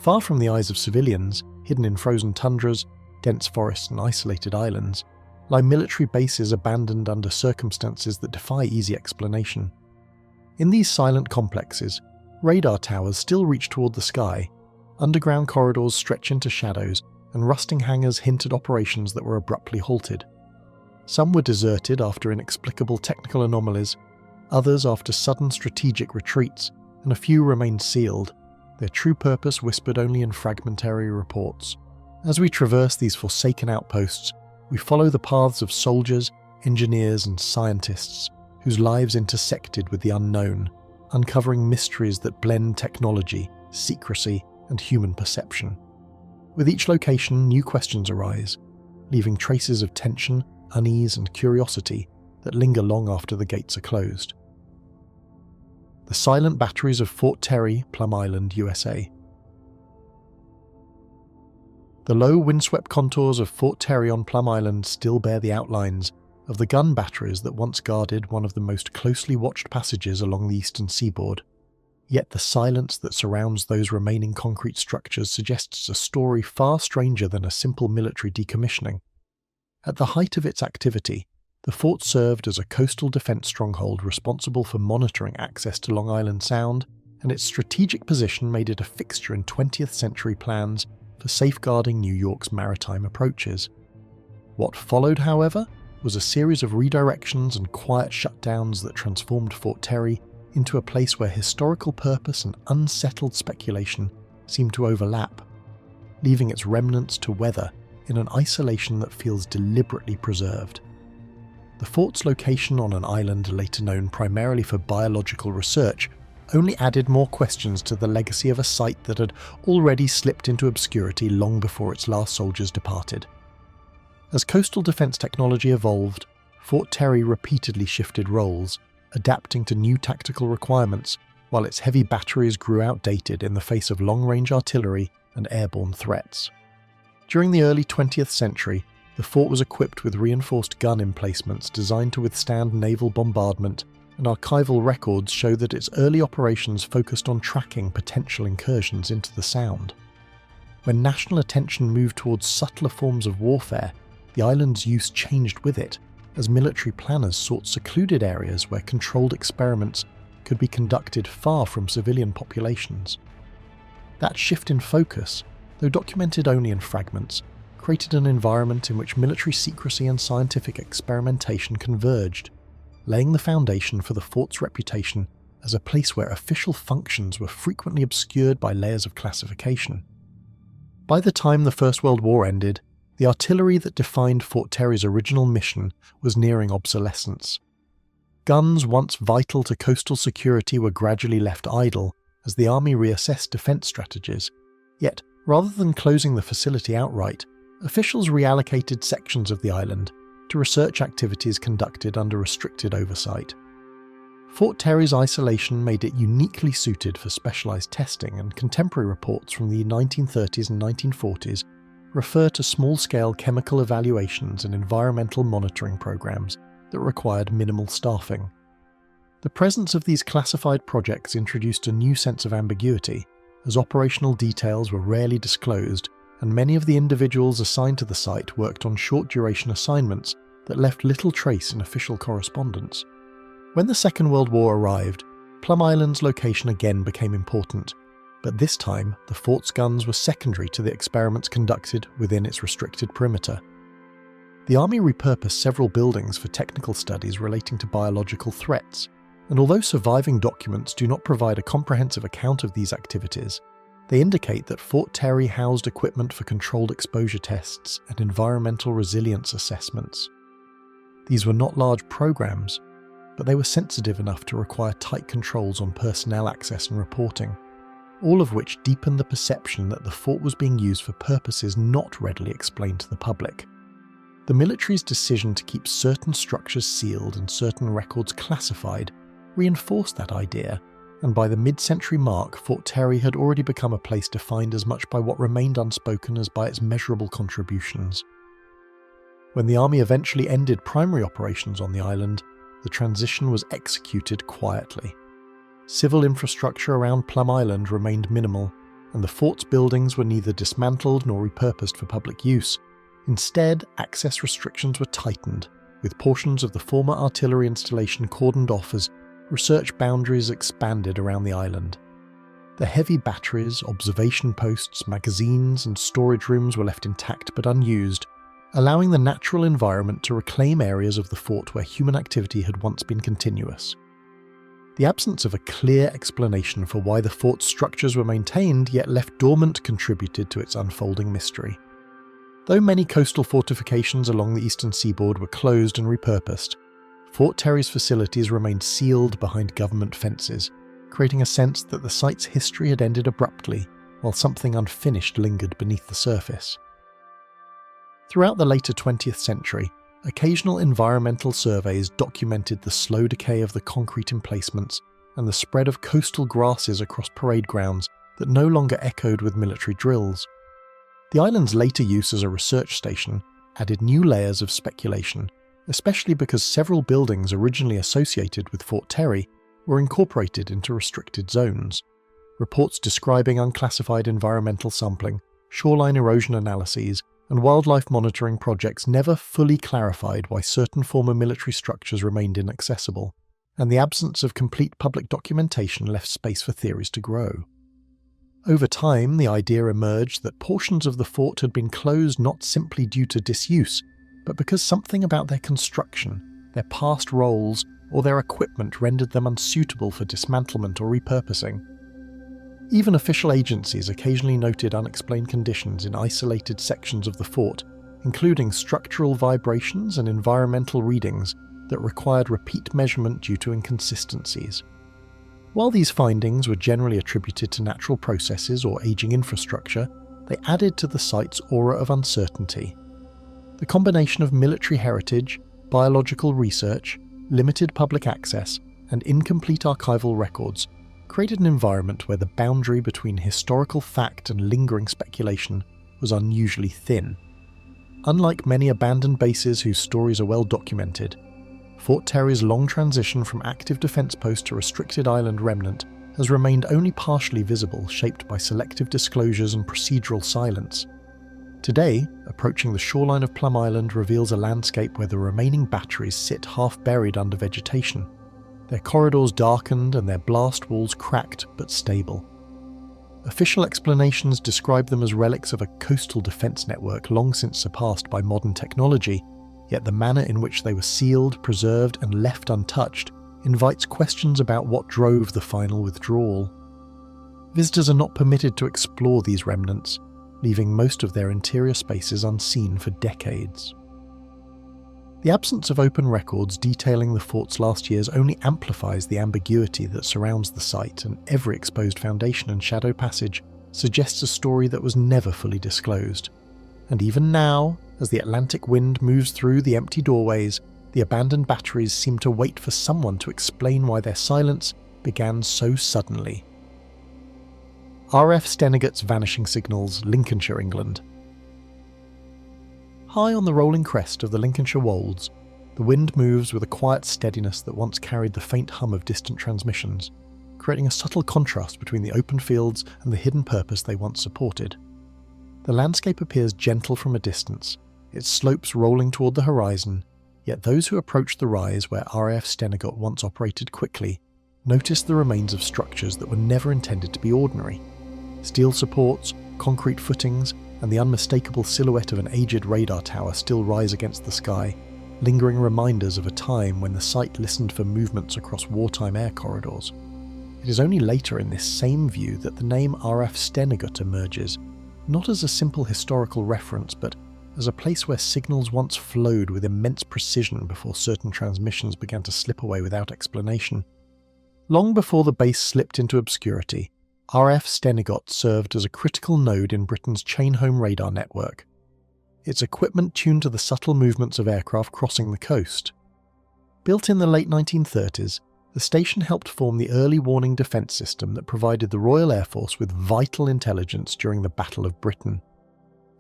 Far from the eyes of civilians, hidden in frozen tundras, dense forests and isolated islands, lie military bases abandoned under circumstances that defy easy explanation. In these silent complexes, radar towers still reach toward the sky, underground corridors stretch into shadows, and rusting hangars hint at operations that were abruptly halted. Some were deserted after inexplicable technical anomalies, others after sudden strategic retreats, and a few remained sealed, their true purpose whispered only in fragmentary reports. As we traverse these forsaken outposts, we follow the paths of soldiers, engineers, and scientists whose lives intersected with the unknown, uncovering mysteries that blend technology, secrecy, and human perception. With each location, new questions arise, leaving traces of tension, unease, and curiosity that linger long after the gates are closed. The silent batteries of Fort Terry, Plum Island, USA. The low, windswept contours of Fort Terry on Plum Island still bear the outlines of the gun batteries that once guarded one of the most closely watched passages along the eastern seaboard. Yet the silence that surrounds those remaining concrete structures suggests a story far stranger than a simple military decommissioning. At the height of its activity, the fort served as a coastal defence stronghold responsible for monitoring access to Long Island Sound, and its strategic position made it a fixture in 20th century plans for safeguarding New York's maritime approaches. What followed, however, was a series of redirections and quiet shutdowns that transformed Fort Terry into a place where historical purpose and unsettled speculation seemed to overlap, leaving its remnants to weather in an isolation that feels deliberately preserved. The fort's location on an island later known primarily for biological research only added more questions to the legacy of a site that had already slipped into obscurity long before its last soldiers departed. As coastal defence technology evolved, Fort Terry repeatedly shifted roles, adapting to new tactical requirements, while its heavy batteries grew outdated in the face of long-range artillery and airborne threats. During the early 20th century, the fort was equipped with reinforced gun emplacements designed to withstand naval bombardment, and archival records show that its early operations focused on tracking potential incursions into the Sound. When national attention moved towards subtler forms of warfare, the island's use changed with it, as military planners sought secluded areas where controlled experiments could be conducted far from civilian populations. That shift in focus, though documented only in fragments, created an environment in which military secrecy and scientific experimentation converged, laying the foundation for the fort's reputation as a place where official functions were frequently obscured by layers of classification. By the time the First World War ended, the artillery that defined Fort Terry's original mission was nearing obsolescence. Guns once vital to coastal security were gradually left idle as the Army reassessed defence strategies, yet rather than closing the facility outright, officials reallocated sections of the island to research activities conducted under restricted oversight. Fort Terry's isolation made it uniquely suited for specialised testing, and contemporary reports from the 1930s and 1940s refer to small-scale chemical evaluations and environmental monitoring programs that required minimal staffing. The presence of these classified projects introduced a new sense of ambiguity, as operational details were rarely disclosed, and many of the individuals assigned to the site worked on short-duration assignments that left little trace in official correspondence. When the Second World War arrived, Plum Island's location again became important, but this time the fort's guns were secondary to the experiments conducted within its restricted perimeter. The Army repurposed several buildings for technical studies relating to biological threats, and although surviving documents do not provide a comprehensive account of these activities, they indicate that Fort Terry housed equipment for controlled exposure tests and environmental resilience assessments. These were not large programs, but they were sensitive enough to require tight controls on personnel access and reporting, all of which deepened the perception that the fort was being used for purposes not readily explained to the public. The military's decision to keep certain structures sealed and certain records classified reinforced that idea, and by the mid-century mark, Fort Terry had already become a place defined as much by what remained unspoken as by its measurable contributions. When the Army eventually ended primary operations on the island, the transition was executed quietly. Civil infrastructure around Plum Island remained minimal, and the fort's buildings were neither dismantled nor repurposed for public use. Instead, access restrictions were tightened, with portions of the former artillery installation cordoned off as research boundaries expanded around the island. The heavy batteries, observation posts, magazines, and storage rooms were left intact but unused, allowing the natural environment to reclaim areas of the fort where human activity had once been continuous. The absence of a clear explanation for why the fort's structures were maintained yet left dormant contributed to its unfolding mystery. Though many coastal fortifications along the eastern seaboard were closed and repurposed, Fort Terry's facilities remained sealed behind government fences, creating a sense that the site's history had ended abruptly, while something unfinished lingered beneath the surface. Throughout the later 20th century, occasional environmental surveys documented the slow decay of the concrete emplacements and the spread of coastal grasses across parade grounds that no longer echoed with military drills. The island's later use as a research station added new layers of speculation, especially because several buildings originally associated with Fort Terry were incorporated into restricted zones. Reports describing unclassified environmental sampling, shoreline erosion analyses, and wildlife monitoring projects never fully clarified why certain former military structures remained inaccessible, and the absence of complete public documentation left space for theories to grow. Over time, the idea emerged that portions of the fort had been closed not simply due to disuse, but because something about their construction, their past roles, or their equipment rendered them unsuitable for dismantlement or repurposing. Even official agencies occasionally noted unexplained conditions in isolated sections of the fort, including structural vibrations and environmental readings that required repeat measurement due to inconsistencies. While these findings were generally attributed to natural processes or aging infrastructure, they added to the site's aura of uncertainty. The combination of military heritage, biological research, limited public access, and incomplete archival records created an environment where the boundary between historical fact and lingering speculation was unusually thin. Unlike many abandoned bases whose stories are well documented, Fort Terry's long transition from active defence post to restricted island remnant has remained only partially visible, shaped by selective disclosures and procedural silence. Today, approaching the shoreline of Plum Island reveals a landscape where the remaining batteries sit half-buried under vegetation, their corridors darkened and their blast walls cracked but stable. Official explanations describe them as relics of a coastal defence network long since surpassed by modern technology, yet the manner in which they were sealed, preserved and left untouched invites questions about what drove the final withdrawal. Visitors are not permitted to explore these remnants, leaving most of their interior spaces unseen for decades. The absence of open records detailing the fort's last years only amplifies the ambiguity that surrounds the site, and every exposed foundation and shadow passage suggests a story that was never fully disclosed. And even now, as the Atlantic wind moves through the empty doorways, the abandoned batteries seem to wait for someone to explain why their silence began so suddenly. RAF Stenigut's vanishing signals, Lincolnshire, England. High on the rolling crest of the Lincolnshire wolds, the wind moves with a quiet steadiness that once carried the faint hum of distant transmissions, creating a subtle contrast between the open fields and the hidden purpose they once supported. The landscape appears gentle from a distance, its slopes rolling toward the horizon, yet those who approach the rise where RAF Stenigut once operated quickly notice the remains of structures that were never intended to be ordinary. Steel supports, concrete footings, and the unmistakable silhouette of an aged radar tower still rise against the sky, lingering reminders of a time when the site listened for movements across wartime air corridors. It is only later in this same view that the name RAF Stenigut emerges, not as a simple historical reference, but as a place where signals once flowed with immense precision before certain transmissions began to slip away without explanation. Long before the base slipped into obscurity, RAF Stenigut served as a critical node in Britain's chain-home radar network. Its equipment tuned to the subtle movements of aircraft crossing the coast. Built in the late 1930s, the station helped form the early warning defence system that provided the Royal Air Force with vital intelligence during the Battle of Britain.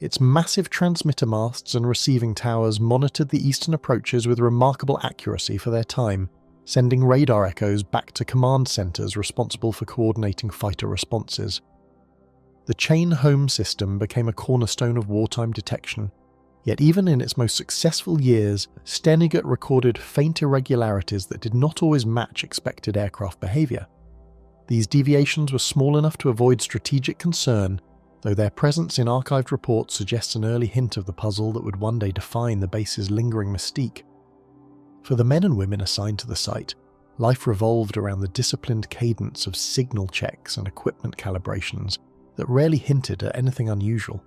Its massive transmitter masts and receiving towers monitored the eastern approaches with remarkable accuracy for their time, sending radar echoes back to command centres responsible for coordinating fighter responses. The chain home system became a cornerstone of wartime detection, yet even in its most successful years, Stenigut recorded faint irregularities that did not always match expected aircraft behaviour. These deviations were small enough to avoid strategic concern, though their presence in archived reports suggests an early hint of the puzzle that would one day define the base's lingering mystique. For the men and women assigned to the site, life revolved around the disciplined cadence of signal checks and equipment calibrations that rarely hinted at anything unusual.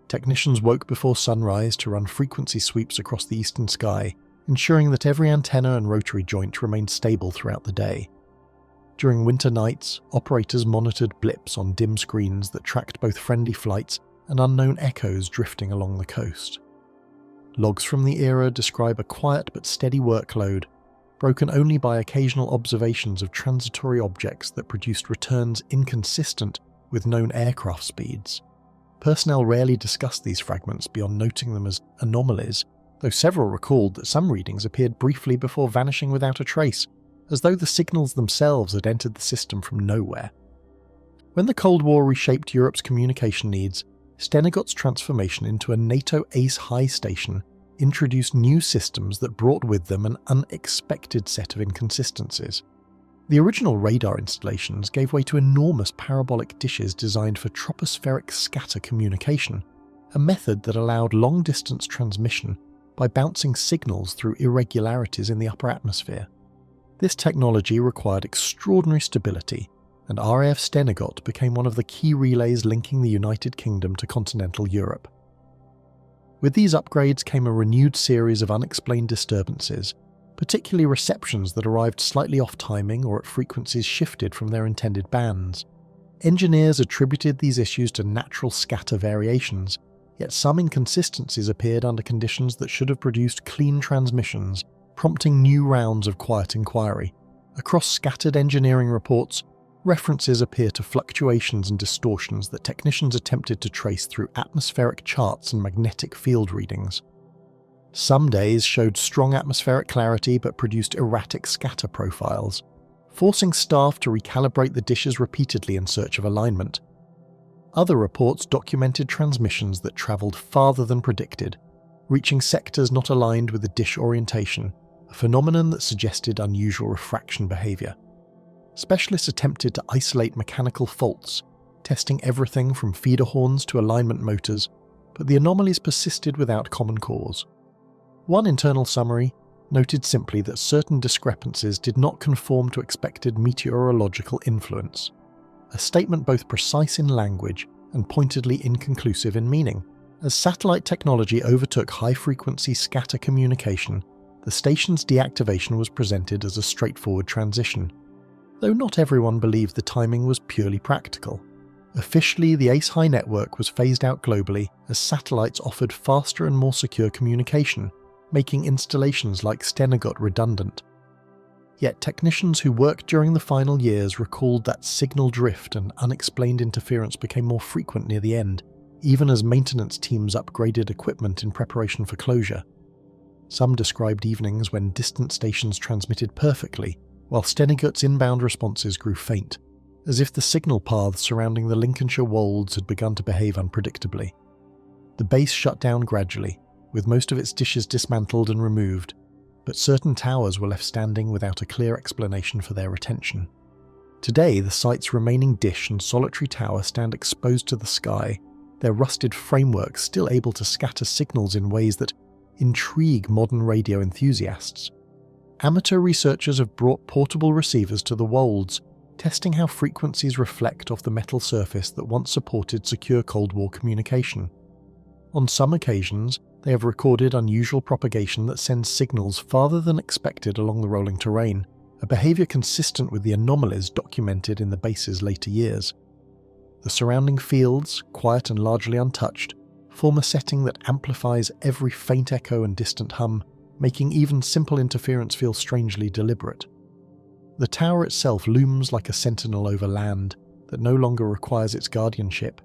Technicians woke before sunrise to run frequency sweeps across the eastern sky, ensuring that every antenna and rotary joint remained stable throughout the day. During winter nights, operators monitored blips on dim screens that tracked both friendly flights and unknown echoes drifting along the coast. Logs from the era describe a quiet but steady workload, broken only by occasional observations of transitory objects that produced returns inconsistent with known aircraft speeds. Personnel rarely discussed these fragments beyond noting them as anomalies, though several recalled that some readings appeared briefly before vanishing without a trace, as though the signals themselves had entered the system from nowhere. When the Cold War reshaped Europe's communication needs, Stenigut's transformation into a NATO ace-high station introduced new systems that brought with them an unexpected set of inconsistencies. The original radar installations gave way to enormous parabolic dishes designed for tropospheric scatter communication, a method that allowed long-distance transmission by bouncing signals through irregularities in the upper atmosphere. This technology required extraordinary stability, and RAF Stenigut became one of the key relays linking the United Kingdom to continental Europe. With these upgrades came a renewed series of unexplained disturbances, particularly receptions that arrived slightly off timing or at frequencies shifted from their intended bands. Engineers attributed these issues to natural scatter variations, yet some inconsistencies appeared under conditions that should have produced clean transmissions, prompting new rounds of quiet inquiry. Across scattered engineering reports, references appear to fluctuations and distortions that technicians attempted to trace through atmospheric charts and magnetic field readings. Some days showed strong atmospheric clarity but produced erratic scatter profiles, forcing staff to recalibrate the dishes repeatedly in search of alignment. Other reports documented transmissions that travelled farther than predicted, reaching sectors not aligned with the dish orientation, a phenomenon that suggested unusual refraction behaviour. Specialists attempted to isolate mechanical faults, testing everything from feeder horns to alignment motors, but the anomalies persisted without common cause. One internal summary noted simply that certain discrepancies did not conform to expected meteorological influence, a statement both precise in language and pointedly inconclusive in meaning. As satellite technology overtook high-frequency scatter communication, the station's deactivation was presented as a straightforward transition, though not everyone believed the timing was purely practical. Officially, the ace-high network was phased out globally as satellites offered faster and more secure communication, making installations like Stenigut redundant. Yet technicians who worked during the final years recalled that signal drift and unexplained interference became more frequent near the end, even as maintenance teams upgraded equipment in preparation for closure. Some described evenings when distant stations transmitted perfectly, while Stenigut's inbound responses grew faint, as if the signal paths surrounding the Lincolnshire wolds had begun to behave unpredictably. The base shut down gradually, with most of its dishes dismantled and removed, but certain towers were left standing without a clear explanation for their retention. Today, the site's remaining dish and solitary tower stand exposed to the sky, their rusted frameworks still able to scatter signals in ways that intrigue modern radio enthusiasts. Amateur researchers have brought portable receivers to the wolds, testing how frequencies reflect off the metal surface that once supported secure Cold War communication. On some occasions, they have recorded unusual propagation that sends signals farther than expected along the rolling terrain, a behaviour consistent with the anomalies documented in the base's later years. The surrounding fields, quiet and largely untouched, form a setting that amplifies every faint echo and distant hum, making even simple interference feel strangely deliberate. The tower itself looms like a sentinel over land that no longer requires its guardianship,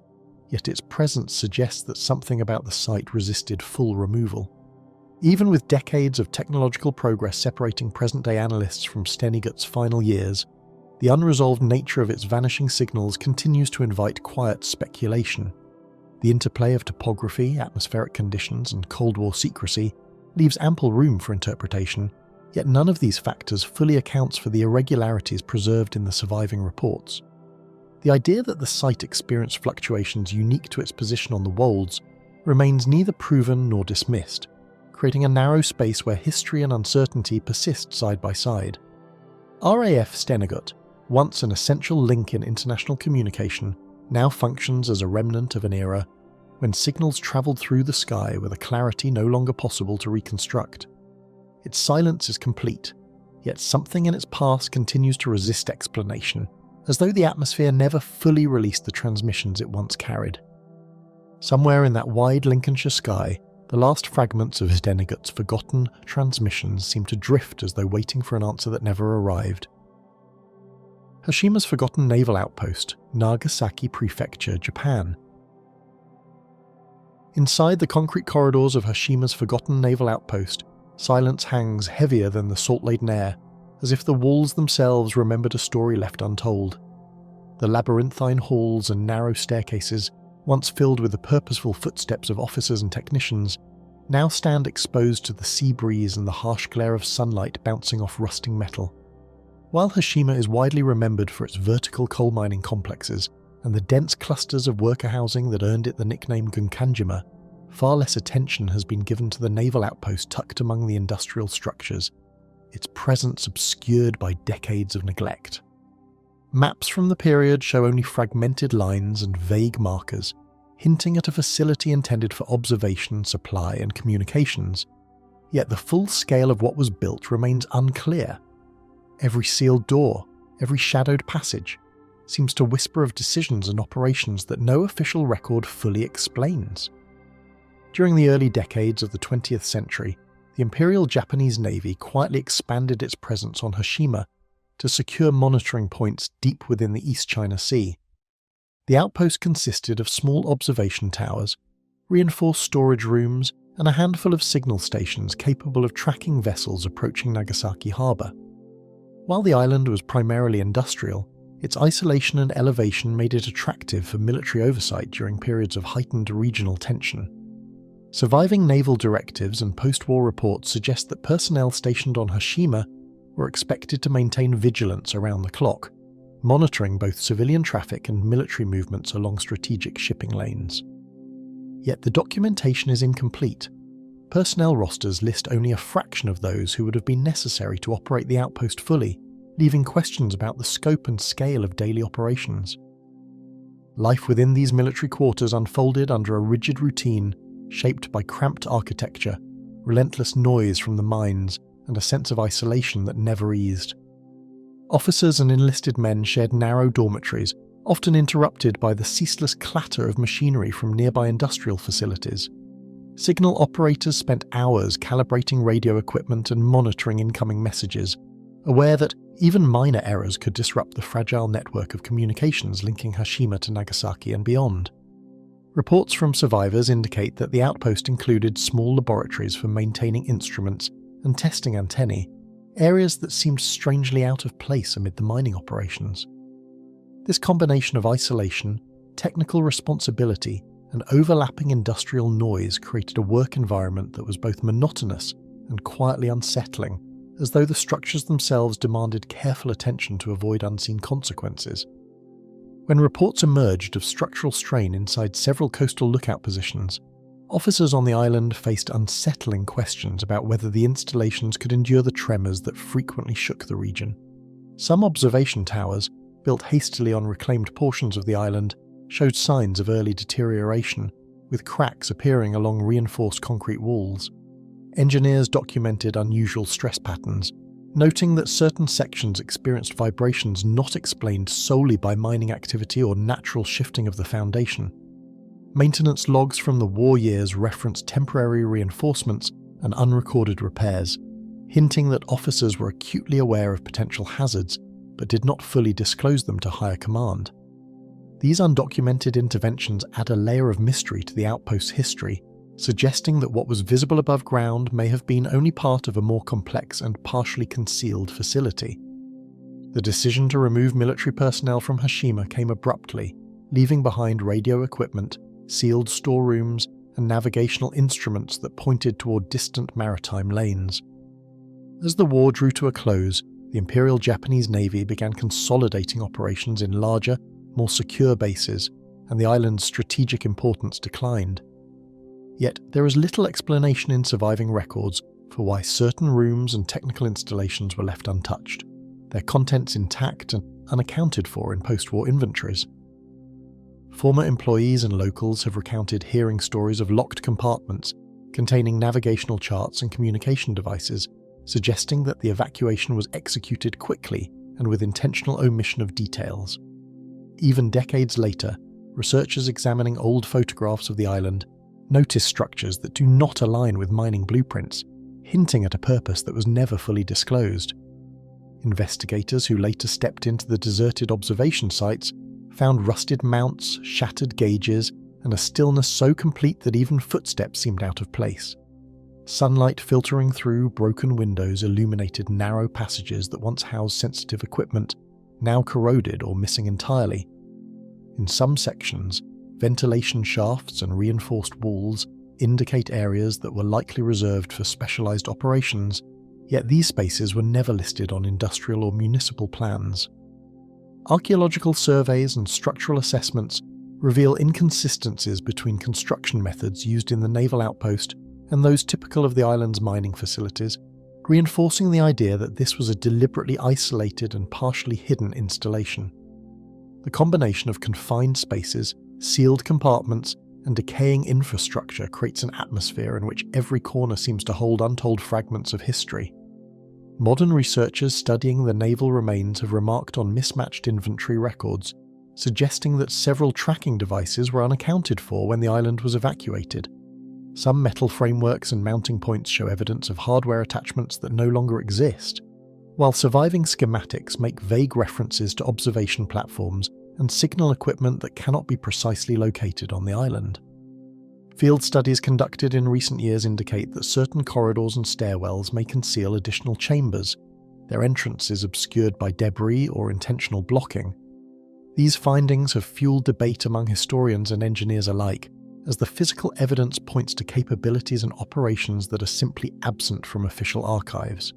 yet its presence suggests that something about the site resisted full removal. Even with decades of technological progress separating present-day analysts from Stenigut's final years, the unresolved nature of its vanishing signals continues to invite quiet speculation. The interplay of topography, atmospheric conditions, and Cold War secrecy leaves ample room for interpretation, yet none of these factors fully accounts for the irregularities preserved in the surviving reports. The idea that the site experienced fluctuations unique to its position on the Wolds remains neither proven nor dismissed, creating a narrow space where history and uncertainty persist side by side. RAF Stenigut, once an essential link in international communication, now functions as a remnant of an era when signals travelled through the sky with a clarity no longer possible to reconstruct. Its silence is complete, yet something in its past continues to resist explanation, as though the atmosphere never fully released the transmissions it once carried. Somewhere in that wide Lincolnshire sky, the last fragments of Stenigut's forgotten transmissions seem to drift as though waiting for an answer that never arrived. Hashima's forgotten naval outpost, Nagasaki Prefecture, Japan. Inside the concrete corridors of Hashima's forgotten naval outpost, silence hangs heavier than the salt-laden air, as if the walls themselves remembered a story left untold. The labyrinthine halls and narrow staircases, once filled with the purposeful footsteps of officers and technicians, now stand exposed to the sea breeze and the harsh glare of sunlight bouncing off rusting metal. While Hashima is widely remembered for its vertical coal mining complexes and the dense clusters of worker housing that earned it the nickname Gunkanjima, far less attention has been given to the naval outpost tucked among the industrial structures, its presence obscured by decades of neglect. Maps from the period show only fragmented lines and vague markers, hinting at a facility intended for observation, supply, and communications. Yet the full scale of what was built remains unclear. Every sealed door, every shadowed passage, seems to whisper of decisions and operations that no official record fully explains. During the early decades of the 20th century, the Imperial Japanese Navy quietly expanded its presence on Hashima to secure monitoring points deep within the East China Sea. The outpost consisted of small observation towers, reinforced storage rooms, and a handful of signal stations capable of tracking vessels approaching Nagasaki harbour. While the island was primarily industrial, its isolation and elevation made it attractive for military oversight during periods of heightened regional tension. Surviving naval directives and post-war reports suggest that personnel stationed on Hashima were expected to maintain vigilance around the clock, monitoring both civilian traffic and military movements along strategic shipping lanes. Yet the documentation is incomplete. Personnel rosters list only a fraction of those who would have been necessary to operate the outpost fully, leaving questions about the scope and scale of daily operations. Life within these military quarters unfolded under a rigid routine shaped by cramped architecture, relentless noise from the mines, and a sense of isolation that never eased. Officers and enlisted men shared narrow dormitories, often interrupted by the ceaseless clatter of machinery from nearby industrial facilities. Signal operators spent hours calibrating radio equipment and monitoring incoming messages, aware that even minor errors could disrupt the fragile network of communications linking Hashima to Nagasaki and beyond. Reports from survivors indicate that the outpost included small laboratories for maintaining instruments and testing antennae, areas that seemed strangely out of place amid the mining operations. This combination of isolation, technical responsibility, and overlapping industrial noise created a work environment that was both monotonous and quietly unsettling, as though the structures themselves demanded careful attention to avoid unseen consequences. When reports emerged of structural strain inside several coastal lookout positions, officers on the island faced unsettling questions about whether the installations could endure the tremors that frequently shook the region. Some observation towers, built hastily on reclaimed portions of the island, showed signs of early deterioration, with cracks appearing along reinforced concrete walls. Engineers documented unusual stress patterns, noting that certain sections experienced vibrations not explained solely by mining activity or natural shifting of the foundation. Maintenance logs from the war years referenced temporary reinforcements and unrecorded repairs, hinting that officers were acutely aware of potential hazards but did not fully disclose them to higher command. These undocumented interventions add a layer of mystery to the outpost's history, suggesting that what was visible above ground may have been only part of a more complex and partially concealed facility. The decision to remove military personnel from Hashima came abruptly, leaving behind radio equipment, sealed storerooms, and navigational instruments that pointed toward distant maritime lanes. As the war drew to a close, the Imperial Japanese Navy began consolidating operations in larger, more secure bases, and the island's strategic importance declined. Yet there is little explanation in surviving records for why certain rooms and technical installations were left untouched, their contents intact and unaccounted for in post-war inventories. Former employees and locals have recounted hearing stories of locked compartments containing navigational charts and communication devices, suggesting that the evacuation was executed quickly and with intentional omission of details. Even decades later, researchers examining old photographs of the island notice structures that do not align with mining blueprints, hinting at a purpose that was never fully disclosed. Investigators who later stepped into the deserted observation sites found rusted mounts, shattered gauges, and a stillness so complete that even footsteps seemed out of place. Sunlight filtering through broken windows illuminated narrow passages that once housed sensitive equipment, now corroded or missing entirely. In some sections, ventilation shafts and reinforced walls indicate areas that were likely reserved for specialized operations, yet these spaces were never listed on industrial or municipal plans. Archaeological surveys and structural assessments reveal inconsistencies between construction methods used in the naval outpost and those typical of the island's mining facilities, reinforcing the idea that this was a deliberately isolated and partially hidden installation. The combination of confined spaces, sealed compartments, and decaying infrastructure creates an atmosphere in which every corner seems to hold untold fragments of history. Modern researchers studying the naval remains have remarked on mismatched inventory records, suggesting that several tracking devices were unaccounted for when the island was evacuated. Some metal frameworks and mounting points show evidence of hardware attachments that no longer exist, while surviving schematics make vague references to observation platforms and signal equipment that cannot be precisely located on the island. Field studies conducted in recent years indicate that certain corridors and stairwells may conceal additional chambers, their entrances obscured by debris or intentional blocking. These findings have fueled debate among historians and engineers alike, as the physical evidence points to capabilities and operations that are simply absent from official archives.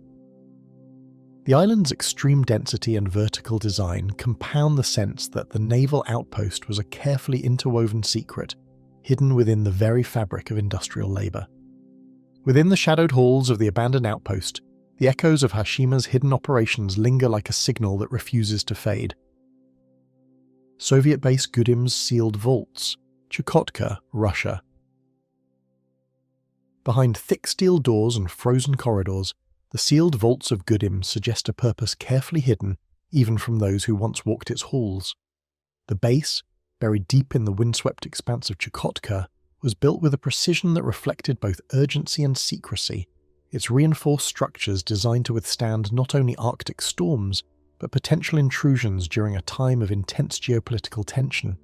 The island's extreme density and vertical design compound the sense that the naval outpost was a carefully interwoven secret, hidden within the very fabric of industrial labour. Within the shadowed halls of the abandoned outpost, the echoes of Hashima's hidden operations linger like a signal that refuses to fade. Soviet base Gudym's sealed vaults, Chukotka, Russia. Behind thick steel doors and frozen corridors, the sealed vaults of Gudym suggest a purpose carefully hidden even from those who once walked its halls. The base, buried deep in the windswept expanse of Chukotka, was built with a precision that reflected both urgency and secrecy, its reinforced structures designed to withstand not only Arctic storms, but potential intrusions during a time of intense geopolitical tension.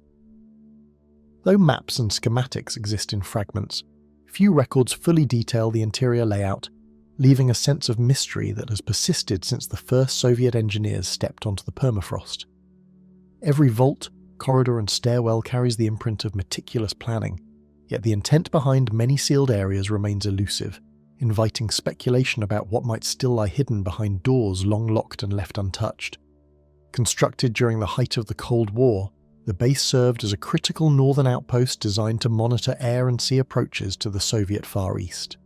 Though maps and schematics exist in fragments, few records fully detail the interior layout, leaving a sense of mystery that has persisted since the first Soviet engineers stepped onto the permafrost. Every vault, corridor and stairwell carries the imprint of meticulous planning, yet the intent behind many sealed areas remains elusive, inviting speculation about what might still lie hidden behind doors long locked and left untouched. Constructed during the height of the Cold War, the base served as a critical northern outpost designed to monitor air and sea approaches to the Soviet Far East.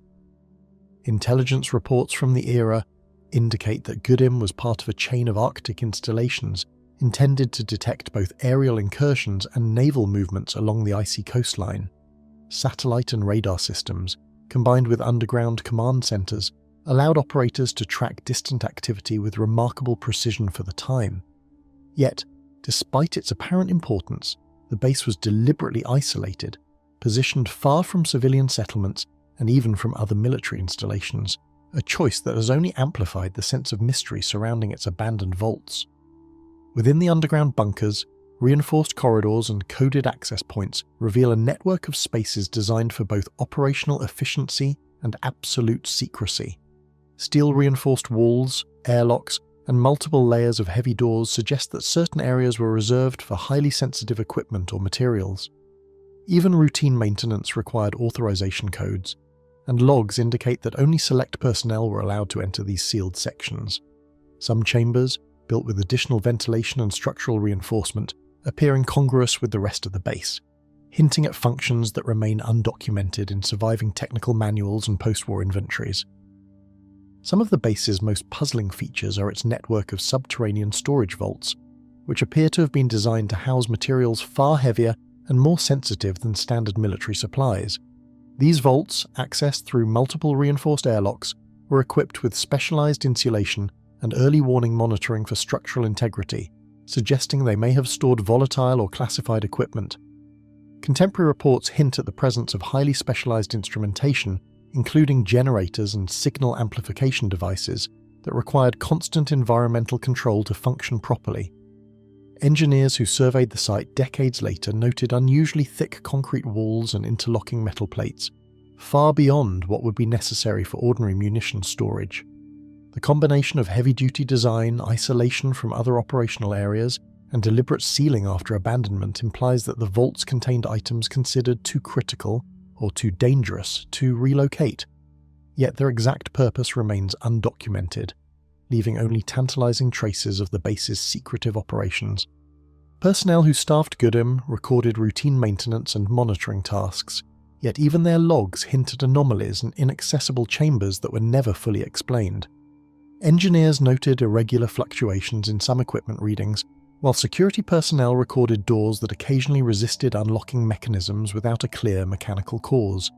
Intelligence reports from the era indicate that Gudym was part of a chain of Arctic installations intended to detect both aerial incursions and naval movements along the icy coastline. Satellite and radar systems, combined with underground command centres, allowed operators to track distant activity with remarkable precision for the time. Yet, despite its apparent importance, the base was deliberately isolated, positioned far from civilian settlements and even from other military installations, a choice that has only amplified the sense of mystery surrounding its abandoned vaults. Within the underground bunkers, reinforced corridors and coded access points reveal a network of spaces designed for both operational efficiency and absolute secrecy. Steel-reinforced walls, airlocks, and multiple layers of heavy doors suggest that certain areas were reserved for highly sensitive equipment or materials. Even routine maintenance required authorization codes, and logs indicate that only select personnel were allowed to enter these sealed sections. Some chambers, built with additional ventilation and structural reinforcement, appear incongruous with the rest of the base, hinting at functions that remain undocumented in surviving technical manuals and post-war inventories. Some of the base's most puzzling features are its network of subterranean storage vaults, which appear to have been designed to house materials far heavier and more sensitive than standard military supplies. These vaults, accessed through multiple reinforced airlocks, were equipped with specialized insulation and early warning monitoring for structural integrity, suggesting they may have stored volatile or classified equipment. Contemporary reports hint at the presence of highly specialized instrumentation, including generators and signal amplification devices that required constant environmental control to function properly. Engineers who surveyed the site decades later noted unusually thick concrete walls and interlocking metal plates, far beyond what would be necessary for ordinary munition storage. The combination of heavy-duty design, isolation from other operational areas, and deliberate sealing after abandonment implies that the vaults contained items considered too critical or too dangerous to relocate, yet their exact purpose remains undocumented, leaving only tantalizing traces of the base's secretive operations. Personnel who staffed Gudym recorded routine maintenance and monitoring tasks, yet even their logs hint at anomalies and inaccessible chambers that were never fully explained. Engineers noted irregular fluctuations in some equipment readings, while security personnel recorded doors that occasionally resisted unlocking mechanisms without a clear mechanical cause.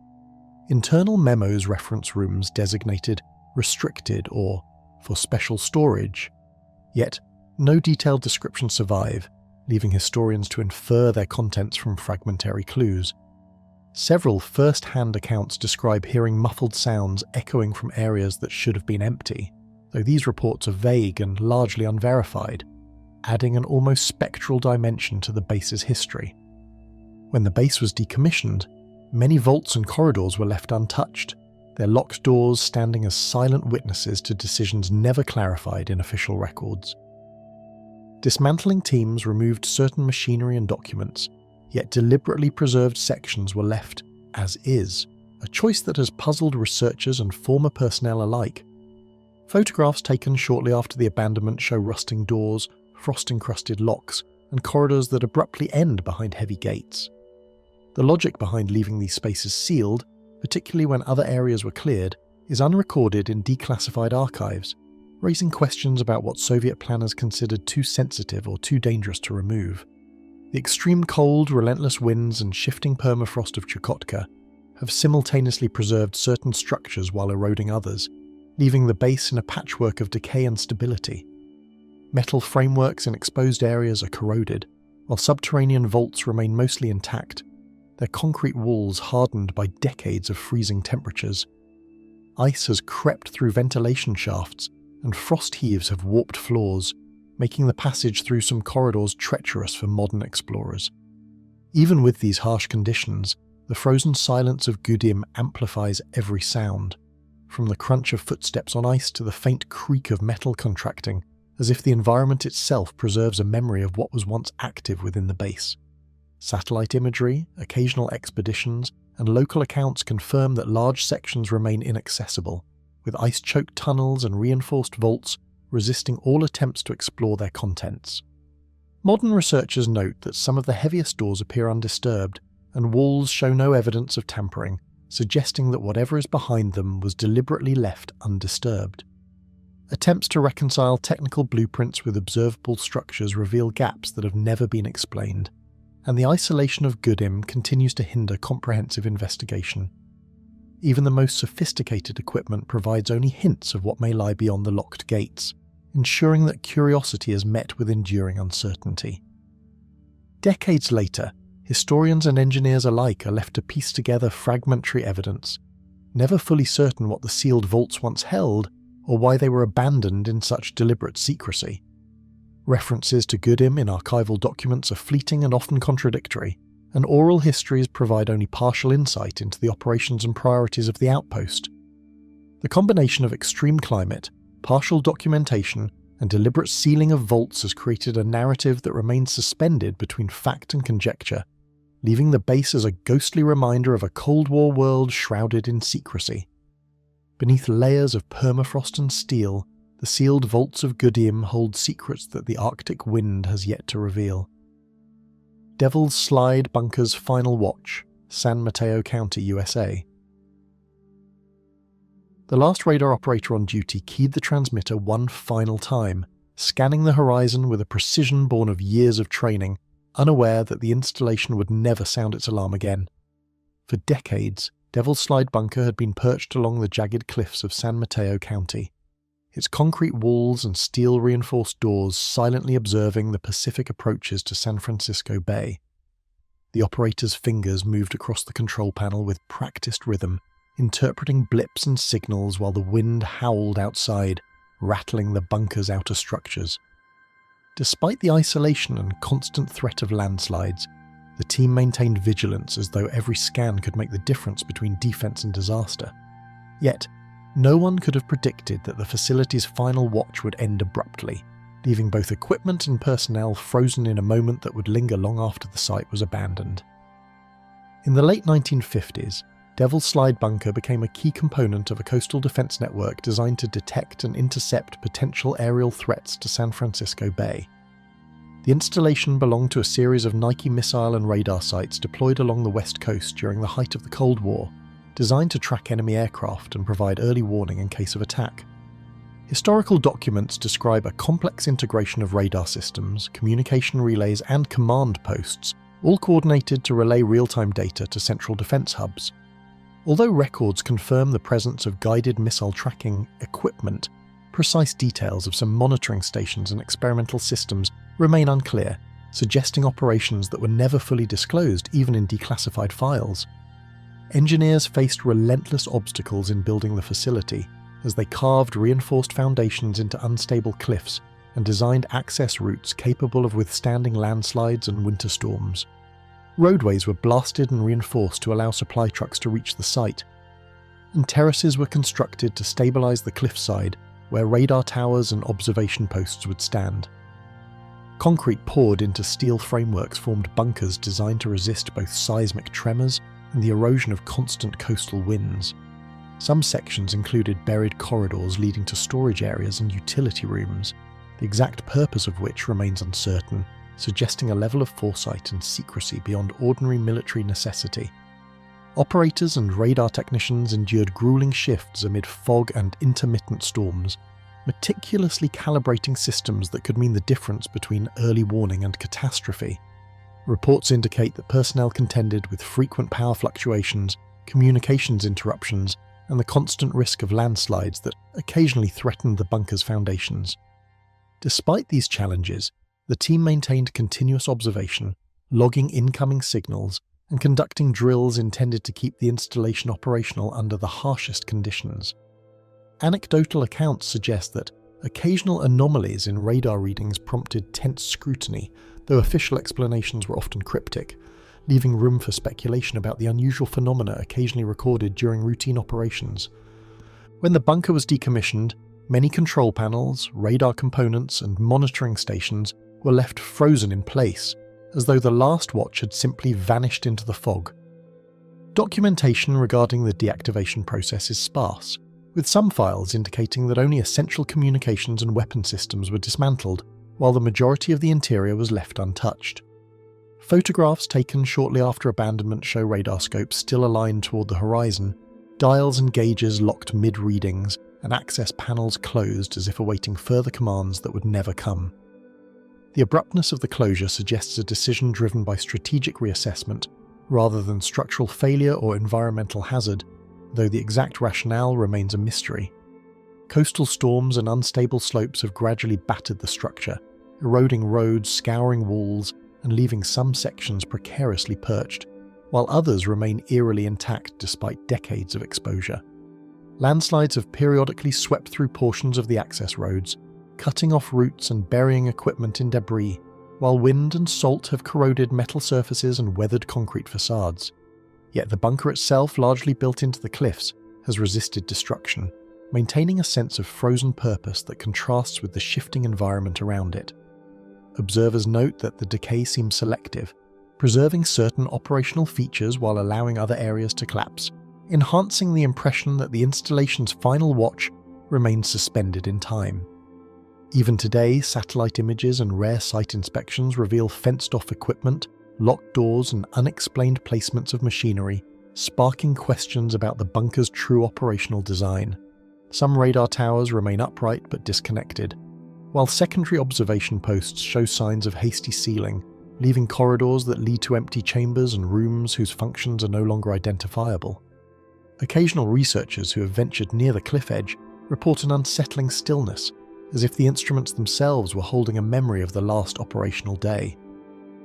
Internal memos reference rooms designated restricted or for special storage, yet no detailed descriptions survive, leaving historians to infer their contents from fragmentary clues. Several first-hand accounts describe hearing muffled sounds echoing from areas that should have been empty, though these reports are vague and largely unverified, adding an almost spectral dimension to the base's history. When the base was decommissioned, many vaults and corridors were left untouched, their locked doors standing as silent witnesses to decisions never clarified in official records. Dismantling teams removed certain machinery and documents, yet deliberately preserved sections were left as is, a choice that has puzzled researchers and former personnel alike. Photographs taken shortly after the abandonment show rusting doors, frost-encrusted locks, and corridors that abruptly end behind heavy gates. The logic behind leaving these spaces sealed, particularly when other areas were cleared, is unrecorded in declassified archives, raising questions about what Soviet planners considered too sensitive or too dangerous to remove. The extreme cold, relentless winds and shifting permafrost of Chukotka have simultaneously preserved certain structures while eroding others, leaving the base in a patchwork of decay and stability. Metal frameworks in exposed areas are corroded, while subterranean vaults remain mostly intact, their concrete walls hardened by decades of freezing temperatures. Ice has crept through ventilation shafts, and frost heaves have warped floors, making the passage through some corridors treacherous for modern explorers. Even with these harsh conditions, the frozen silence of Gudym amplifies every sound, from the crunch of footsteps on ice to the faint creak of metal contracting, as if the environment itself preserves a memory of what was once active within the base. Satellite imagery, occasional expeditions, and local accounts confirm that large sections remain inaccessible, with ice-choked tunnels and reinforced vaults resisting all attempts to explore their contents. Modern researchers note that some of the heaviest doors appear undisturbed, and walls show no evidence of tampering, suggesting that whatever is behind them was deliberately left undisturbed. Attempts to reconcile technical blueprints with observable structures reveal gaps that have never been explained, and the isolation of Gudym continues to hinder comprehensive investigation. Even the most sophisticated equipment provides only hints of what may lie beyond the locked gates, ensuring that curiosity is met with enduring uncertainty. Decades later, historians and engineers alike are left to piece together fragmentary evidence, never fully certain what the sealed vaults once held or why they were abandoned in such deliberate secrecy. References to Gudym in archival documents are fleeting and often contradictory, and oral histories provide only partial insight into the operations and priorities of the outpost. The combination of extreme climate, partial documentation, and deliberate sealing of vaults has created a narrative that remains suspended between fact and conjecture, leaving the base as a ghostly reminder of a Cold War world shrouded in secrecy. Beneath layers of permafrost and steel, the sealed vaults of Gudym hold secrets that the Arctic wind has yet to reveal. Devil's Slide Bunker's Final Watch, San Mateo County, USA. The last radar operator on duty keyed the transmitter one final time, scanning the horizon with a precision born of years of training, unaware that the installation would never sound its alarm again. For decades, Devil's Slide Bunker had been perched along the jagged cliffs of San Mateo County, its concrete walls and steel-reinforced doors silently observing the Pacific approaches to San Francisco Bay. The operator's fingers moved across the control panel with practiced rhythm, interpreting blips and signals while the wind howled outside, rattling the bunker's outer structures. Despite the isolation and constant threat of landslides, the team maintained vigilance as though every scan could make the difference between defense and disaster. Yet, no one could have predicted that the facility's final watch would end abruptly, leaving both equipment and personnel frozen in a moment that would linger long after the site was abandoned. In the late 1950s, Devil's Slide Bunker became a key component of a coastal defense network designed to detect and intercept potential aerial threats to San Francisco Bay. The installation belonged to a series of Nike missile and radar sites deployed along the west coast during the height of the Cold War, designed to track enemy aircraft and provide early warning in case of attack. Historical documents describe a complex integration of radar systems, communication relays and command posts, all coordinated to relay real-time data to central defense hubs. Although records confirm the presence of guided missile tracking equipment, precise details of some monitoring stations and experimental systems remain unclear, suggesting operations that were never fully disclosed even in declassified files. Engineers faced relentless obstacles in building the facility as they carved reinforced foundations into unstable cliffs and designed access routes capable of withstanding landslides and winter storms. Roadways were blasted and reinforced to allow supply trucks to reach the site, and terraces were constructed to stabilize the cliffside where radar towers and observation posts would stand. Concrete poured into steel frameworks formed bunkers designed to resist both seismic tremors and the erosion of constant coastal winds. Some sections included buried corridors leading to storage areas and utility rooms, the exact purpose of which remains uncertain, suggesting a level of foresight and secrecy beyond ordinary military necessity. Operators and radar technicians endured grueling shifts amid fog and intermittent storms, meticulously calibrating systems that could mean the difference between early warning and catastrophe. Reports indicate that personnel contended with frequent power fluctuations, communications interruptions, and the constant risk of landslides that occasionally threatened the bunker's foundations. Despite these challenges, the team maintained continuous observation, logging incoming signals, and conducting drills intended to keep the installation operational under the harshest conditions. Anecdotal accounts suggest that occasional anomalies in radar readings prompted tense scrutiny, though official explanations were often cryptic, leaving room for speculation about the unusual phenomena occasionally recorded during routine operations. When the bunker was decommissioned, many control panels, radar components, and monitoring stations were left frozen in place, as though the last watch had simply vanished into the fog. Documentation regarding the deactivation process is sparse, with some files indicating that only essential communications and weapon systems were dismantled, while the majority of the interior was left untouched. Photographs taken shortly after abandonment show radar scopes still aligned toward the horizon, dials and gauges locked mid-readings, and access panels closed as if awaiting further commands that would never come. The abruptness of the closure suggests a decision driven by strategic reassessment, rather than structural failure or environmental hazard, though the exact rationale remains a mystery. Coastal storms and unstable slopes have gradually battered the structure, eroding roads, scouring walls, and leaving some sections precariously perched, while others remain eerily intact despite decades of exposure. Landslides have periodically swept through portions of the access roads, cutting off routes and burying equipment in debris, while wind and salt have corroded metal surfaces and weathered concrete facades. Yet the bunker itself, largely built into the cliffs, has resisted destruction, maintaining a sense of frozen purpose that contrasts with the shifting environment around it. Observers note that the decay seems selective, preserving certain operational features while allowing other areas to collapse, enhancing the impression that the installation's final watch remains suspended in time. Even today, satellite images and rare site inspections reveal fenced-off equipment, locked doors, and unexplained placements of machinery, sparking questions about the bunker's true operational design. Some radar towers remain upright but disconnected, while secondary observation posts show signs of hasty sealing, leaving corridors that lead to empty chambers and rooms whose functions are no longer identifiable. Occasional researchers who have ventured near the cliff edge report an unsettling stillness, as if the instruments themselves were holding a memory of the last operational day.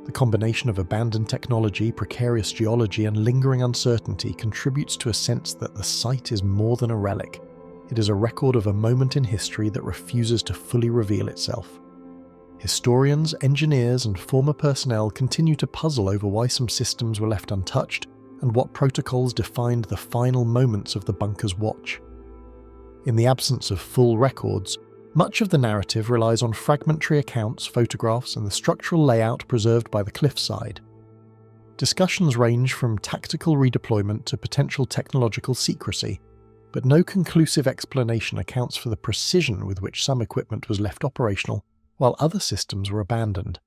The combination of abandoned technology, precarious geology, and lingering uncertainty contributes to a sense that the site is more than a relic. It is a record of a moment in history that refuses to fully reveal itself. Historians, engineers, and former personnel continue to puzzle over why some systems were left untouched and what protocols defined the final moments of the bunker's watch. In the absence of full records, much of the narrative relies on fragmentary accounts, photographs, and the structural layout preserved by the cliffside. Discussions range from tactical redeployment to potential technological secrecy, but no conclusive explanation accounts for the precision with which some equipment was left operational while other systems were abandoned.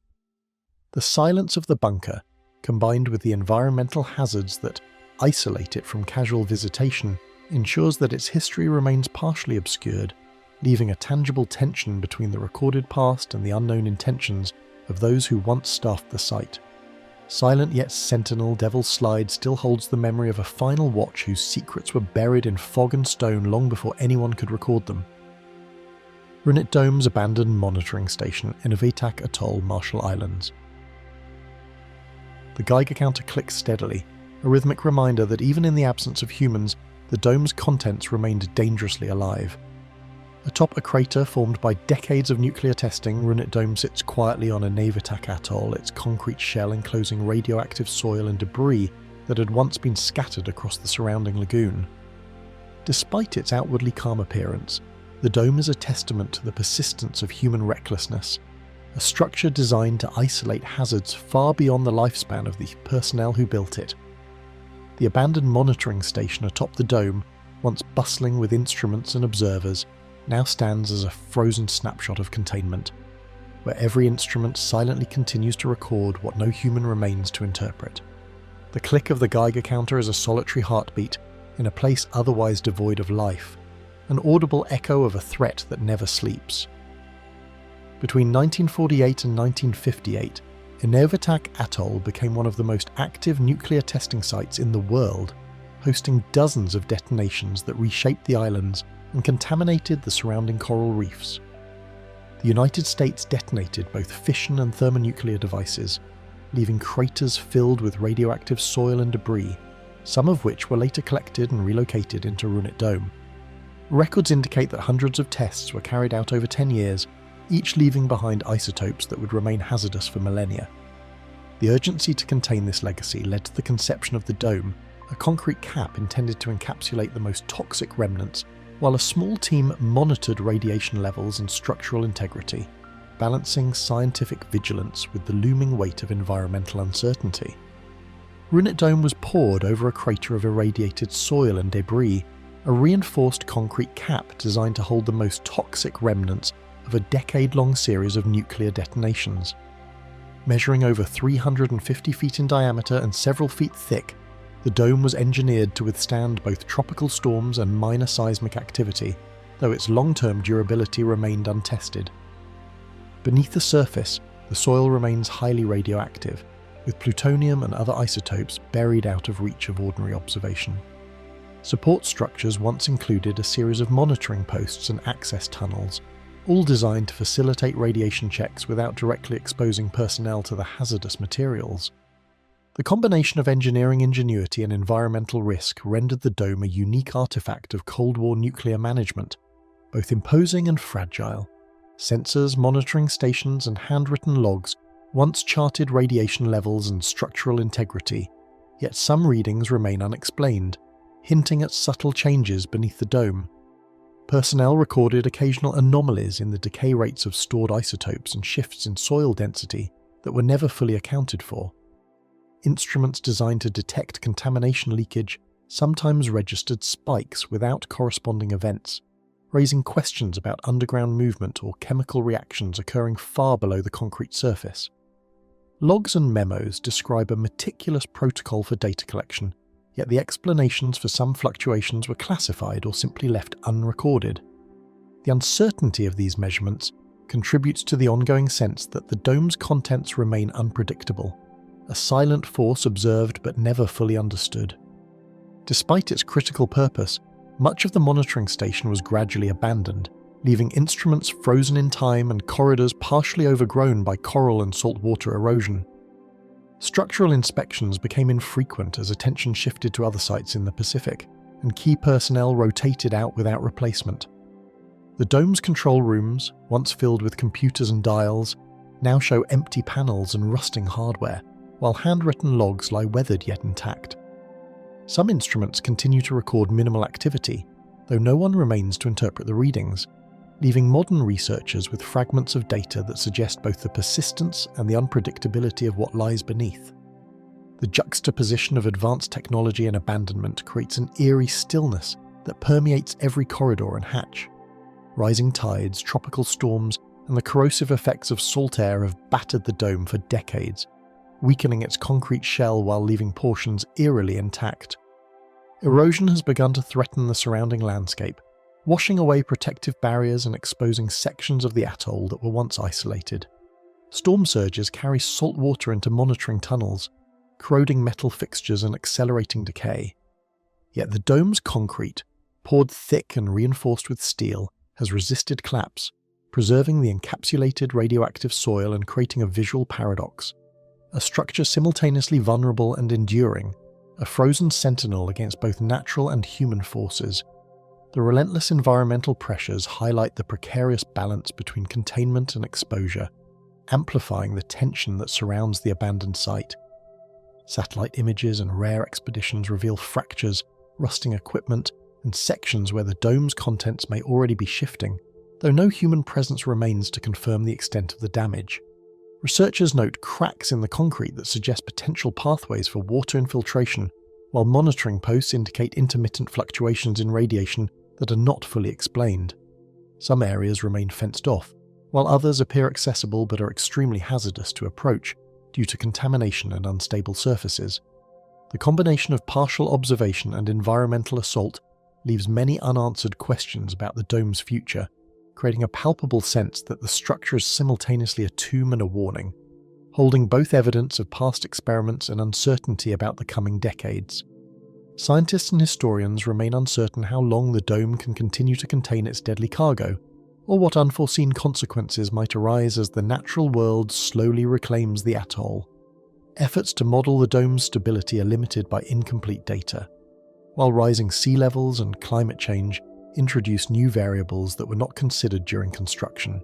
The silence of the bunker, combined with the environmental hazards that isolate it from casual visitation, ensures that its history remains partially obscured, leaving a tangible tension between the recorded past and the unknown intentions of those who once staffed the site. Silent yet sentinel Devil's Slide still holds the memory of a final watch whose secrets were buried in fog and stone long before anyone could record them. Runit Dome's abandoned monitoring station in Avetak Atoll, Marshall Islands. The Geiger counter clicks steadily, a rhythmic reminder that even in the absence of humans, the dome's contents remained dangerously alive. Atop a crater formed by decades of nuclear testing, Runit Dome sits quietly on a Avetak atoll, its concrete shell enclosing radioactive soil and debris that had once been scattered across the surrounding lagoon. Despite its outwardly calm appearance, the dome is a testament to the persistence of human recklessness, a structure designed to isolate hazards far beyond the lifespan of the personnel who built it. The abandoned monitoring station atop the dome, once bustling with instruments and observers, now stands as a frozen snapshot of containment, where every instrument silently continues to record what no human remains to interpret. The click of the Geiger counter is a solitary heartbeat in a place otherwise devoid of life, an audible echo of a threat that never sleeps. Between 1948 and 1958, Avetak Atoll became one of the most active nuclear testing sites in the world, hosting dozens of detonations that reshaped the islands and contaminated the surrounding coral reefs. The United States detonated both fission and thermonuclear devices, leaving craters filled with radioactive soil and debris, some of which were later collected and relocated into Runit Dome. Records indicate that hundreds of tests were carried out over 10 years, each leaving behind isotopes that would remain hazardous for millennia. The urgency to contain this legacy led to the conception of the dome, a concrete cap intended to encapsulate the most toxic remnants, while a small team monitored radiation levels and structural integrity, balancing scientific vigilance with the looming weight of environmental uncertainty. Runit Dome was poured over a crater of irradiated soil and debris, a reinforced concrete cap designed to hold the most toxic remnants of a decade-long series of nuclear detonations. Measuring over 350 feet in diameter and several feet thick, the dome was engineered to withstand both tropical storms and minor seismic activity, though its long-term durability remained untested. Beneath the surface, the soil remains highly radioactive, with plutonium and other isotopes buried out of reach of ordinary observation. Support structures once included a series of monitoring posts and access tunnels, all designed to facilitate radiation checks without directly exposing personnel to the hazardous materials. The combination of engineering ingenuity and environmental risk rendered the dome a unique artifact of Cold War nuclear management, both imposing and fragile. Sensors, monitoring stations, and handwritten logs once charted radiation levels and structural integrity, yet some readings remain unexplained, hinting at subtle changes beneath the dome. Personnel recorded occasional anomalies in the decay rates of stored isotopes and shifts in soil density that were never fully accounted for. Instruments designed to detect contamination leakage sometimes registered spikes without corresponding events, raising questions about underground movement or chemical reactions occurring far below the concrete surface. Logs and memos describe a meticulous protocol for data collection, yet the explanations for some fluctuations were classified or simply left unrecorded. The uncertainty of these measurements contributes to the ongoing sense that the dome's contents remain unpredictable, a silent force observed but never fully understood. Despite its critical purpose, much of the monitoring station was gradually abandoned, leaving instruments frozen in time and corridors partially overgrown by coral and saltwater erosion. Structural inspections became infrequent as attention shifted to other sites in the Pacific, and key personnel rotated out without replacement. The dome's control rooms, once filled with computers and dials, now show empty panels and rusting hardware, while handwritten logs lie weathered yet intact. Some instruments continue to record minimal activity, though no one remains to interpret the readings, leaving modern researchers with fragments of data that suggest both the persistence and the unpredictability of what lies beneath. The juxtaposition of advanced technology and abandonment creates an eerie stillness that permeates every corridor and hatch. Rising tides, tropical storms, and the corrosive effects of salt air have battered the dome for decades, weakening its concrete shell while leaving portions eerily intact. Erosion has begun to threaten the surrounding landscape, washing away protective barriers and exposing sections of the atoll that were once isolated. Storm surges carry salt water into monitoring tunnels, corroding metal fixtures and accelerating decay. Yet the dome's concrete, poured thick and reinforced with steel, has resisted collapse, preserving the encapsulated radioactive soil and creating a visual paradox. A structure simultaneously vulnerable and enduring, a frozen sentinel against both natural and human forces. The relentless environmental pressures highlight the precarious balance between containment and exposure, amplifying the tension that surrounds the abandoned site. Satellite images and rare expeditions reveal fractures, rusting equipment, and sections where the dome's contents may already be shifting, though no human presence remains to confirm the extent of the damage. Researchers note cracks in the concrete that suggest potential pathways for water infiltration, while monitoring posts indicate intermittent fluctuations in radiation that are not fully explained. Some areas remain fenced off, while others appear accessible but are extremely hazardous to approach due to contamination and unstable surfaces. The combination of partial observation and environmental assault leaves many unanswered questions about the dome's future, creating a palpable sense that the structure is simultaneously a tomb and a warning, holding both evidence of past experiments and uncertainty about the coming decades. Scientists and historians remain uncertain how long the dome can continue to contain its deadly cargo, or what unforeseen consequences might arise as the natural world slowly reclaims the atoll. Efforts to model the dome's stability are limited by incomplete data, while rising sea levels and climate change introduce new variables that were not considered during construction.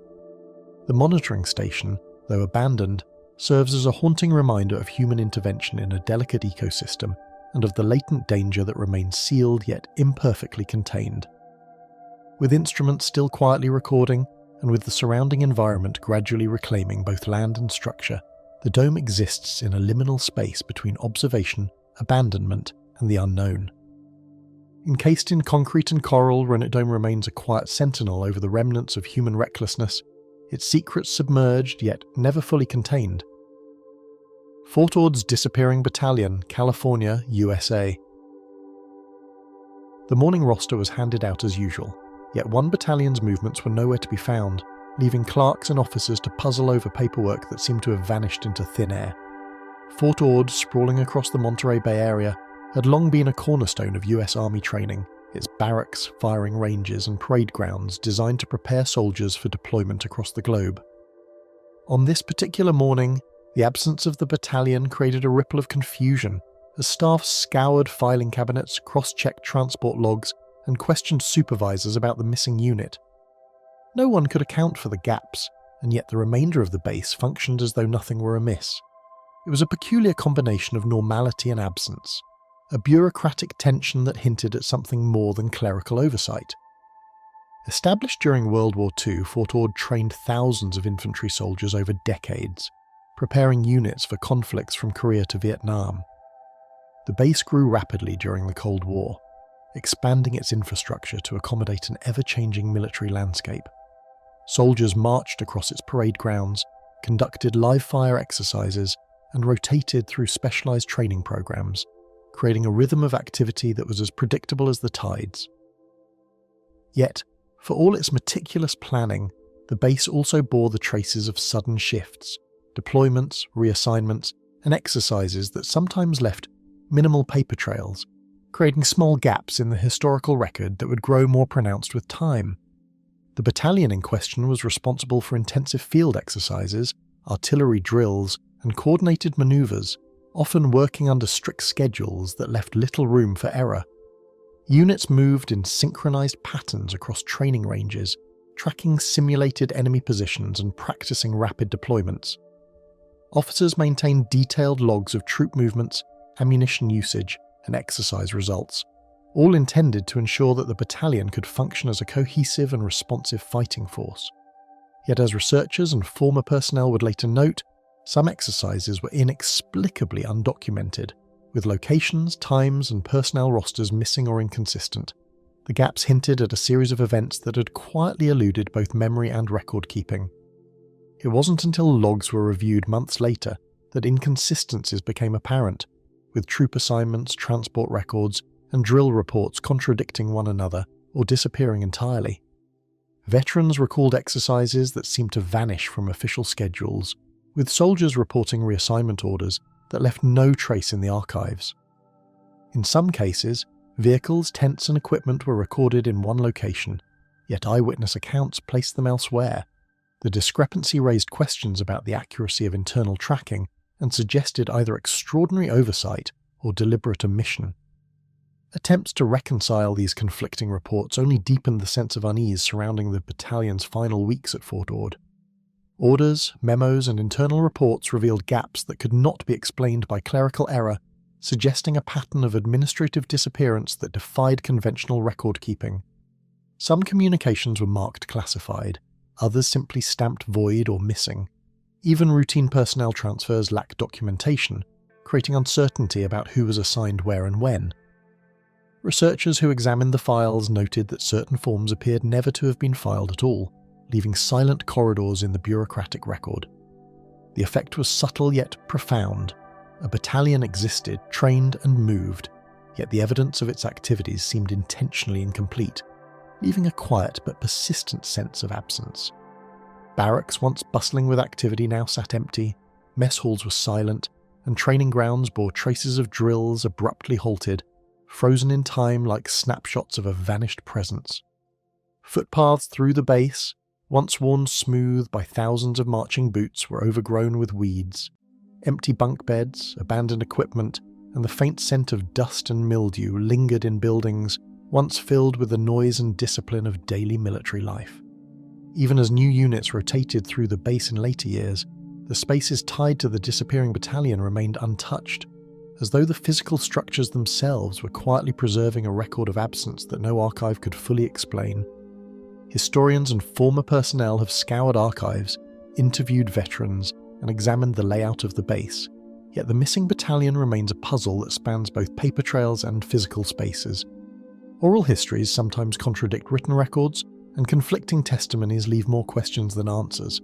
The monitoring station, though abandoned, serves as a haunting reminder of human intervention in a delicate ecosystem and of the latent danger that remains sealed yet imperfectly contained. With instruments still quietly recording, and with the surrounding environment gradually reclaiming both land and structure, the dome exists in a liminal space between observation, abandonment, and the unknown. Encased in concrete and coral, Runit Dome remains a quiet sentinel over the remnants of human recklessness, its secrets submerged yet never fully contained. Fort Ord's disappearing battalion, California, USA. The morning roster was handed out as usual, yet one battalion's movements were nowhere to be found, leaving clerks and officers to puzzle over paperwork that seemed to have vanished into thin air. Fort Ord, sprawling across the Monterey Bay area, had long been a cornerstone of US Army training, its barracks, firing ranges, and parade grounds designed to prepare soldiers for deployment across the globe. On this particular morning, the absence of the battalion created a ripple of confusion as staff scoured filing cabinets, cross-checked transport logs, and questioned supervisors about the missing unit. No one could account for the gaps, and yet the remainder of the base functioned as though nothing were amiss. It was a peculiar combination of normality and absence, a bureaucratic tension that hinted at something more than clerical oversight. Established during World War II, Fort Ord trained thousands of infantry soldiers over decades, preparing units for conflicts from Korea to Vietnam. The base grew rapidly during the Cold War, expanding its infrastructure to accommodate an ever-changing military landscape. Soldiers marched across its parade grounds, conducted live-fire exercises, and rotated through specialized training programs, creating a rhythm of activity that was as predictable as the tides. Yet, for all its meticulous planning, the base also bore the traces of sudden shifts, deployments, reassignments, and exercises that sometimes left minimal paper trails, creating small gaps in the historical record that would grow more pronounced with time. The battalion in question was responsible for intensive field exercises, artillery drills, and coordinated maneuvers, often working under strict schedules that left little room for error. Units moved in synchronized patterns across training ranges, tracking simulated enemy positions and practicing rapid deployments. Officers maintained detailed logs of troop movements, ammunition usage, and exercise results, all intended to ensure that the battalion could function as a cohesive and responsive fighting force. Yet as researchers and former personnel would later note, some exercises were inexplicably undocumented, with locations, times, and personnel rosters missing or inconsistent. The gaps hinted at a series of events that had quietly eluded both memory and record keeping. It wasn't until logs were reviewed months later that inconsistencies became apparent, with troop assignments, transport records, and drill reports contradicting one another or disappearing entirely. Veterans recalled exercises that seemed to vanish from official schedules, with soldiers reporting reassignment orders that left no trace in the archives. In some cases, vehicles, tents, and equipment were recorded in one location, yet eyewitness accounts placed them elsewhere. The discrepancy raised questions about the accuracy of internal tracking and suggested either extraordinary oversight or deliberate omission. Attempts to reconcile these conflicting reports only deepened the sense of unease surrounding the battalion's final weeks at Fort Ord. Orders, memos, and internal reports revealed gaps that could not be explained by clerical error, suggesting a pattern of administrative disappearance that defied conventional record-keeping. Some communications were marked classified, others simply stamped void or missing. Even routine personnel transfers lacked documentation, creating uncertainty about who was assigned where and when. Researchers who examined the files noted that certain forms appeared never to have been filed at all, leaving silent corridors in the bureaucratic record. The effect was subtle yet profound. A battalion existed, trained and moved, yet the evidence of its activities seemed intentionally incomplete, leaving a quiet but persistent sense of absence. Barracks, once bustling with activity, now sat empty, mess halls were silent, and training grounds bore traces of drills abruptly halted, frozen in time like snapshots of a vanished presence. Footpaths through the base, once worn smooth by thousands of marching boots, were overgrown with weeds. Empty bunk beds, abandoned equipment, and the faint scent of dust and mildew lingered in buildings once filled with the noise and discipline of daily military life. Even as new units rotated through the base in later years, the spaces tied to the disappearing battalion remained untouched, as though the physical structures themselves were quietly preserving a record of absence that no archive could fully explain. Historians and former personnel have scoured archives, interviewed veterans, and examined the layout of the base, yet the missing battalion remains a puzzle that spans both paper trails and physical spaces. Oral histories sometimes contradict written records, and conflicting testimonies leave more questions than answers.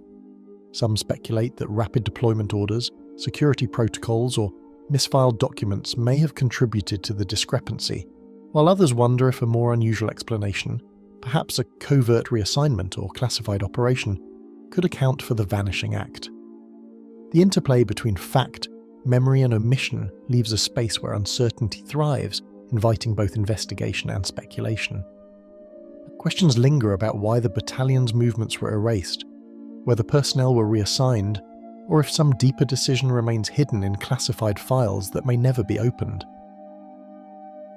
Some speculate that rapid deployment orders, security protocols, or misfiled documents may have contributed to the discrepancy, while others wonder if a more unusual explanation, perhaps a covert reassignment or classified operation, could account for the vanishing act. The interplay between fact, memory, and omission leaves a space where uncertainty thrives, inviting both investigation and speculation. Questions linger about why the battalion's movements were erased, whether personnel were reassigned, or if some deeper decision remains hidden in classified files that may never be opened.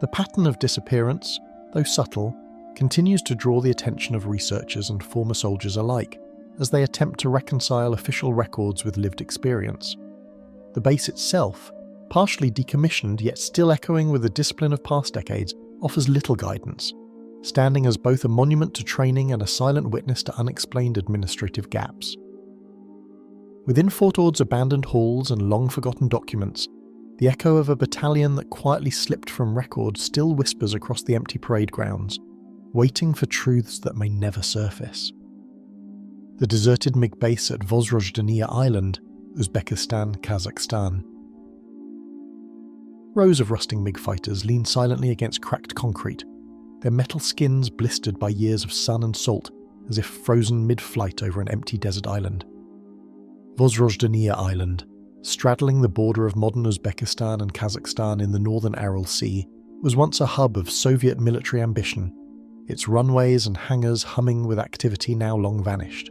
The pattern of disappearance, though subtle, continues to draw the attention of researchers and former soldiers alike, as they attempt to reconcile official records with lived experience. The base itself, partially decommissioned yet still echoing with the discipline of past decades, offers little guidance. standing as both a monument to training and a silent witness to unexplained administrative gaps. Within Fort Ord's abandoned halls and long-forgotten documents, the echo of a battalion that quietly slipped from record still whispers across the empty parade grounds, waiting for truths that may never surface. The deserted MiG base at Vozrozhdeniya Island, Uzbekistan, Kazakhstan. Rows of rusting MiG fighters lean silently against cracked concrete, their metal skins blistered by years of sun and salt, as if frozen mid-flight over an empty desert island. Vozrozhdeniya Island, straddling the border of modern Uzbekistan and Kazakhstan in the northern Aral Sea, was once a hub of Soviet military ambition, its runways and hangars humming with activity now long vanished.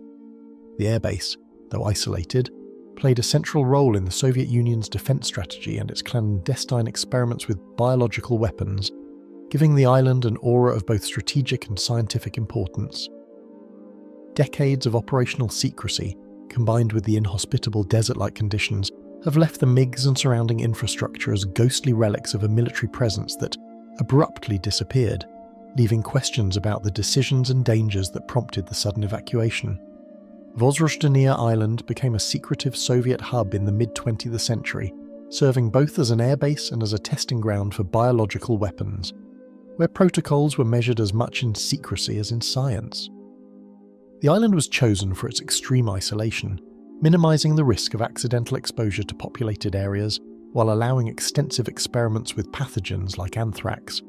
The airbase, though isolated, played a central role in the Soviet Union's defense strategy and its clandestine experiments with biological weapons, giving the island an aura of both strategic and scientific importance. Decades of operational secrecy, combined with the inhospitable desert-like conditions, have left the MiGs and surrounding infrastructure as ghostly relics of a military presence that abruptly disappeared, leaving questions about the decisions and dangers that prompted the sudden evacuation. Vozrozhdeniya Island became a secretive Soviet hub in the mid-20th century, serving both as an airbase and as a testing ground for biological weapons, where protocols were measured as much in secrecy as in science. The island was chosen for its extreme isolation, minimizing the risk of accidental exposure to populated areas while allowing extensive experiments with pathogens like anthrax.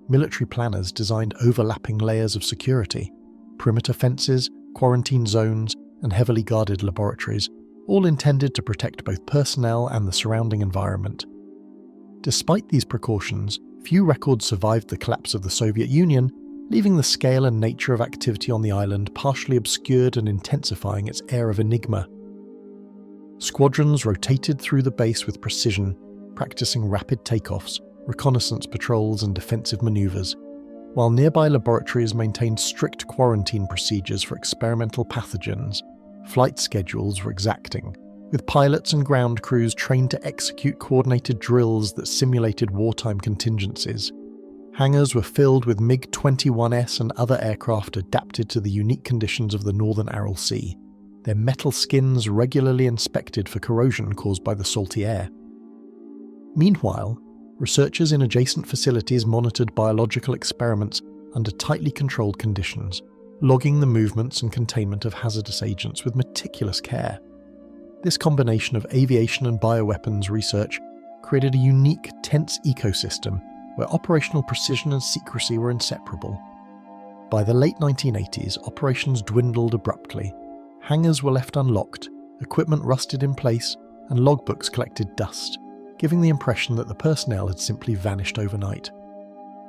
Military planners designed overlapping layers of security, perimeter fences, quarantine zones, and heavily guarded laboratories, all intended to protect both personnel and the surrounding environment. Despite these precautions, few records survived the collapse of the Soviet Union, leaving the scale and nature of activity on the island partially obscured and intensifying its air of enigma. Squadrons rotated through the base with precision, practicing rapid takeoffs, reconnaissance patrols and defensive maneuvers, while nearby laboratories maintained strict quarantine procedures for experimental pathogens. Flight schedules were exacting, with pilots and ground crews trained to execute coordinated drills that simulated wartime contingencies. Hangars were filled with MiG-21S and other aircraft adapted to the unique conditions of the northern Aral Sea, their metal skins regularly inspected for corrosion caused by the salty air. Meanwhile, researchers in adjacent facilities monitored biological experiments under tightly controlled conditions, logging the movements and containment of hazardous agents with meticulous care. This combination of aviation and bioweapons research created a unique, tense ecosystem where operational precision and secrecy were inseparable. By the late 1980s, operations dwindled abruptly. Hangars were left unlocked, equipment rusted in place, and logbooks collected dust, giving the impression that the personnel had simply vanished overnight.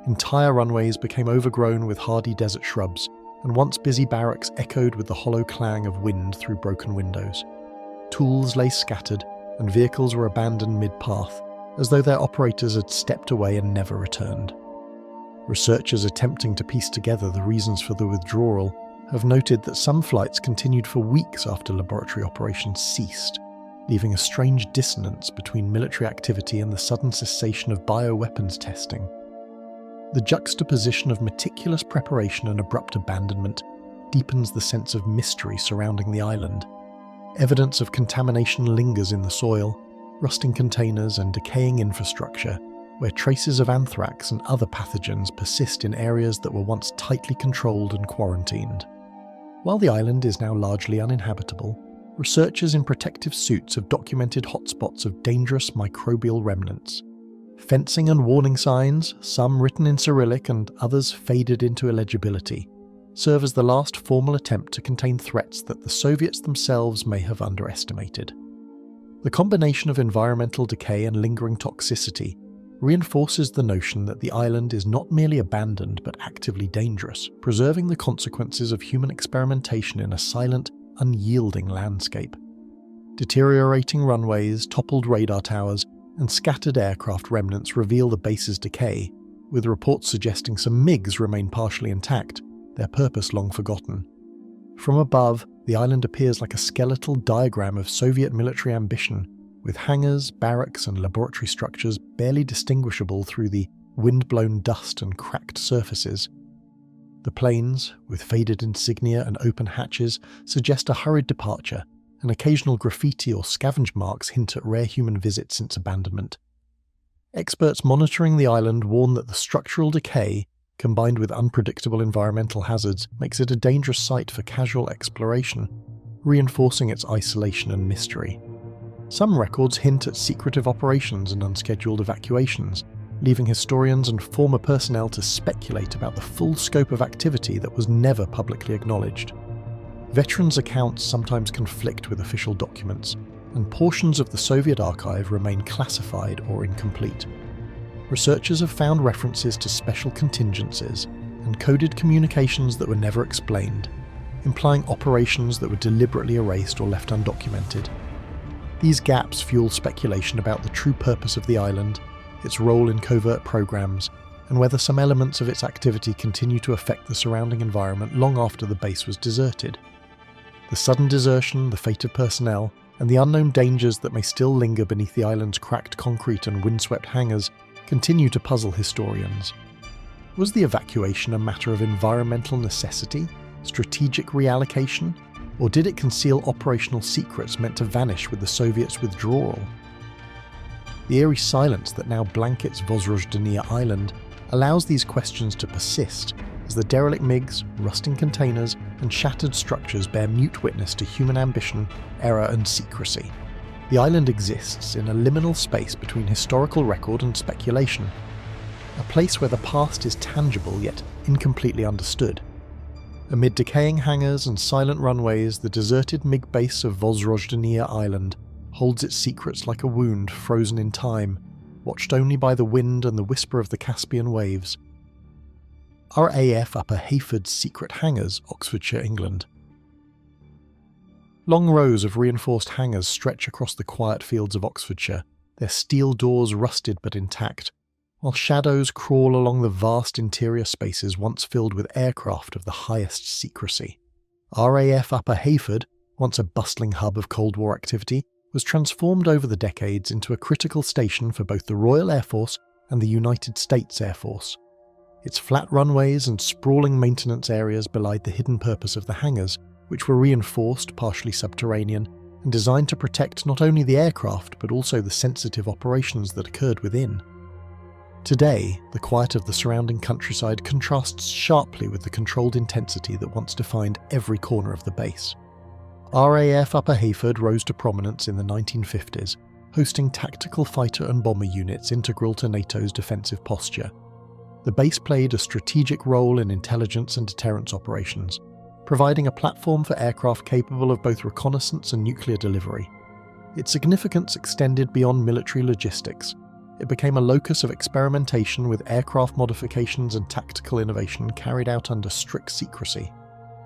Entire runways became overgrown with hardy desert shrubs, and once busy barracks echoed with the hollow clang of wind through broken windows. Tools lay scattered, and vehicles were abandoned mid-path, as though their operators had stepped away and never returned. Researchers attempting to piece together the reasons for the withdrawal have noted that some flights continued for weeks after laboratory operations ceased, leaving a strange dissonance between military activity and the sudden cessation of bioweapons testing. The juxtaposition of meticulous preparation and abrupt abandonment deepens the sense of mystery surrounding the island. Evidence of contamination lingers in the soil, rusting containers and decaying infrastructure, where traces of anthrax and other pathogens persist in areas that were once tightly controlled and quarantined. While the island is now largely uninhabitable, researchers in protective suits have documented hotspots of dangerous microbial remnants. Fencing and warning signs, some written in Cyrillic and others faded into illegibility, serve as the last formal attempt to contain threats that the Soviets themselves may have underestimated. The combination of environmental decay and lingering toxicity reinforces the notion that the island is not merely abandoned but actively dangerous, preserving the consequences of human experimentation in a silent, unyielding landscape. Deteriorating runways, toppled radar towers, and scattered aircraft remnants reveal the base's decay, with reports suggesting some MiGs remain partially intact, their purpose long forgotten. From above, the island appears like a skeletal diagram of Soviet military ambition, with hangars, barracks, and laboratory structures barely distinguishable through the wind-blown dust and cracked surfaces. The planes, with faded insignia and open hatches, suggest a hurried departure, and occasional graffiti or scavenge marks hint at rare human visits since abandonment. Experts monitoring the island warn that the structural decay, combined with unpredictable environmental hazards, makes it a dangerous site for casual exploration, reinforcing its isolation and mystery. Some records hint at secretive operations and unscheduled evacuations, leaving historians and former personnel to speculate about the full scope of activity that was never publicly acknowledged. Veterans' accounts sometimes conflict with official documents, and portions of the Soviet archive remain classified or incomplete. Researchers have found references to special contingencies and coded communications that were never explained, implying operations that were deliberately erased or left undocumented. These gaps fuel speculation about the true purpose of the island, its role in covert programs, and whether some elements of its activity continue to affect the surrounding environment long after the base was deserted. The sudden desertion, the fate of personnel, and the unknown dangers that may still linger beneath the island's cracked concrete and windswept hangars continue to puzzle historians. Was the evacuation a matter of environmental necessity, strategic reallocation, or did it conceal operational secrets meant to vanish with the Soviets' withdrawal? The eerie silence that now blankets Vozrozhdeniya Island allows these questions to persist, as the derelict MiGs, rusting containers, and shattered structures bear mute witness to human ambition, error, and secrecy. The island exists in a liminal space between historical record and speculation, a place where the past is tangible yet incompletely understood. Amid decaying hangars and silent runways, the deserted MiG base of Vozrozhdeniya Island holds its secrets like a wound frozen in time, watched only by the wind and the whisper of the Caspian waves. RAF Upper Heyford's secret hangars, Oxfordshire, England. Long rows of reinforced hangars stretch across the quiet fields of Oxfordshire, their steel doors rusted but intact, while shadows crawl along the vast interior spaces once filled with aircraft of the highest secrecy. RAF Upper Heyford, once a bustling hub of Cold War activity, was transformed over the decades into a critical station for both the Royal Air Force and the United States Air Force. Its flat runways and sprawling maintenance areas belied the hidden purpose of the hangars, which were reinforced, partially subterranean, and designed to protect not only the aircraft but also the sensitive operations that occurred within. Today, the quiet of the surrounding countryside contrasts sharply with the controlled intensity that once defined every corner of the base. RAF Upper Heyford rose to prominence in the 1950s, hosting tactical fighter and bomber units integral to NATO's defensive posture. The base played a strategic role in intelligence and deterrence operations, providing a platform for aircraft capable of both reconnaissance and nuclear delivery. Its significance extended beyond military logistics. It became a locus of experimentation with aircraft modifications and tactical innovation carried out under strict secrecy.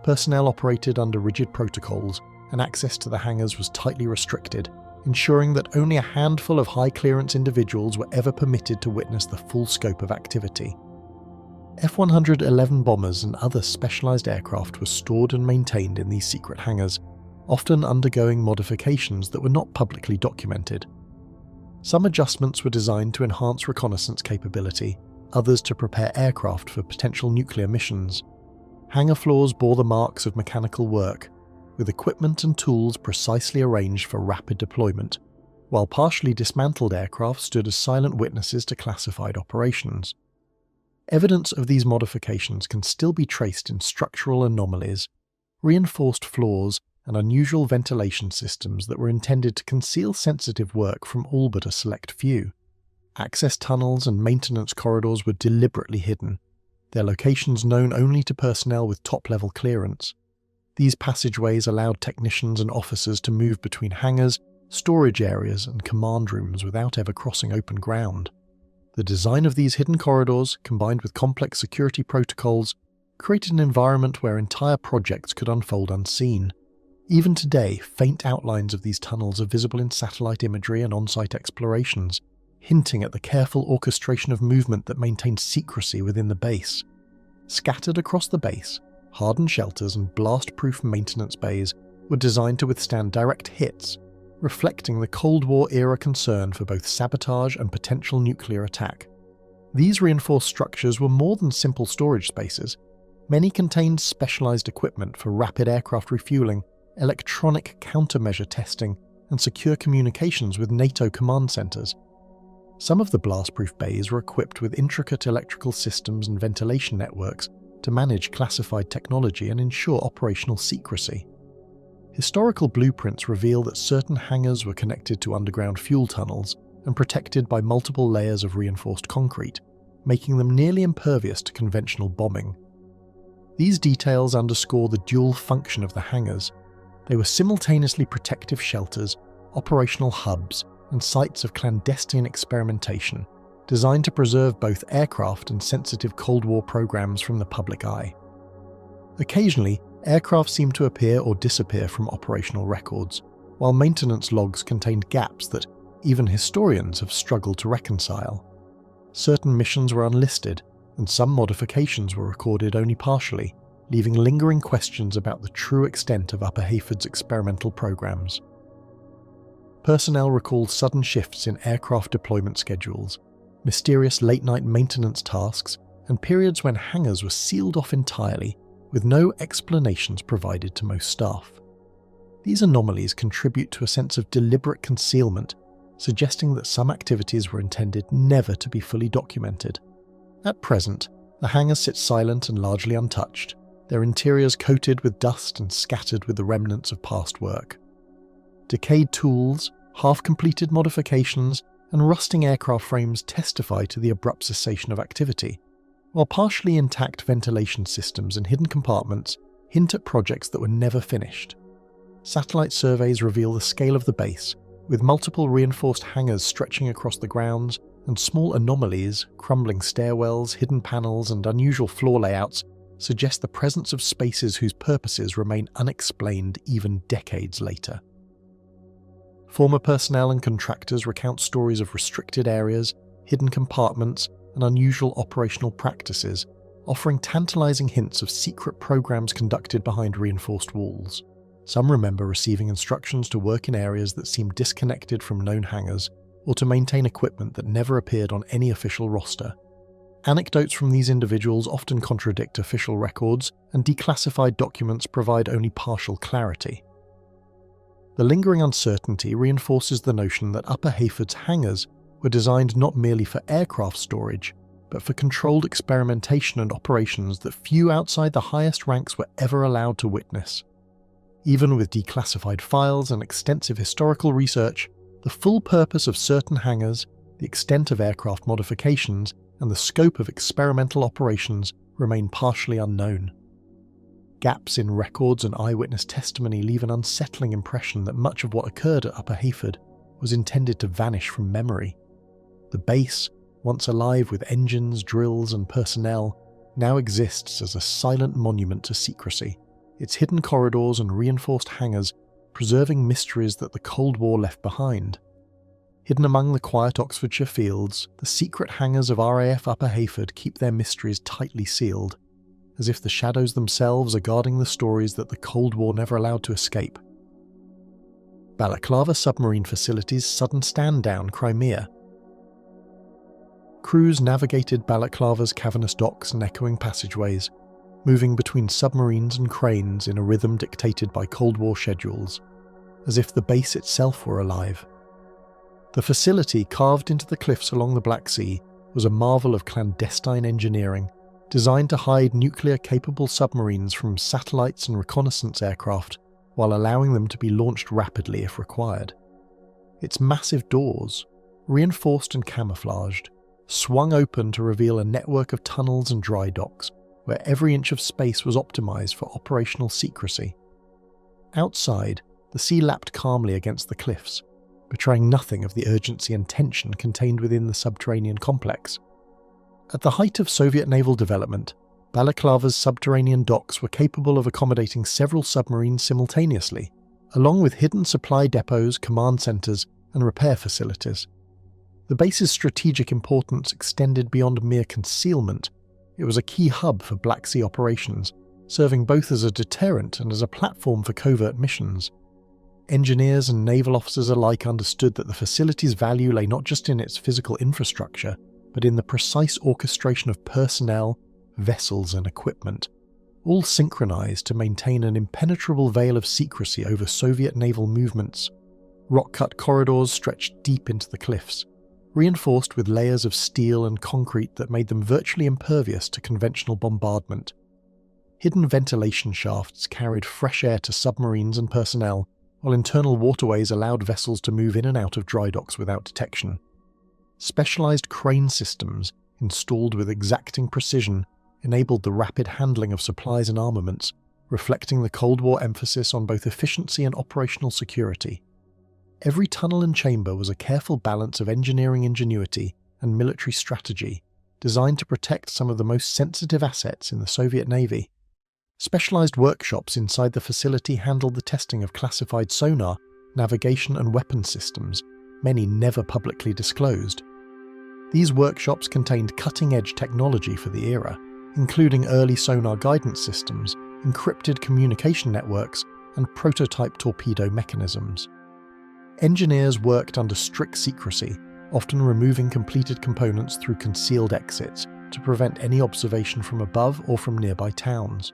Personnel operated under rigid protocols, and access to the hangars was tightly restricted, ensuring that only a handful of high-clearance individuals were ever permitted to witness the full scope of activity. F-111 bombers and other specialised aircraft were stored and maintained in these secret hangars, often undergoing modifications that were not publicly documented. Some adjustments were designed to enhance reconnaissance capability, others to prepare aircraft for potential nuclear missions. Hangar floors bore the marks of mechanical work, with equipment and tools precisely arranged for rapid deployment, while partially dismantled aircraft stood as silent witnesses to classified operations. Evidence of these modifications can still be traced in structural anomalies, reinforced floors, and unusual ventilation systems that were intended to conceal sensitive work from all but a select few. Access tunnels and maintenance corridors were deliberately hidden, their locations known only to personnel with top-level clearance. These passageways allowed technicians and officers to move between hangars, storage areas, and command rooms without ever crossing open ground. The design of these hidden corridors, combined with complex security protocols, created an environment where entire projects could unfold unseen. Even today, faint outlines of these tunnels are visible in satellite imagery and on-site explorations, hinting at the careful orchestration of movement that maintained secrecy within the base. Scattered across the base, hardened shelters and blast-proof maintenance bays were designed to withstand direct hits, reflecting the Cold War-era concern for both sabotage and potential nuclear attack. These reinforced structures were more than simple storage spaces. Many contained specialized equipment for rapid aircraft refueling, electronic countermeasure testing, and secure communications with NATO command centers. Some of the blast-proof bays were equipped with intricate electrical systems and ventilation networks to manage classified technology and ensure operational secrecy. Historical blueprints reveal that certain hangars were connected to underground fuel tunnels and protected by multiple layers of reinforced concrete, making them nearly impervious to conventional bombing. These details underscore the dual function of the hangars. They were simultaneously protective shelters, operational hubs, and sites of clandestine experimentation, designed to preserve both aircraft and sensitive Cold War programs from the public eye. Occasionally, aircraft seemed to appear or disappear from operational records, while maintenance logs contained gaps that even historians have struggled to reconcile. Certain missions were unlisted, and some modifications were recorded only partially, leaving lingering questions about the true extent of Upper Heyford's experimental programs. Personnel recalled sudden shifts in aircraft deployment schedules, mysterious late-night maintenance tasks, and periods when hangars were sealed off entirely, with no explanations provided to most staff. These anomalies contribute to a sense of deliberate concealment, suggesting that some activities were intended never to be fully documented. At present, the hangars sit silent and largely untouched, their interiors coated with dust and scattered with the remnants of past work. Decayed tools, half-completed modifications, and rusting aircraft frames testify to the abrupt cessation of activity, while partially intact ventilation systems and hidden compartments hint at projects that were never finished. Satellite surveys reveal the scale of the base, with multiple reinforced hangars stretching across the grounds, and small anomalies, crumbling stairwells, hidden panels, and unusual floor layouts suggest the presence of spaces whose purposes remain unexplained even decades later. Former personnel and contractors recount stories of restricted areas, hidden compartments, and unusual operational practices, offering tantalizing hints of secret programs conducted behind reinforced walls. Some remember receiving instructions to work in areas that seemed disconnected from known hangars, or to maintain equipment that never appeared on any official roster. Anecdotes from these individuals often contradict official records, and declassified documents provide only partial clarity. The lingering uncertainty reinforces the notion that Upper Heyford's hangars were designed not merely for aircraft storage, but for controlled experimentation and operations that few outside the highest ranks were ever allowed to witness. Even with declassified files and extensive historical research, the full purpose of certain hangars, the extent of aircraft modifications, and the scope of experimental operations remain partially unknown. Gaps in records and eyewitness testimony leave an unsettling impression that much of what occurred at Upper Heyford was intended to vanish from memory. The base, once alive with engines, drills, and personnel, now exists as a silent monument to secrecy, its hidden corridors and reinforced hangars preserving mysteries that the Cold War left behind. Hidden among the quiet Oxfordshire fields, the secret hangars of RAF Upper Heyford keep their mysteries tightly sealed, as if the shadows themselves are guarding the stories that the Cold War never allowed to escape. Balaclava submarine facility's sudden stand-down Crimea. Crews navigated Balaclava's cavernous docks and echoing passageways, moving between submarines and cranes in a rhythm dictated by Cold War schedules, as if the base itself were alive. The facility, carved into the cliffs along the Black Sea, was a marvel of clandestine engineering, designed to hide nuclear-capable submarines from satellites and reconnaissance aircraft, while allowing them to be launched rapidly if required. Its massive doors, reinforced and camouflaged, swung open to reveal a network of tunnels and dry docks, where every inch of space was optimized for operational secrecy. Outside, the sea lapped calmly against the cliffs, betraying nothing of the urgency and tension contained within the subterranean complex. At the height of Soviet naval development, Balaclava's subterranean docks were capable of accommodating several submarines simultaneously, along with hidden supply depots, command centers, and repair facilities. The base's strategic importance extended beyond mere concealment. It was a key hub for Black Sea operations, serving both as a deterrent and as a platform for covert missions. Engineers and naval officers alike understood that the facility's value lay not just in its physical infrastructure, but in the precise orchestration of personnel, vessels, and equipment, all synchronized to maintain an impenetrable veil of secrecy over Soviet naval movements. Rock-cut corridors stretched deep into the cliffs, reinforced with layers of steel and concrete that made them virtually impervious to conventional bombardment. Hidden ventilation shafts carried fresh air to submarines and personnel, while internal waterways allowed vessels to move in and out of dry docks without detection. Specialized crane systems, installed with exacting precision, enabled the rapid handling of supplies and armaments, reflecting the Cold War emphasis on both efficiency and operational security. Every tunnel and chamber was a careful balance of engineering ingenuity and military strategy, designed to protect some of the most sensitive assets in the Soviet Navy. Specialized workshops inside the facility handled the testing of classified sonar, navigation and weapon systems, many never publicly disclosed. These workshops contained cutting-edge technology for the era, including early sonar guidance systems, encrypted communication networks, and prototype torpedo mechanisms. Engineers worked under strict secrecy, often removing completed components through concealed exits to prevent any observation from above or from nearby towns.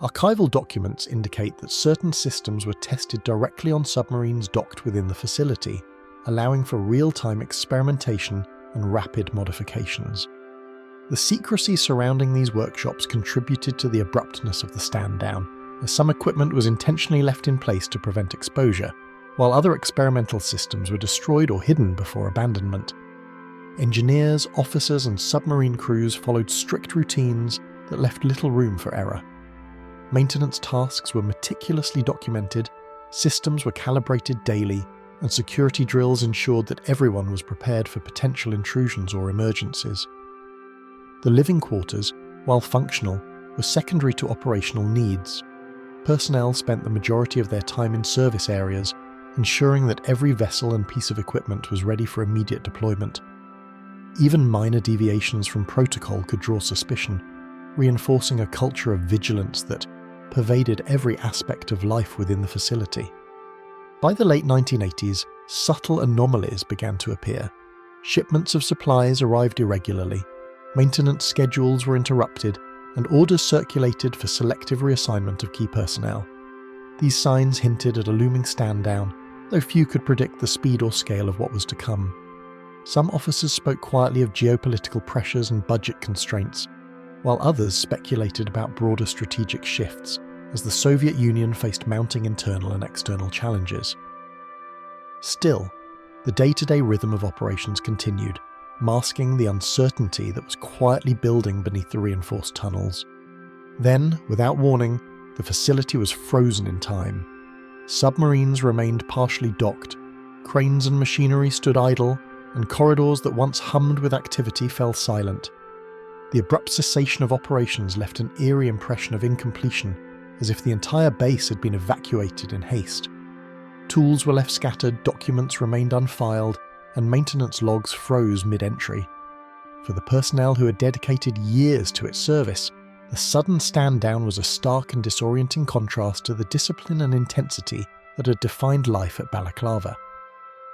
Archival documents indicate that certain systems were tested directly on submarines docked within the facility, allowing for real-time experimentation and rapid modifications. The secrecy surrounding these workshops contributed to the abruptness of the stand-down, as some equipment was intentionally left in place to prevent exposure, while other experimental systems were destroyed or hidden before abandonment. Engineers, officers, and submarine crews followed strict routines that left little room for error. Maintenance tasks were meticulously documented, systems were calibrated daily, and security drills ensured that everyone was prepared for potential intrusions or emergencies. The living quarters, while functional, were secondary to operational needs. Personnel spent the majority of their time in service areas, ensuring that every vessel and piece of equipment was ready for immediate deployment. Even minor deviations from protocol could draw suspicion, reinforcing a culture of vigilance that pervaded every aspect of life within the facility. By the late 1980s, subtle anomalies began to appear. Shipments of supplies arrived irregularly, maintenance schedules were interrupted, and orders circulated for selective reassignment of key personnel. These signs hinted at a looming stand-down, though few could predict the speed or scale of what was to come. Some officers spoke quietly of geopolitical pressures and budget constraints, while others speculated about broader strategic shifts as the Soviet Union faced mounting internal and external challenges. Still, the day-to-day rhythm of operations continued, masking the uncertainty that was quietly building beneath the reinforced tunnels. Then, without warning, the facility was frozen in time. Submarines remained partially docked, cranes and machinery stood idle, and corridors that once hummed with activity fell silent. The abrupt cessation of operations left an eerie impression of incompletion, as if the entire base had been evacuated in haste. Tools were left scattered, documents remained unfiled, and maintenance logs froze mid-entry. For the personnel who had dedicated years to its service, the sudden stand-down was a stark and disorienting contrast to the discipline and intensity that had defined life at Balaclava.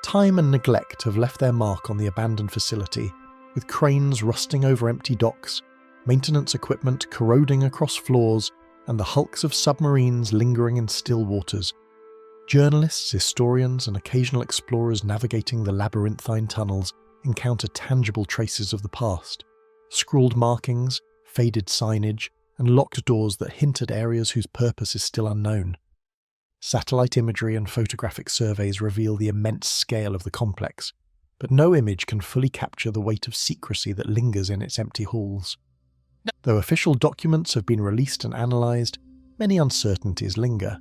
Time and neglect have left their mark on the abandoned facility, with cranes rusting over empty docks, maintenance equipment corroding across floors, and the hulks of submarines lingering in still waters. Journalists, historians, and occasional explorers navigating the labyrinthine tunnels encounter tangible traces of the past, scrawled markings, faded signage, and locked doors that hint at areas whose purpose is still unknown. Satellite imagery and photographic surveys reveal the immense scale of the complex, but no image can fully capture the weight of secrecy that lingers in its empty halls. Though official documents have been released and analysed, many uncertainties linger.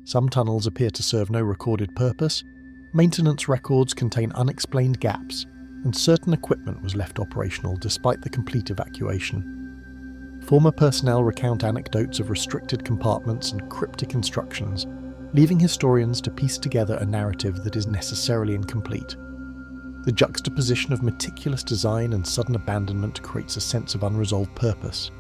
Some tunnels appear to serve no recorded purpose, maintenance records contain unexplained gaps, and certain equipment was left operational despite the complete evacuation. Former personnel recount anecdotes of restricted compartments and cryptic instructions, leaving historians to piece together a narrative that is necessarily incomplete. The juxtaposition of meticulous design and sudden abandonment creates a sense of unresolved purpose,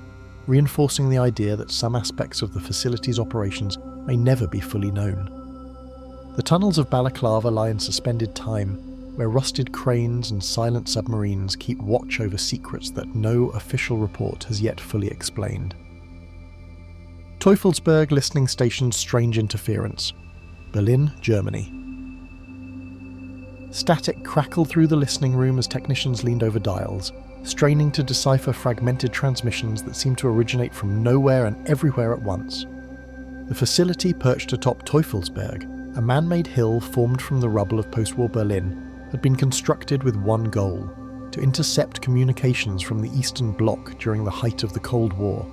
reinforcing the idea that some aspects of the facility's operations may never be fully known. The tunnels of Balaclava lie in suspended time, where rusted cranes and silent submarines keep watch over secrets that no official report has yet fully explained. Teufelsberg listening station's strange interference. Berlin, Germany. Static crackled through the listening room as technicians leaned over dials, straining to decipher fragmented transmissions that seemed to originate from nowhere and everywhere at once. The facility perched atop Teufelsberg, a man-made hill formed from the rubble of post-war Berlin, had been constructed with one goal: to intercept communications from the Eastern Bloc during the height of the Cold War.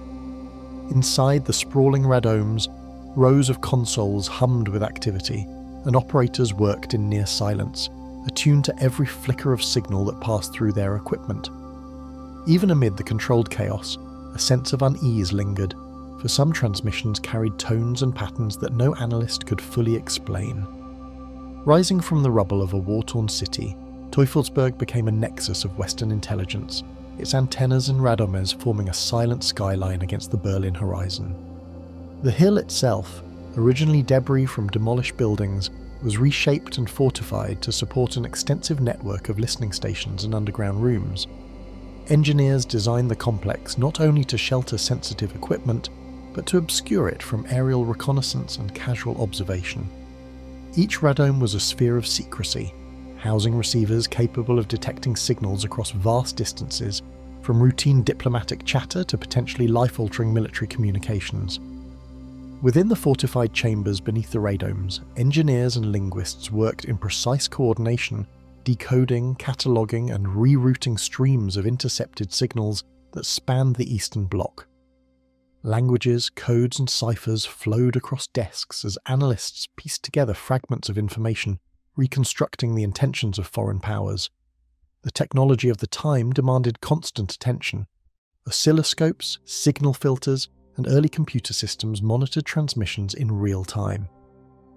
Inside the sprawling radomes, rows of consoles hummed with activity, and operators worked in near silence, attuned to every flicker of signal that passed through their equipment. Even amid the controlled chaos, a sense of unease lingered, for some transmissions carried tones and patterns that no analyst could fully explain. Rising from the rubble of a war-torn city, Teufelsberg became a nexus of Western intelligence, its antennas and radomes forming a silent skyline against the Berlin horizon. The hill itself, originally debris from demolished buildings, was reshaped and fortified to support an extensive network of listening stations and underground rooms. Engineers designed the complex not only to shelter sensitive equipment, but to obscure it from aerial reconnaissance and casual observation. Each radome was a sphere of secrecy, housing receivers capable of detecting signals across vast distances, from routine diplomatic chatter to potentially life-altering military communications. Within the fortified chambers beneath the radomes, engineers and linguists worked in precise coordination, decoding, cataloguing and rerouting streams of intercepted signals that spanned the Eastern Bloc. Languages, codes and ciphers flowed across desks as analysts pieced together fragments of information, reconstructing the intentions of foreign powers. The technology of the time demanded constant attention. Oscilloscopes, signal filters, and early computer systems monitored transmissions in real time.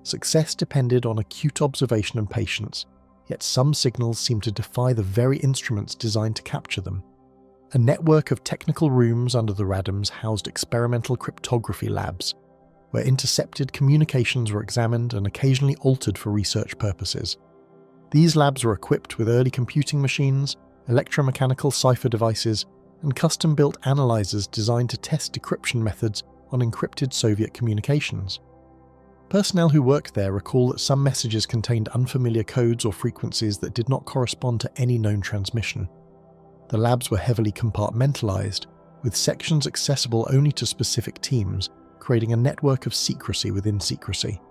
Success depended on acute observation and patience, yet some signals seemed to defy the very instruments designed to capture them. A network of technical rooms under the radomes housed experimental cryptography labs, where intercepted communications were examined and occasionally altered for research purposes. These labs were equipped with early computing machines, electromechanical cipher devices, and custom-built analyzers designed to test decryption methods on encrypted Soviet communications. Personnel who worked there recall that some messages contained unfamiliar codes or frequencies that did not correspond to any known transmission. The labs were heavily compartmentalized, with sections accessible only to specific teams, creating a network of secrecy within secrecy.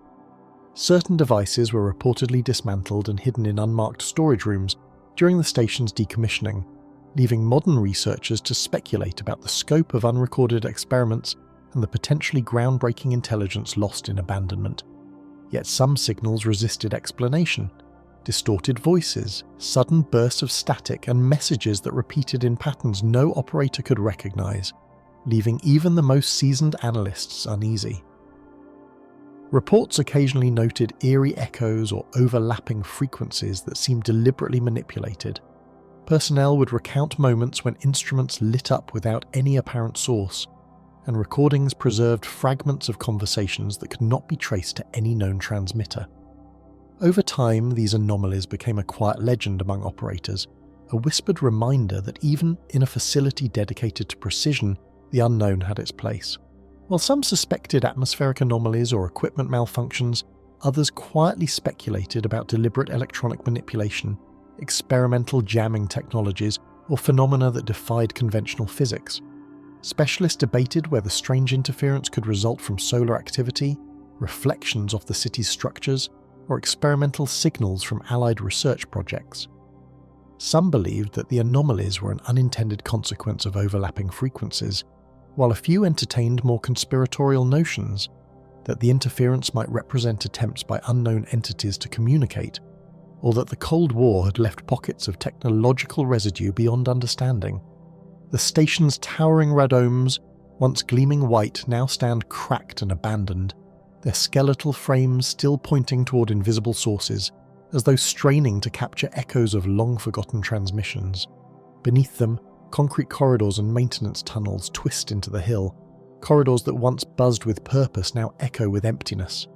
Certain devices were reportedly dismantled and hidden in unmarked storage rooms during the station's decommissioning, leaving modern researchers to speculate about the scope of unrecorded experiments and the potentially groundbreaking intelligence lost in abandonment. Yet some signals resisted explanation. Distorted voices, sudden bursts of static, and messages that repeated in patterns no operator could recognize, leaving even the most seasoned analysts uneasy. Reports occasionally noted eerie echoes or overlapping frequencies that seemed deliberately manipulated. Personnel would recount moments when instruments lit up without any apparent source, and recordings preserved fragments of conversations that could not be traced to any known transmitter. Over time, these anomalies became a quiet legend among operators, a whispered reminder that even in a facility dedicated to precision, the unknown had its place. While some suspected atmospheric anomalies or equipment malfunctions, others quietly speculated about deliberate electronic manipulation, experimental jamming technologies, or phenomena that defied conventional physics. Specialists debated whether strange interference could result from solar activity, reflections off the city's structures, or experimental signals from Allied research projects. Some believed that the anomalies were an unintended consequence of overlapping frequencies, while a few entertained more conspiratorial notions that the interference might represent attempts by unknown entities to communicate, or that the Cold War had left pockets of technological residue beyond understanding. The station's towering radomes, once gleaming white, now stand cracked and abandoned, their skeletal frames still pointing toward invisible sources, as though straining to capture echoes of long-forgotten transmissions. Beneath them, concrete corridors and maintenance tunnels twist into the hill, corridors that once buzzed with purpose now echo with emptiness.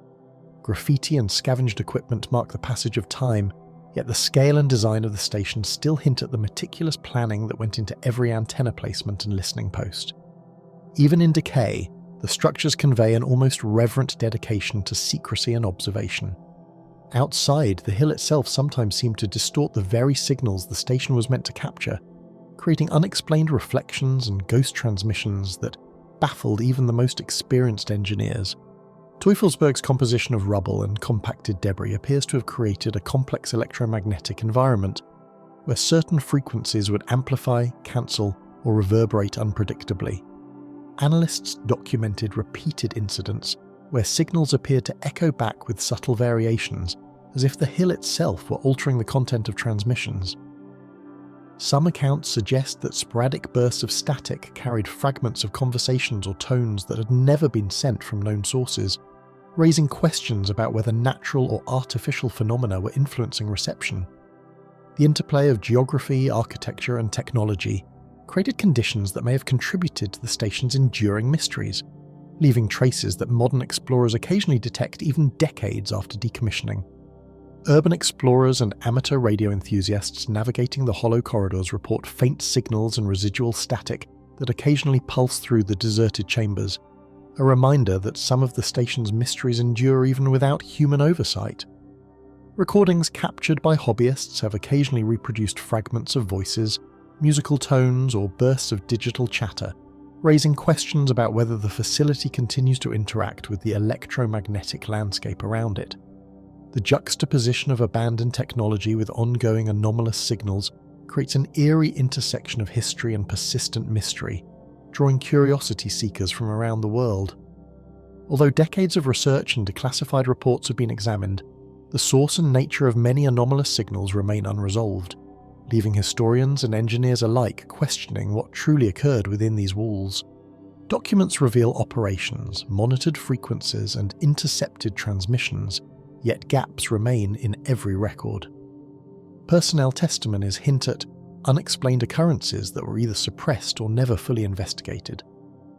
Graffiti and scavenged equipment mark the passage of time, yet the scale and design of the station still hint at the meticulous planning that went into every antenna placement and listening post. Even in decay, the structures convey an almost reverent dedication to secrecy and observation. Outside, the hill itself sometimes seemed to distort the very signals the station was meant to capture, creating unexplained reflections and ghost transmissions that baffled even the most experienced engineers. Teufelsberg's composition of rubble and compacted debris appears to have created a complex electromagnetic environment where certain frequencies would amplify, cancel, or reverberate unpredictably. Analysts documented repeated incidents where signals appeared to echo back with subtle variations, as if the hill itself were altering the content of transmissions. Some accounts suggest that sporadic bursts of static carried fragments of conversations or tones that had never been sent from known sources, raising questions about whether natural or artificial phenomena were influencing reception. The interplay of geography, architecture, and technology created conditions that may have contributed to the station's enduring mysteries, leaving traces that modern explorers occasionally detect even decades after decommissioning. Urban explorers and amateur radio enthusiasts navigating the hollow corridors report faint signals and residual static that occasionally pulse through the deserted chambers, a reminder that some of the station's mysteries endure even without human oversight. Recordings captured by hobbyists have occasionally reproduced fragments of voices, musical tones, or bursts of digital chatter, raising questions about whether the facility continues to interact with the electromagnetic landscape around it. The juxtaposition of abandoned technology with ongoing anomalous signals creates an eerie intersection of history and persistent mystery, drawing curiosity seekers from around the world. Although decades of research and declassified reports have been examined, the source and nature of many anomalous signals remain unresolved, leaving historians and engineers alike questioning what truly occurred within these walls. Documents reveal operations, monitored frequencies, and intercepted transmissions, yet gaps remain in every record. Personnel testimonies hint at unexplained occurrences that were either suppressed or never fully investigated.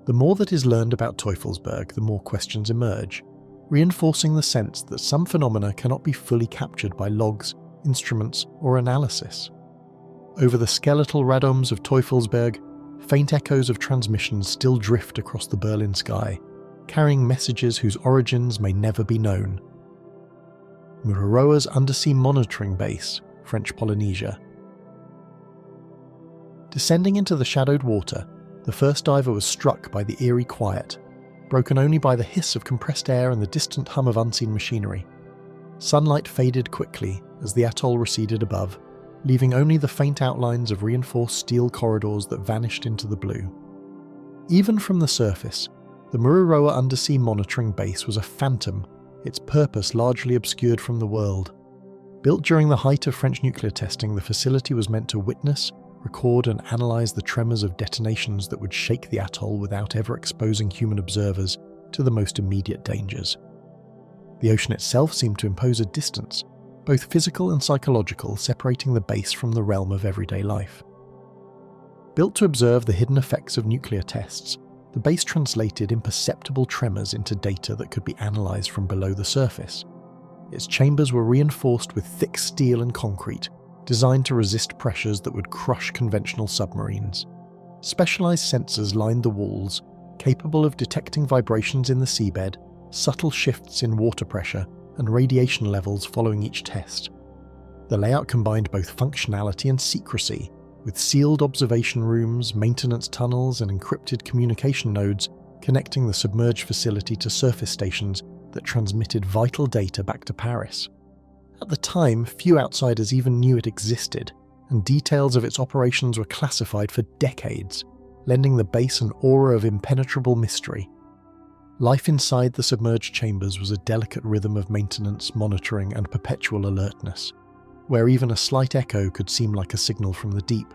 The more that is learned about Teufelsberg, the more questions emerge, reinforcing the sense that some phenomena cannot be fully captured by logs, instruments, or analysis. Over the skeletal radomes of Teufelsberg, faint echoes of transmissions still drift across the Berlin sky, carrying messages whose origins may never be known. Mururoa's undersea monitoring base, French Polynesia. Descending into the shadowed water, the first diver was struck by the eerie quiet, broken only by the hiss of compressed air and the distant hum of unseen machinery. Sunlight faded quickly as the atoll receded above, leaving only the faint outlines of reinforced steel corridors that vanished into the blue. Even from the surface, the Mururoa undersea monitoring base was a phantom, its purpose largely obscured from the world. Built during the height of French nuclear testing, the facility was meant to witness, record, and analyse the tremors of detonations that would shake the atoll without ever exposing human observers to the most immediate dangers. The ocean itself seemed to impose a distance, both physical and psychological, separating the base from the realm of everyday life. Built to observe the hidden effects of nuclear tests, the base translated imperceptible tremors into data that could be analysed from below the surface. Its chambers were reinforced with thick steel and concrete, designed to resist pressures that would crush conventional submarines. Specialised sensors lined the walls, capable of detecting vibrations in the seabed, subtle shifts in water pressure, and radiation levels following each test. The layout combined both functionality and secrecy, with sealed observation rooms, maintenance tunnels, and encrypted communication nodes connecting the submerged facility to surface stations that transmitted vital data back to Paris. At the time, few outsiders even knew it existed, and details of its operations were classified for decades, lending the base an aura of impenetrable mystery. Life inside the submerged chambers was a delicate rhythm of maintenance, monitoring, and perpetual alertness, where even a slight echo could seem like a signal from the deep.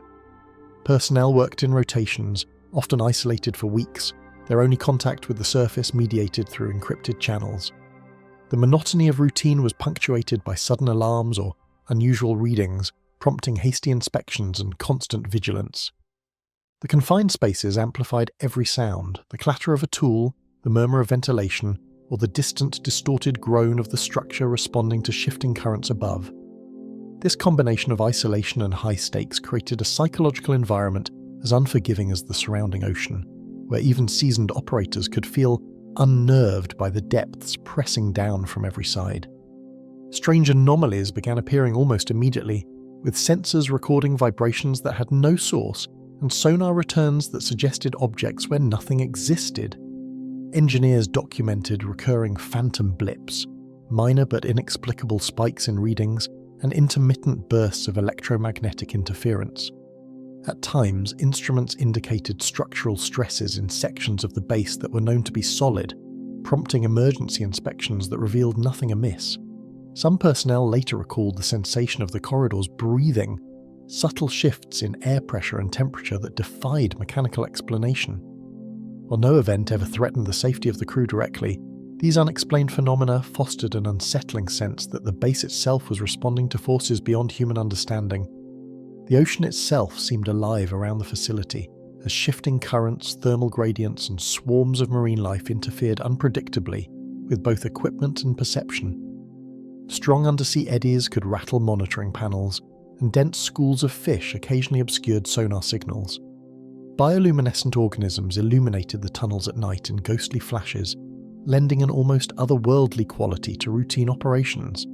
Personnel worked in rotations, often isolated for weeks, their only contact with the surface mediated through encrypted channels. The monotony of routine was punctuated by sudden alarms or unusual readings, prompting hasty inspections and constant vigilance. The confined spaces amplified every sound, the clatter of a tool, the murmur of ventilation, or the distant, distorted groan of the structure responding to shifting currents above. This combination of isolation and high stakes created a psychological environment as unforgiving as the surrounding ocean, where even seasoned operators could feel unnerved by the depths pressing down from every side. Strange anomalies began appearing almost immediately, with sensors recording vibrations that had no source and sonar returns that suggested objects where nothing existed. Engineers documented recurring phantom blips, minor but inexplicable spikes in readings, and intermittent bursts of electromagnetic interference. At times, instruments indicated structural stresses in sections of the base that were known to be solid, prompting emergency inspections that revealed nothing amiss. Some personnel later recalled the sensation of the corridors breathing, subtle shifts in air pressure and temperature that defied mechanical explanation. While no event ever threatened the safety of the crew directly, these unexplained phenomena fostered an unsettling sense that the base itself was responding to forces beyond human understanding. The ocean itself seemed alive around the facility, as shifting currents, thermal gradients, and swarms of marine life interfered unpredictably with both equipment and perception. Strong undersea eddies could rattle monitoring panels, and dense schools of fish occasionally obscured sonar signals. Bioluminescent organisms illuminated the tunnels at night in ghostly flashes, lending an almost otherworldly quality to routine operations.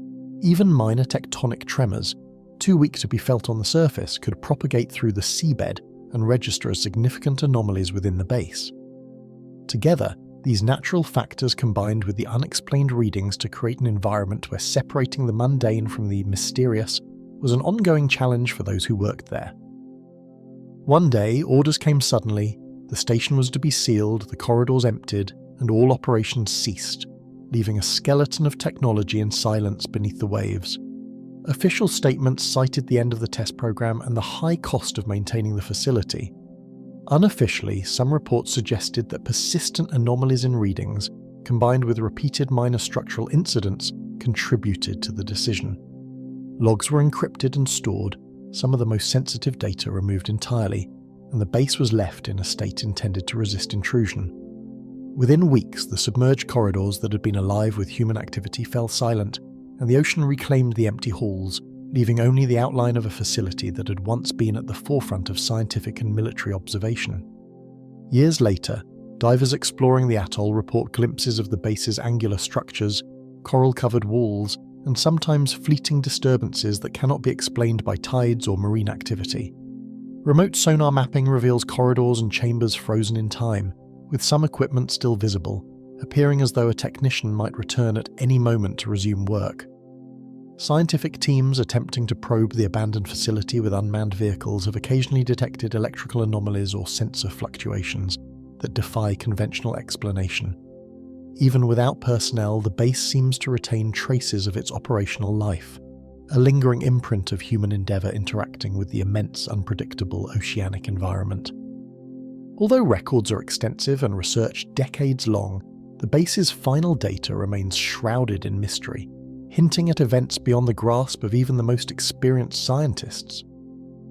Even minor tectonic tremors, too weak to be felt on the surface, could propagate through the seabed and register as significant anomalies within the base. Together, these natural factors combined with the unexplained readings to create an environment where separating the mundane from the mysterious was an ongoing challenge for those who worked there. One day, orders came suddenly, the station was to be sealed, the corridors emptied, and all operations ceased, leaving a skeleton of technology in silence beneath the waves. Official statements cited the end of the test program and the high cost of maintaining the facility. Unofficially, some reports suggested that persistent anomalies in readings, combined with repeated minor structural incidents, contributed to the decision. Logs were encrypted and stored, some of the most sensitive data removed entirely, and the base was left in a state intended to resist intrusion. Within weeks, the submerged corridors that had been alive with human activity fell silent, and the ocean reclaimed the empty halls, leaving only the outline of a facility that had once been at the forefront of scientific and military observation. Years later, divers exploring the atoll report glimpses of the base's angular structures, coral-covered walls, and sometimes fleeting disturbances that cannot be explained by tides or marine activity. Remote sonar mapping reveals corridors and chambers frozen in time, with some equipment still visible, appearing as though a technician might return at any moment to resume work. Scientific teams attempting to probe the abandoned facility with unmanned vehicles have occasionally detected electrical anomalies or sensor fluctuations that defy conventional explanation. Even without personnel, the base seems to retain traces of its operational life, a lingering imprint of human endeavour interacting with the immense, unpredictable oceanic environment. Although records are extensive and research decades long, the base's final data remains shrouded in mystery, hinting at events beyond the grasp of even the most experienced scientists.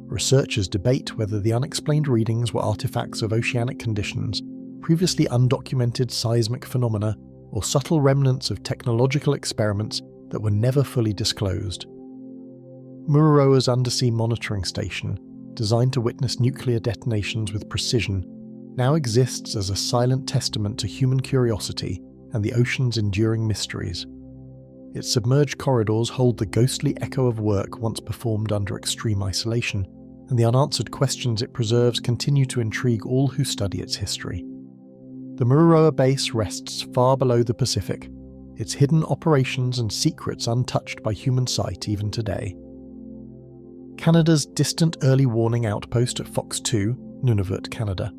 Researchers debate whether the unexplained readings were artifacts of oceanic conditions, previously undocumented seismic phenomena, or subtle remnants of technological experiments that were never fully disclosed. Mururoa's undersea monitoring station, designed to witness nuclear detonations with precision, now exists as a silent testament to human curiosity and the ocean's enduring mysteries. Its submerged corridors hold the ghostly echo of work once performed under extreme isolation, and the unanswered questions it preserves continue to intrigue all who study its history. The Mururoa base rests far below the Pacific, its hidden operations and secrets untouched by human sight even today. Canada's distant early warning outpost at Fox 2, Nunavut, Canada.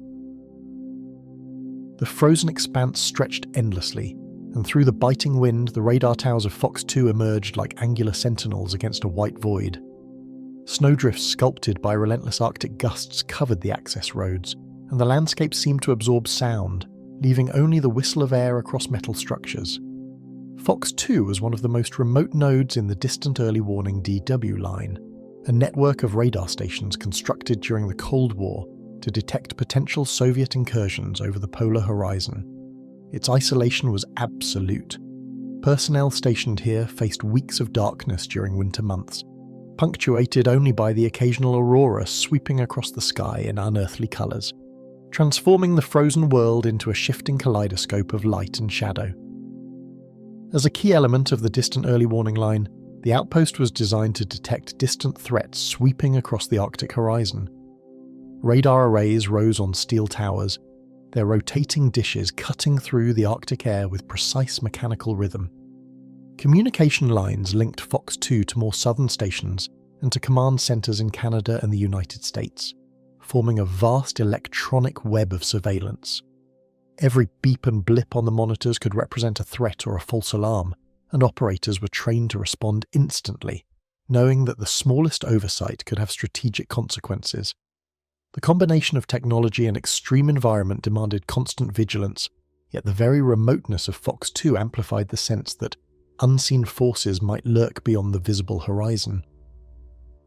The frozen expanse stretched endlessly, and through the biting wind the radar towers of Fox 2 emerged like angular sentinels against a white void. Snowdrifts sculpted by relentless Arctic gusts covered the access roads, and the landscape seemed to absorb sound, leaving only the whistle of air across metal structures. Fox 2 was one of the most remote nodes in the distant early warning DW line, a network of radar stations constructed during the Cold War to detect potential Soviet incursions over the polar horizon. Its isolation was absolute. Personnel stationed here faced weeks of darkness during winter months, punctuated only by the occasional aurora sweeping across the sky in unearthly colours. transforming the frozen world into a shifting kaleidoscope of light and shadow. As a key element of the distant early warning line, the outpost was designed to detect distant threats sweeping across the Arctic horizon. Radar arrays rose on steel towers, their rotating dishes cutting through the Arctic air with precise mechanical rhythm. Communication lines linked Fox 2 to more southern stations and to command centres in Canada and the United States, forming a vast electronic web of surveillance. Every beep and blip on the monitors could represent a threat or a false alarm, and operators were trained to respond instantly, knowing that the smallest oversight could have strategic consequences. The combination of technology and extreme environment demanded constant vigilance, yet the very remoteness of Fox 2 amplified the sense that unseen forces might lurk beyond the visible horizon.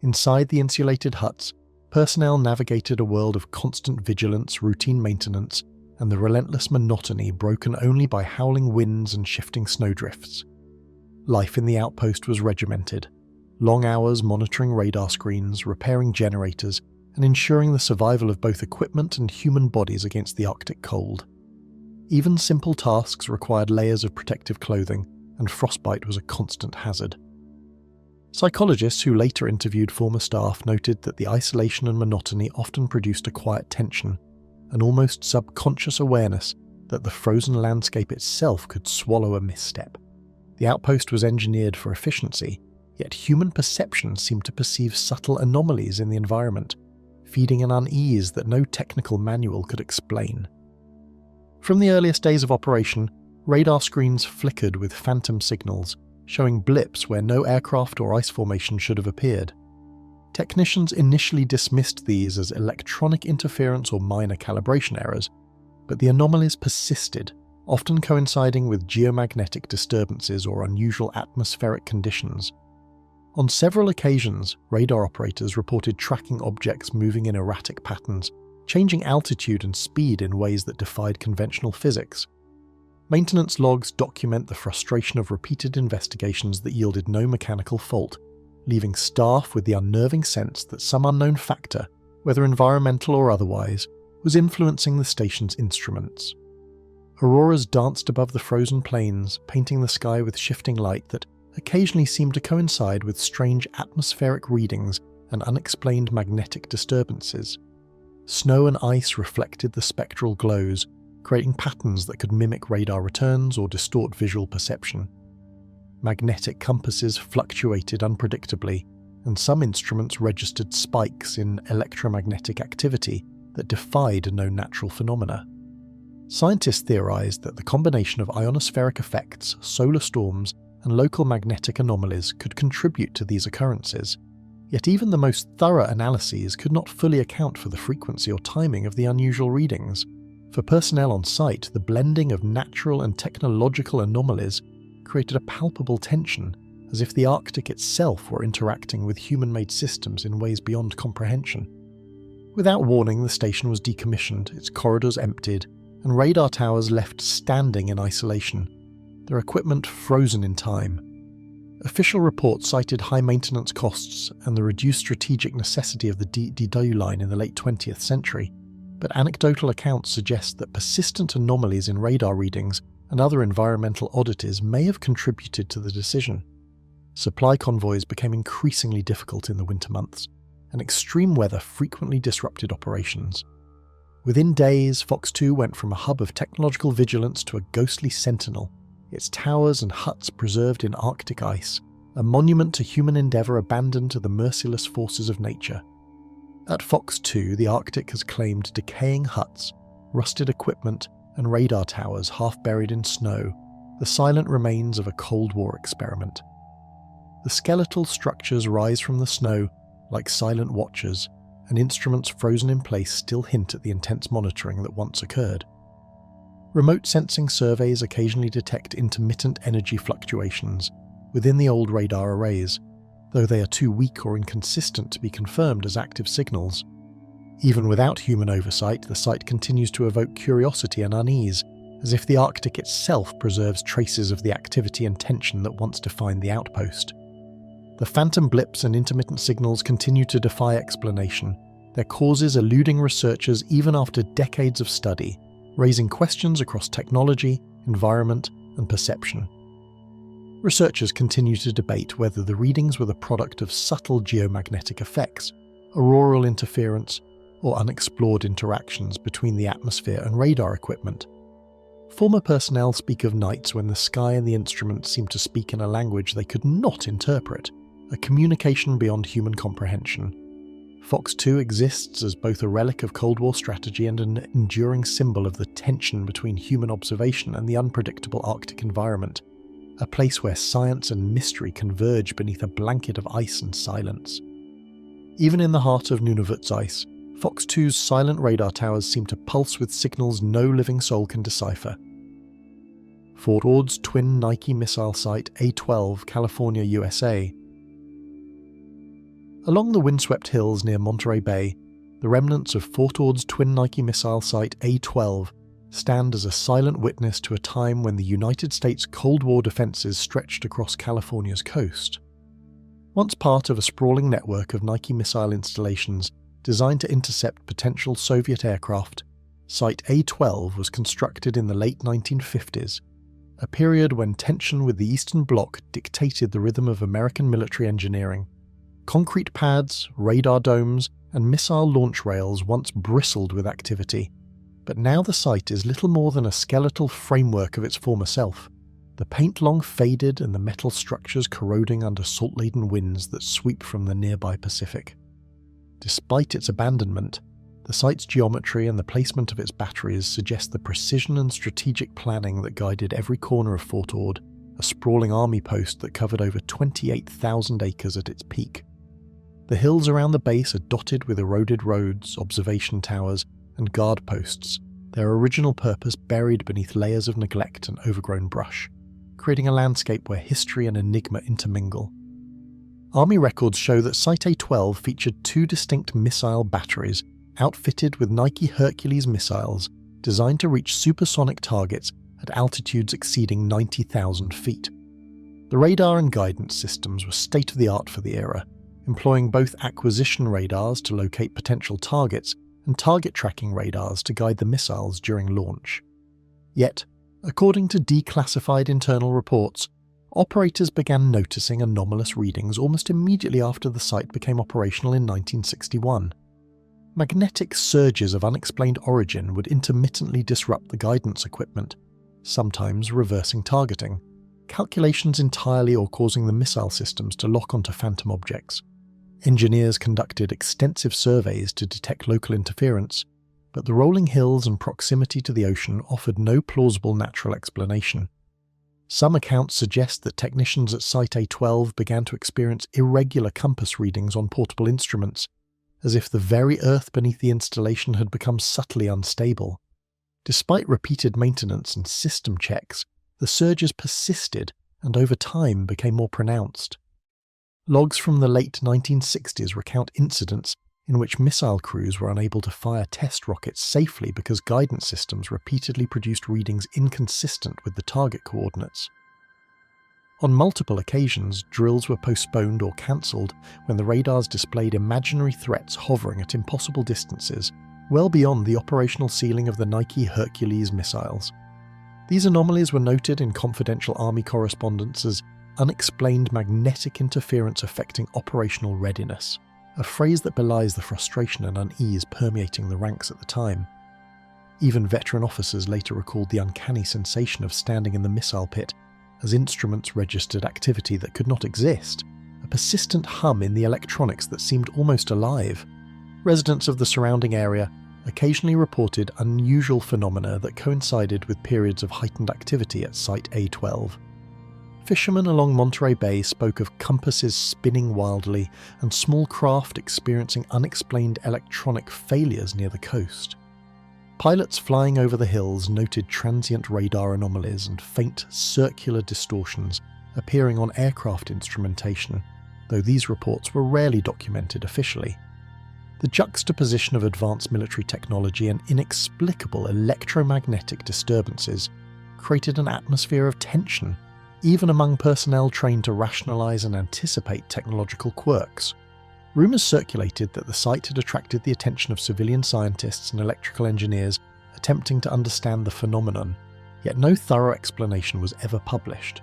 Inside the insulated huts, personnel navigated a world of constant vigilance, routine maintenance, and the relentless monotony broken only by howling winds and shifting snowdrifts. Life in the outpost was regimented, long hours monitoring radar screens, repairing generators, and ensuring the survival of both equipment and human bodies against the Arctic cold. Even simple tasks required layers of protective clothing, and frostbite was a constant hazard. Psychologists who later interviewed former staff noted that the isolation and monotony often produced a quiet tension, an almost subconscious awareness that the frozen landscape itself could swallow a misstep. The outpost was engineered for efficiency, yet human perception seemed to perceive subtle anomalies in the environment, feeding an unease that no technical manual could explain. From the earliest days of operation, radar screens flickered with phantom signals, showing blips where no aircraft or ice formation should have appeared. Technicians initially dismissed these as electronic interference or minor calibration errors, but the anomalies persisted, often coinciding with geomagnetic disturbances or unusual atmospheric conditions. On several occasions, radar operators reported tracking objects moving in erratic patterns, changing altitude and speed in ways that defied conventional physics. Maintenance logs document the frustration of repeated investigations that yielded no mechanical fault, leaving staff with the unnerving sense that some unknown factor, whether environmental or otherwise, was influencing the station's instruments. Auroras danced above the frozen plains, painting the sky with shifting light that occasionally seemed to coincide with strange atmospheric readings and unexplained magnetic disturbances. Snow and ice reflected the spectral glows, creating patterns that could mimic radar returns or distort visual perception. Magnetic compasses fluctuated unpredictably, and some instruments registered spikes in electromagnetic activity that defied known natural phenomena. Scientists theorized that the combination of ionospheric effects, solar storms, and local magnetic anomalies could contribute to these occurrences, yet even the most thorough analyses could not fully account for the frequency or timing of the unusual readings. For personnel on site, the blending of natural and technological anomalies created a palpable tension, as if the Arctic itself were interacting with human-made systems in ways beyond comprehension. Without warning, the station was decommissioned, its corridors emptied, and radar towers left standing in isolation, their equipment frozen in time. Official reports cited high maintenance costs and the reduced strategic necessity of the DW line in the late 20th century, but anecdotal accounts suggest that persistent anomalies in radar readings and other environmental oddities may have contributed to the decision. Supply convoys became increasingly difficult in the winter months, and extreme weather frequently disrupted operations. Within days, Fox 2 went from a hub of technological vigilance to a ghostly sentinel, its towers and huts preserved in Arctic ice, a monument to human endeavour abandoned to the merciless forces of nature. At Fox 2, the Arctic has claimed decaying huts, rusted equipment, and radar towers half buried in snow, the silent remains of a Cold War experiment. The skeletal structures rise from the snow like silent watchers, and instruments frozen in place still hint at the intense monitoring that once occurred. Remote sensing surveys occasionally detect intermittent energy fluctuations within the old radar arrays, though they are too weak or inconsistent to be confirmed as active signals. Even without human oversight, the site continues to evoke curiosity and unease, as if the Arctic itself preserves traces of the activity and tension that once defined the outpost. The phantom blips and intermittent signals continue to defy explanation, their causes eluding researchers even after decades of study, raising questions across technology, environment, and perception. Researchers continue to debate whether the readings were the product of subtle geomagnetic effects, auroral interference, or unexplored interactions between the atmosphere and radar equipment. Former personnel speak of nights when the sky and the instruments seemed to speak in a language they could not interpret, a communication beyond human comprehension. Fox 2 exists as both a relic of Cold War strategy and an enduring symbol of the tension between human observation and the unpredictable Arctic environment, a place where science and mystery converge beneath a blanket of ice and silence. Even in the heart of Nunavut's ice, Fox 2's silent radar towers seem to pulse with signals no living soul can decipher. Fort Ord's twin Nike missile site A-12, California, USA. Along the windswept hills near Monterey Bay, the remnants of Fort Ord's twin Nike missile site A-12 stand as a silent witness to a time when the United States Cold War defenses stretched across California's coast. Once part of a sprawling network of Nike missile installations designed to intercept potential Soviet aircraft, Site A-12 was constructed in the late 1950s, a period when tension with the Eastern Bloc dictated the rhythm of American military engineering. Concrete pads, radar domes, and missile launch rails once bristled with activity, but now the site is little more than a skeletal framework of its former self, the paint long faded and the metal structures corroding under salt-laden winds that sweep from the nearby Pacific. Despite its abandonment, the site's geometry and the placement of its batteries suggest the precision and strategic planning that guided every corner of Fort Ord, a sprawling army post that covered over 28,000 acres at its peak. The hills around the base are dotted with eroded roads, observation towers, and guard posts, their original purpose buried beneath layers of neglect and overgrown brush, creating a landscape where history and enigma intermingle. Army records show that Site A-12 featured two distinct missile batteries outfitted with Nike Hercules missiles designed to reach supersonic targets at altitudes exceeding 90,000 feet. The radar and guidance systems were state-of-the-art for the era, employing both acquisition radars to locate potential targets and target tracking radars to guide the missiles during launch. Yet, according to declassified internal reports, operators began noticing anomalous readings almost immediately after the site became operational in 1961. Magnetic surges of unexplained origin would intermittently disrupt the guidance equipment, sometimes reversing targeting, calculations entirely or causing the missile systems to lock onto phantom objects. Engineers conducted extensive surveys to detect local interference, but the rolling hills and proximity to the ocean offered no plausible natural explanation. Some accounts suggest that technicians at Site A-12 began to experience irregular compass readings on portable instruments, as if the very earth beneath the installation had become subtly unstable. Despite repeated maintenance and system checks, the surges persisted and over time became more pronounced. Logs from the late 1960s recount incidents in which missile crews were unable to fire test rockets safely because guidance systems repeatedly produced readings inconsistent with the target coordinates. On multiple occasions, drills were postponed or cancelled when the radars displayed imaginary threats hovering at impossible distances, well beyond the operational ceiling of the Nike Hercules missiles. These anomalies were noted in confidential Army correspondence as unexplained magnetic interference affecting operational readiness, a phrase that belies the frustration and unease permeating the ranks at the time. Even veteran officers later recalled the uncanny sensation of standing in the missile pit as instruments registered activity that could not exist, a persistent hum in the electronics that seemed almost alive. Residents of the surrounding area occasionally reported unusual phenomena that coincided with periods of heightened activity at Site A-12. Fishermen along Monterey Bay spoke of compasses spinning wildly and small craft experiencing unexplained electronic failures near the coast. Pilots flying over the hills noted transient radar anomalies and faint circular distortions appearing on aircraft instrumentation, though these reports were rarely documented officially. The juxtaposition of advanced military technology and inexplicable electromagnetic disturbances created an atmosphere of tension, even among personnel trained to rationalize and anticipate technological quirks. Rumours circulated that the site had attracted the attention of civilian scientists and electrical engineers attempting to understand the phenomenon, yet no thorough explanation was ever published.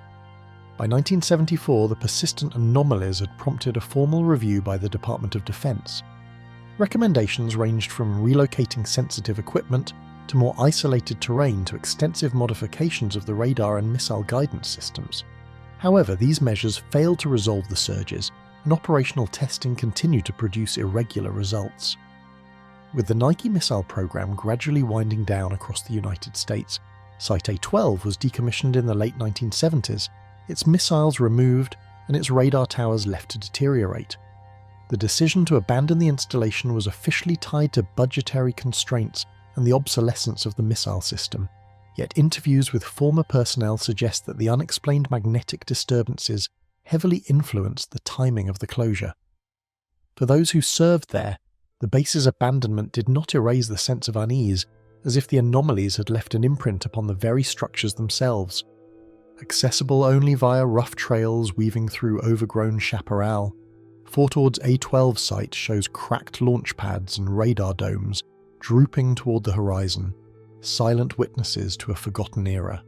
By 1974, the persistent anomalies had prompted a formal review by the Department of Defense. Recommendations ranged from relocating sensitive equipment to more isolated terrain to extensive modifications of the radar and missile guidance systems. However, these measures failed to resolve the surges, and operational testing continued to produce irregular results. With the Nike missile program gradually winding down across the United States, Site A-12 was decommissioned in the late 1970s, its missiles removed, and its radar towers left to deteriorate. The decision to abandon the installation was officially tied to budgetary constraints and the obsolescence of the missile system, yet interviews with former personnel suggest that the unexplained magnetic disturbances heavily influenced the timing of the closure. For those who served there, the base's abandonment did not erase the sense of unease, as if the anomalies had left an imprint upon the very structures themselves. Accessible only via rough trails weaving through overgrown chaparral, Fort Ord's A-12 site shows cracked launch pads and radar domes drooping toward the horizon, silent witnesses to a forgotten era.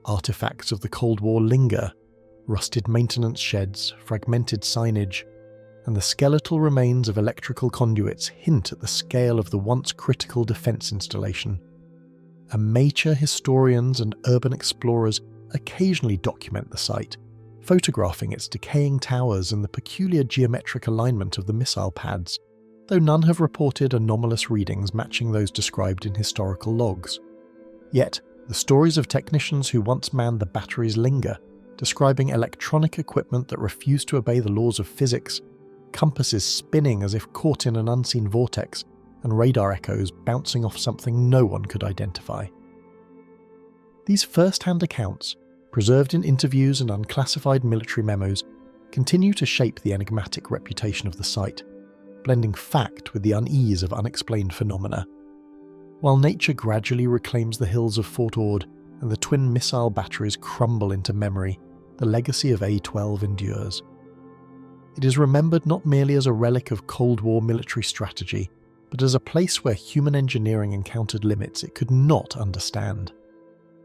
Artifacts of the Cold War linger, rusted maintenance sheds, fragmented signage, and the skeletal remains of electrical conduits hint at the scale of the once critical defense installation. Amateur historians and urban explorers occasionally document the site, photographing its decaying towers and the peculiar geometric alignment of the missile pads, though none have reported anomalous readings matching those described in historical logs. Yet, the stories of technicians who once manned the batteries linger, describing electronic equipment that refused to obey the laws of physics, compasses spinning as if caught in an unseen vortex, and radar echoes bouncing off something no one could identify. These first-hand accounts, preserved in interviews and unclassified military memos, continue to shape the enigmatic reputation of the site, blending fact with the unease of unexplained phenomena. While nature gradually reclaims the hills of Fort Ord and the twin missile batteries crumble into memory, the legacy of A-12 endures. It is remembered not merely as a relic of Cold War military strategy, but as a place where human engineering encountered limits it could not understand.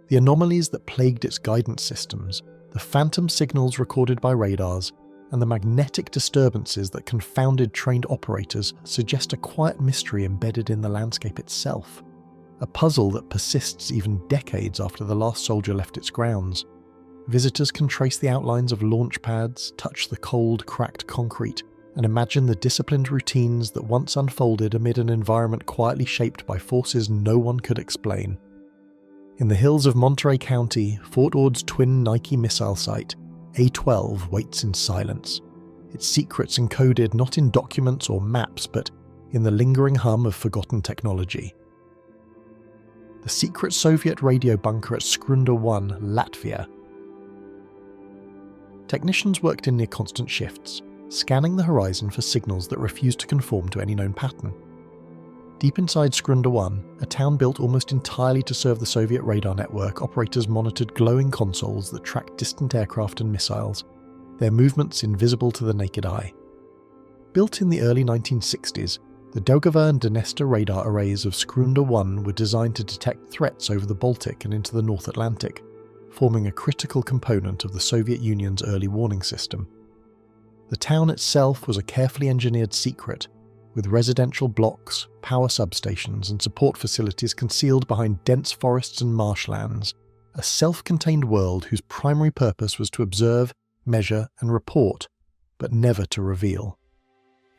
The anomalies that plagued its guidance systems, the phantom signals recorded by radars, and the magnetic disturbances that confounded trained operators suggest a quiet mystery embedded in the landscape itself, a puzzle that persists even decades after the last soldier left its grounds. Visitors can trace the outlines of launch pads, touch the cold, cracked concrete, and imagine the disciplined routines that once unfolded amid an environment quietly shaped by forces no one could explain. In the hills of Monterey County, Fort Ord's twin Nike missile site, A-12 waits in silence, its secrets encoded not in documents or maps but in the lingering hum of forgotten technology. The secret Soviet radio bunker at Scrunda 1, Latvia. Technicians worked in near constant shifts, scanning the horizon for signals that refused to conform to any known pattern. Deep inside Scrunda 1, a town built almost entirely to serve the Soviet radar network, operators monitored glowing consoles that tracked distant aircraft and missiles, their movements invisible to the naked eye. Built in the early 1960s, the Daugava and Dnester radar arrays of Scrunda 1 were designed to detect threats over the Baltic and into the North Atlantic, forming a critical component of the Soviet Union's early warning system. The town itself was a carefully engineered secret, with residential blocks, power substations and support facilities concealed behind dense forests and marshlands, a self-contained world whose primary purpose was to observe, measure and report, but never to reveal.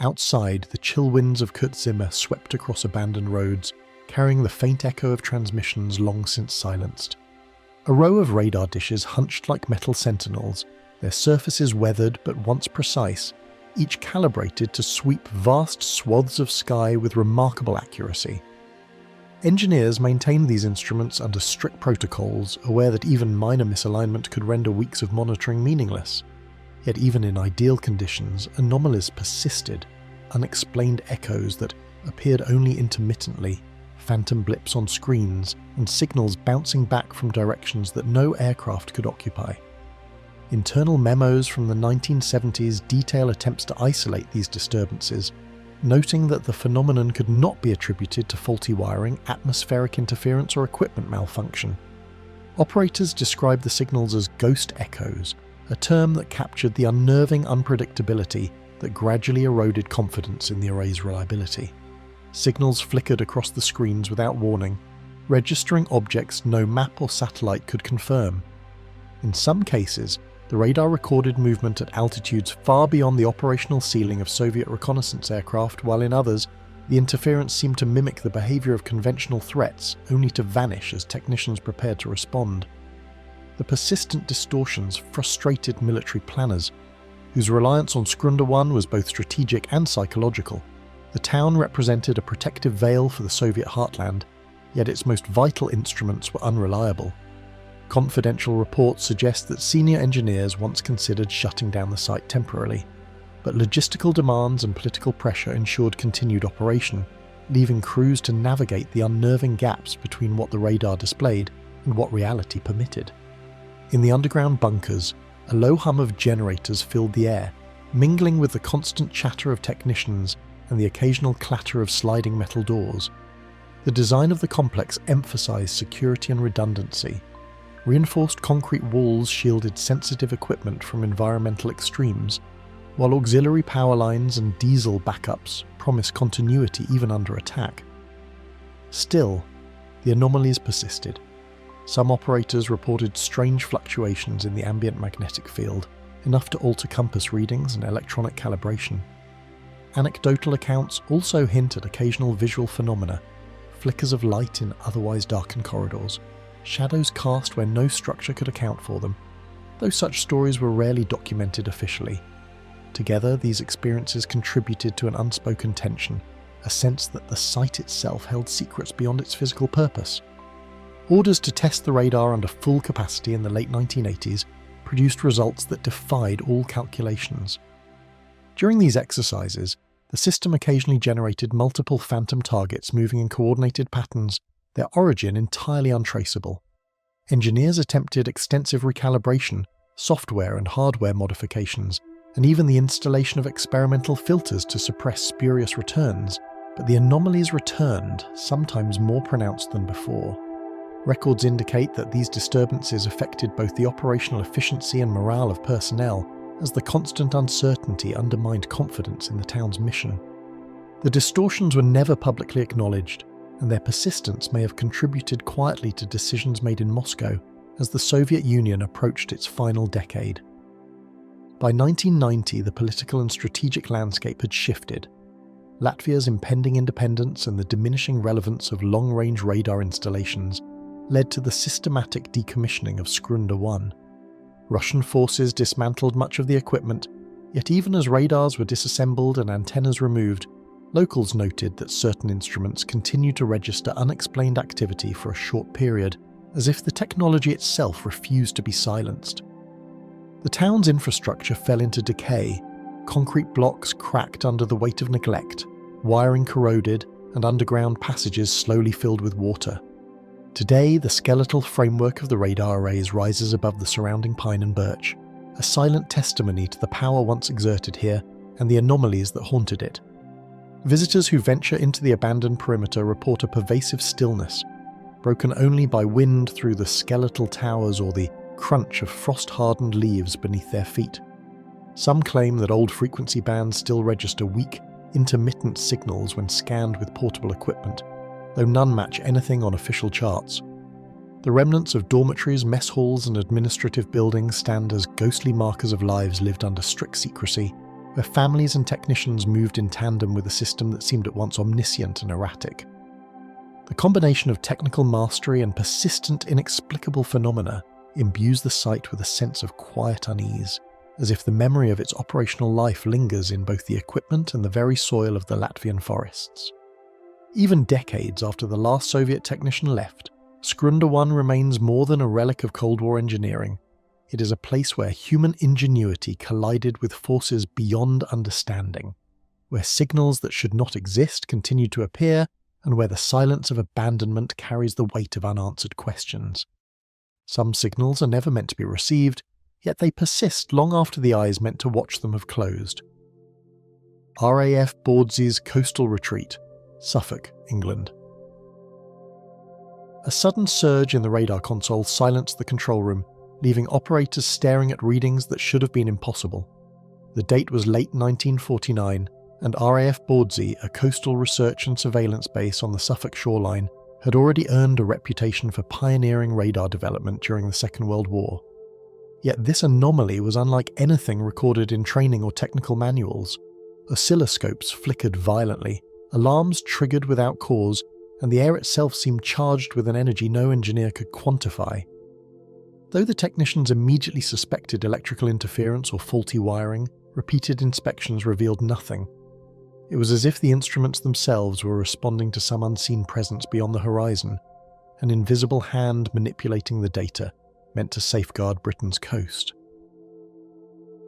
Outside, the chill winds of Kurzimmer swept across abandoned roads, carrying the faint echo of transmissions long since silenced. A row of radar dishes hunched like metal sentinels, their surfaces weathered but once precise, each calibrated to sweep vast swaths of sky with remarkable accuracy. Engineers maintained these instruments under strict protocols, aware that even minor misalignment could render weeks of monitoring meaningless. Yet even in ideal conditions, anomalies persisted, unexplained echoes that appeared only intermittently, phantom blips on screens, and signals bouncing back from directions that no aircraft could occupy. Internal memos from the 1970s detail attempts to isolate these disturbances, noting that the phenomenon could not be attributed to faulty wiring, atmospheric interference, or equipment malfunction. Operators described the signals as ghost echoes, a term that captured the unnerving unpredictability that gradually eroded confidence in the array's reliability. Signals flickered across the screens without warning, registering objects no map or satellite could confirm. In some cases, the radar recorded movement at altitudes far beyond the operational ceiling of Soviet reconnaissance aircraft, while in others, the interference seemed to mimic the behaviour of conventional threats, only to vanish as technicians prepared to respond. The persistent distortions frustrated military planners, whose reliance on Scrunda 1 was both strategic and psychological. The town represented a protective veil for the Soviet heartland, yet its most vital instruments were unreliable. Confidential reports suggest that senior engineers once considered shutting down the site temporarily, but logistical demands and political pressure ensured continued operation, leaving crews to navigate the unnerving gaps between what the radar displayed and what reality permitted. In the underground bunkers, a low hum of generators filled the air, mingling with the constant chatter of technicians and the occasional clatter of sliding metal doors. The design of the complex emphasized security and redundancy. Reinforced concrete walls shielded sensitive equipment from environmental extremes, while auxiliary power lines and diesel backups promised continuity even under attack. Still, the anomalies persisted. Some operators reported strange fluctuations in the ambient magnetic field, enough to alter compass readings and electronic calibration. Anecdotal accounts also hint at occasional visual phenomena, flickers of light in otherwise darkened corridors, shadows cast where no structure could account for them, though such stories were rarely documented officially. Together, these experiences contributed to an unspoken tension, a sense that the site itself held secrets beyond its physical purpose. Orders to test the radar under full capacity in the late 1980s produced results that defied all calculations. During these exercises, the system occasionally generated multiple phantom targets moving in coordinated patterns, their origin entirely untraceable. Engineers attempted extensive recalibration, software and hardware modifications, and even the installation of experimental filters to suppress spurious returns, but the anomalies returned, sometimes more pronounced than before. Records indicate that these disturbances affected both the operational efficiency and morale of personnel, as the constant uncertainty undermined confidence in the town's mission. The distortions were never publicly acknowledged, and their persistence may have contributed quietly to decisions made in Moscow as the Soviet Union approached its final decade. By 1990, the political and strategic landscape had shifted. Latvia's impending independence and the diminishing relevance of long-range radar installations led to the systematic decommissioning of Scrunda 1. Russian forces dismantled much of the equipment, yet even as radars were disassembled and antennas removed, locals noted that certain instruments continued to register unexplained activity for a short period, as if the technology itself refused to be silenced. The town's infrastructure fell into decay, concrete blocks cracked under the weight of neglect, wiring corroded, and underground passages slowly filled with water. Today, the skeletal framework of the radar arrays rises above the surrounding pine and birch, a silent testimony to the power once exerted here and the anomalies that haunted it. Visitors who venture into the abandoned perimeter report a pervasive stillness, broken only by wind through the skeletal towers or the crunch of frost-hardened leaves beneath their feet. Some claim that old frequency bands still register weak, intermittent signals when scanned with portable equipment, though none match anything on official charts. The remnants of dormitories, mess halls, and administrative buildings stand as ghostly markers of lives lived under strict secrecy, where families and technicians moved in tandem with a system that seemed at once omniscient and erratic. The combination of technical mastery and persistent, inexplicable phenomena imbues the site with a sense of quiet unease, as if the memory of its operational life lingers in both the equipment and the very soil of the Latvian forests. Even decades after the last Soviet technician left, Scrunda 1 remains more than a relic of Cold War engineering. It is a place where human ingenuity collided with forces beyond understanding, where signals that should not exist continue to appear, and where the silence of abandonment carries the weight of unanswered questions. Some signals are never meant to be received, yet they persist long after the eyes meant to watch them have closed. RAF Bawdsey's Coastal Retreat, Suffolk, England. A sudden surge in the radar console silenced the control room, leaving operators staring at readings that should have been impossible. The date was late 1949, and RAF Bawdsey, a coastal research and surveillance base on the Suffolk shoreline, had already earned a reputation for pioneering radar development during the Second World War. Yet this anomaly was unlike anything recorded in training or technical manuals. Oscilloscopes flickered violently, alarms triggered without cause, and the air itself seemed charged with an energy no engineer could quantify. Though the technicians immediately suspected electrical interference or faulty wiring, repeated inspections revealed nothing. It was as if the instruments themselves were responding to some unseen presence beyond the horizon, an invisible hand manipulating the data, meant to safeguard Britain's coast.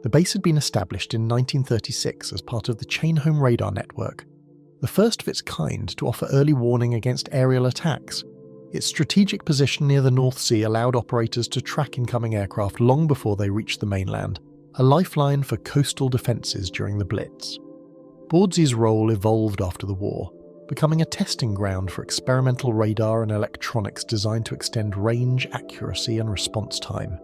The base had been established in 1936 as part of the Chain Home Radar Network, the first of its kind to offer early warning against aerial attacks. Its strategic position near the North Sea allowed operators to track incoming aircraft long before they reached the mainland, a lifeline for coastal defences during the Blitz. Bawdsey's role evolved after the war, becoming a testing ground for experimental radar and electronics designed to extend range, accuracy and response time.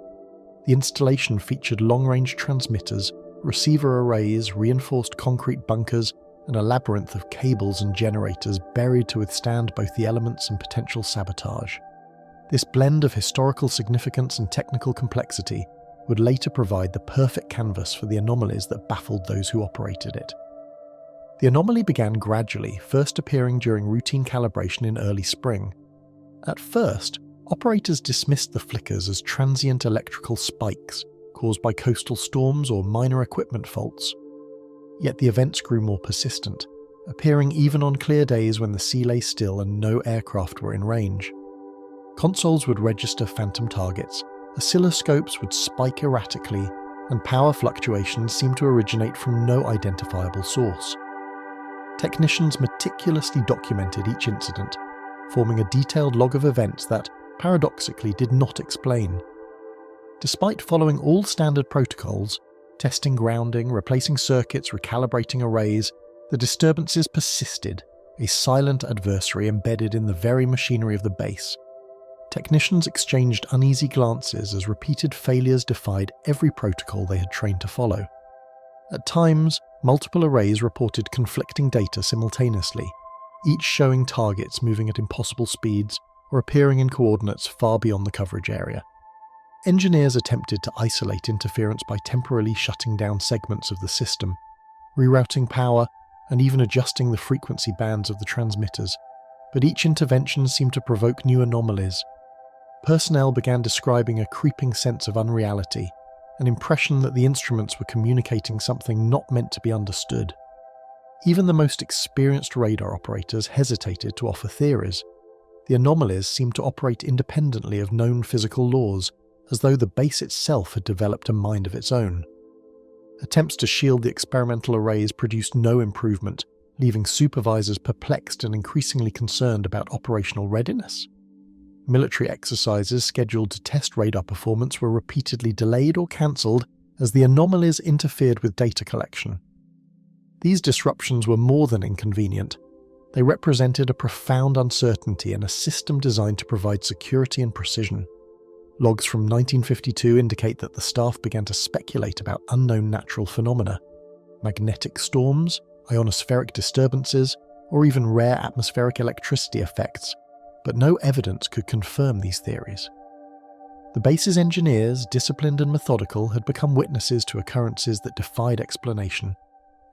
The installation featured long-range transmitters, receiver arrays, reinforced concrete bunkers, and a labyrinth of cables and generators buried to withstand both the elements and potential sabotage. This blend of historical significance and technical complexity would later provide the perfect canvas for the anomalies that baffled those who operated it. The anomaly began gradually, first appearing during routine calibration in early spring. At first, operators dismissed the flickers as transient electrical spikes caused by coastal storms or minor equipment faults. Yet the events grew more persistent, appearing even on clear days when the sea lay still and no aircraft were in range. Consoles would register phantom targets, oscilloscopes would spike erratically, and power fluctuations seemed to originate from no identifiable source. Technicians meticulously documented each incident, forming a detailed log of events that, paradoxically, did not explain. Despite following all standard protocols, testing grounding, replacing circuits, recalibrating arrays, the disturbances persisted, a silent adversary embedded in the very machinery of the base. Technicians exchanged uneasy glances as repeated failures defied every protocol they had trained to follow. At times, multiple arrays reported conflicting data simultaneously, each showing targets moving at impossible speeds or appearing in coordinates far beyond the coverage area. Engineers attempted to isolate interference by temporarily shutting down segments of the system, rerouting power, and even adjusting the frequency bands of the transmitters, but each intervention seemed to provoke new anomalies. Personnel began describing a creeping sense of unreality, an impression that the instruments were communicating something not meant to be understood. Even the most experienced radar operators hesitated to offer theories. The anomalies seemed to operate independently of known physical laws, as though the base itself had developed a mind of its own. Attempts to shield the experimental arrays produced no improvement, leaving supervisors perplexed and increasingly concerned about operational readiness. Military exercises scheduled to test radar performance were repeatedly delayed or cancelled as the anomalies interfered with data collection. These disruptions were more than inconvenient. They represented a profound uncertainty in a system designed to provide security and precision. Logs from 1952 indicate that the staff began to speculate about unknown natural phenomena, magnetic storms, ionospheric disturbances, or even rare atmospheric electricity effects, but no evidence could confirm these theories. The base's engineers, disciplined and methodical, had become witnesses to occurrences that defied explanation,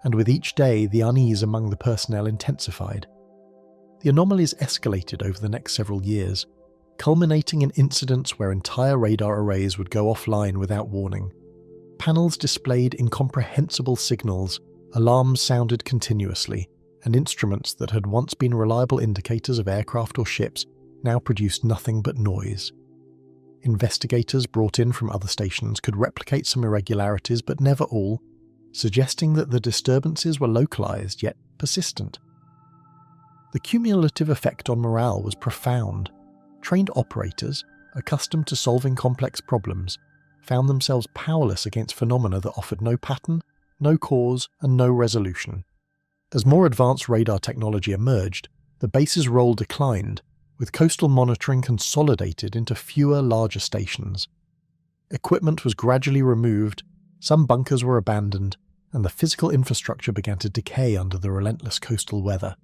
and with each day the unease among the personnel intensified. The anomalies escalated over the next several years, culminating in incidents where entire radar arrays would go offline without warning. Panels displayed incomprehensible signals, alarms sounded continuously, and instruments that had once been reliable indicators of aircraft or ships now produced nothing but noise. Investigators brought in from other stations could replicate some irregularities, but never all, suggesting that the disturbances were localized yet persistent. The cumulative effect on morale was profound. Trained operators, accustomed to solving complex problems, found themselves powerless against phenomena that offered no pattern, no cause, and no resolution. As more advanced radar technology emerged, the base's role declined, with coastal monitoring consolidated into fewer, larger stations. Equipment was gradually removed, some bunkers were abandoned, and the physical infrastructure began to decay under the relentless coastal weather.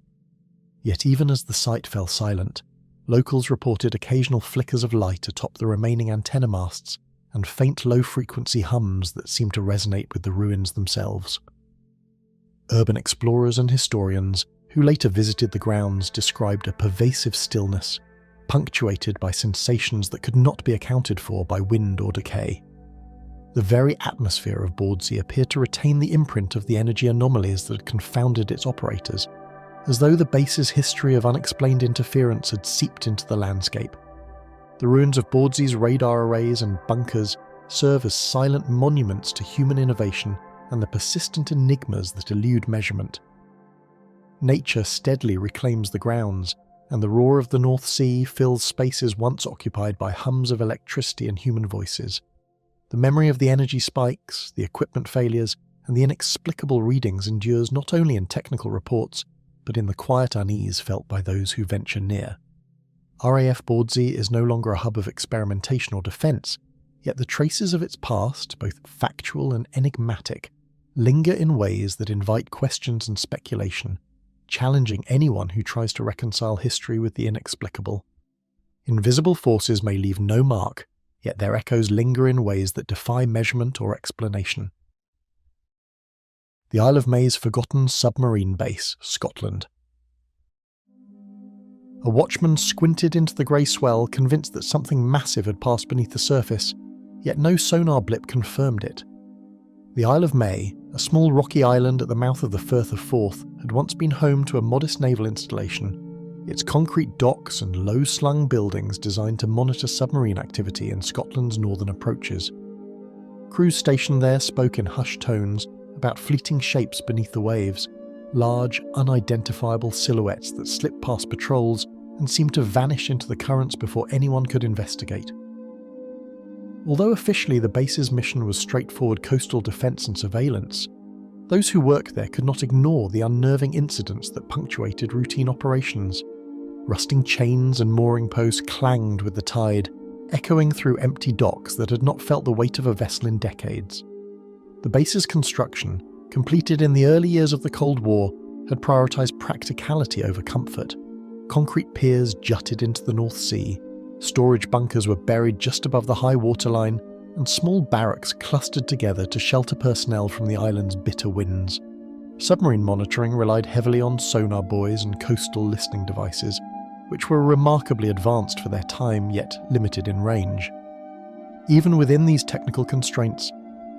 Yet even as the site fell silent, locals reported occasional flickers of light atop the remaining antenna masts and faint low-frequency hums that seemed to resonate with the ruins themselves. Urban explorers and historians who later visited the grounds described a pervasive stillness, punctuated by sensations that could not be accounted for by wind or decay. The very atmosphere of Bawdsey appeared to retain the imprint of the energy anomalies that had confounded its operators, as though the base's history of unexplained interference had seeped into the landscape. The ruins of Bawdsey's radar arrays and bunkers serve as silent monuments to human innovation and the persistent enigmas that elude measurement. Nature steadily reclaims the grounds, and the roar of the North Sea fills spaces once occupied by hums of electricity and human voices. The memory of the energy spikes, the equipment failures, and the inexplicable readings endures not only in technical reports, but in the quiet unease felt by those who venture near. RAF Bawdsey is no longer a hub of experimentation or defence, yet the traces of its past, both factual and enigmatic, linger in ways that invite questions and speculation, challenging anyone who tries to reconcile history with the inexplicable. Invisible forces may leave no mark, yet their echoes linger in ways that defy measurement or explanation. The Isle of May's forgotten submarine base, Scotland. A watchman squinted into the grey swell, convinced that something massive had passed beneath the surface, yet no sonar blip confirmed it. The Isle of May, a small rocky island at the mouth of the Firth of Forth, had once been home to a modest naval installation, its concrete docks and low-slung buildings designed to monitor submarine activity in Scotland's northern approaches. Crews stationed there spoke in hushed tones about fleeting shapes beneath the waves, large, unidentifiable silhouettes that slipped past patrols and seemed to vanish into the currents before anyone could investigate. Although officially the base's mission was straightforward coastal defence and surveillance, those who worked there could not ignore the unnerving incidents that punctuated routine operations. Rusting chains and mooring posts clanged with the tide, echoing through empty docks that had not felt the weight of a vessel in decades. The base's construction, completed in the early years of the Cold War, had prioritised practicality over comfort. Concrete piers jutted into the North Sea, storage bunkers were buried just above the high water line, and small barracks clustered together to shelter personnel from the island's bitter winds. Submarine monitoring relied heavily on sonar buoys and coastal listening devices, which were remarkably advanced for their time yet limited in range. Even within these technical constraints,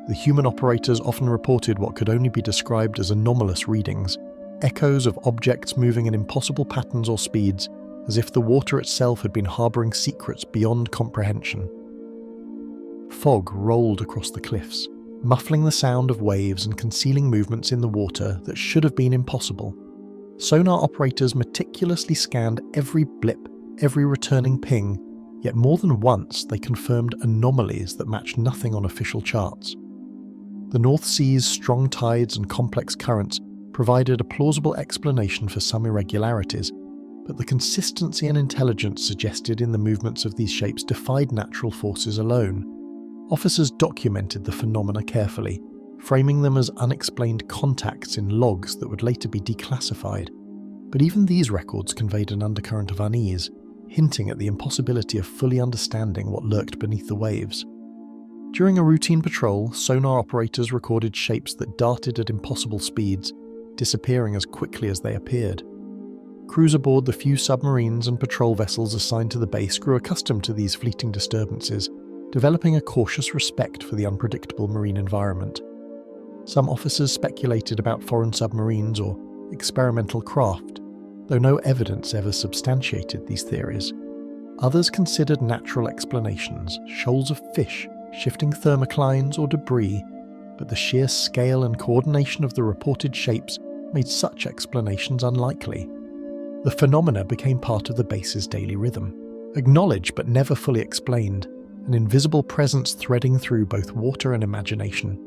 the human operators often reported what could only be described as anomalous readings, echoes of objects moving in impossible patterns or speeds, as if the water itself had been harbouring secrets beyond comprehension. Fog rolled across the cliffs, muffling the sound of waves and concealing movements in the water that should have been impossible. Sonar operators meticulously scanned every blip, every returning ping, yet more than once they confirmed anomalies that matched nothing on official charts. The North Sea's strong tides and complex currents provided a plausible explanation for some irregularities, but the consistency and intelligence suggested in the movements of these shapes defied natural forces alone. Officers documented the phenomena carefully, framing them as unexplained contacts in logs that would later be declassified. But even these records conveyed an undercurrent of unease, hinting at the impossibility of fully understanding what lurked beneath the waves. During a routine patrol, sonar operators recorded shapes that darted at impossible speeds, disappearing as quickly as they appeared. Crews aboard the few submarines and patrol vessels assigned to the base grew accustomed to these fleeting disturbances, developing a cautious respect for the unpredictable marine environment. Some officers speculated about foreign submarines or experimental craft, though no evidence ever substantiated these theories. Others considered natural explanations, shoals of fish, shifting thermoclines or debris, but the sheer scale and coordination of the reported shapes made such explanations unlikely. The phenomena became part of the base's daily rhythm, acknowledged but never fully explained, an invisible presence threading through both water and imagination.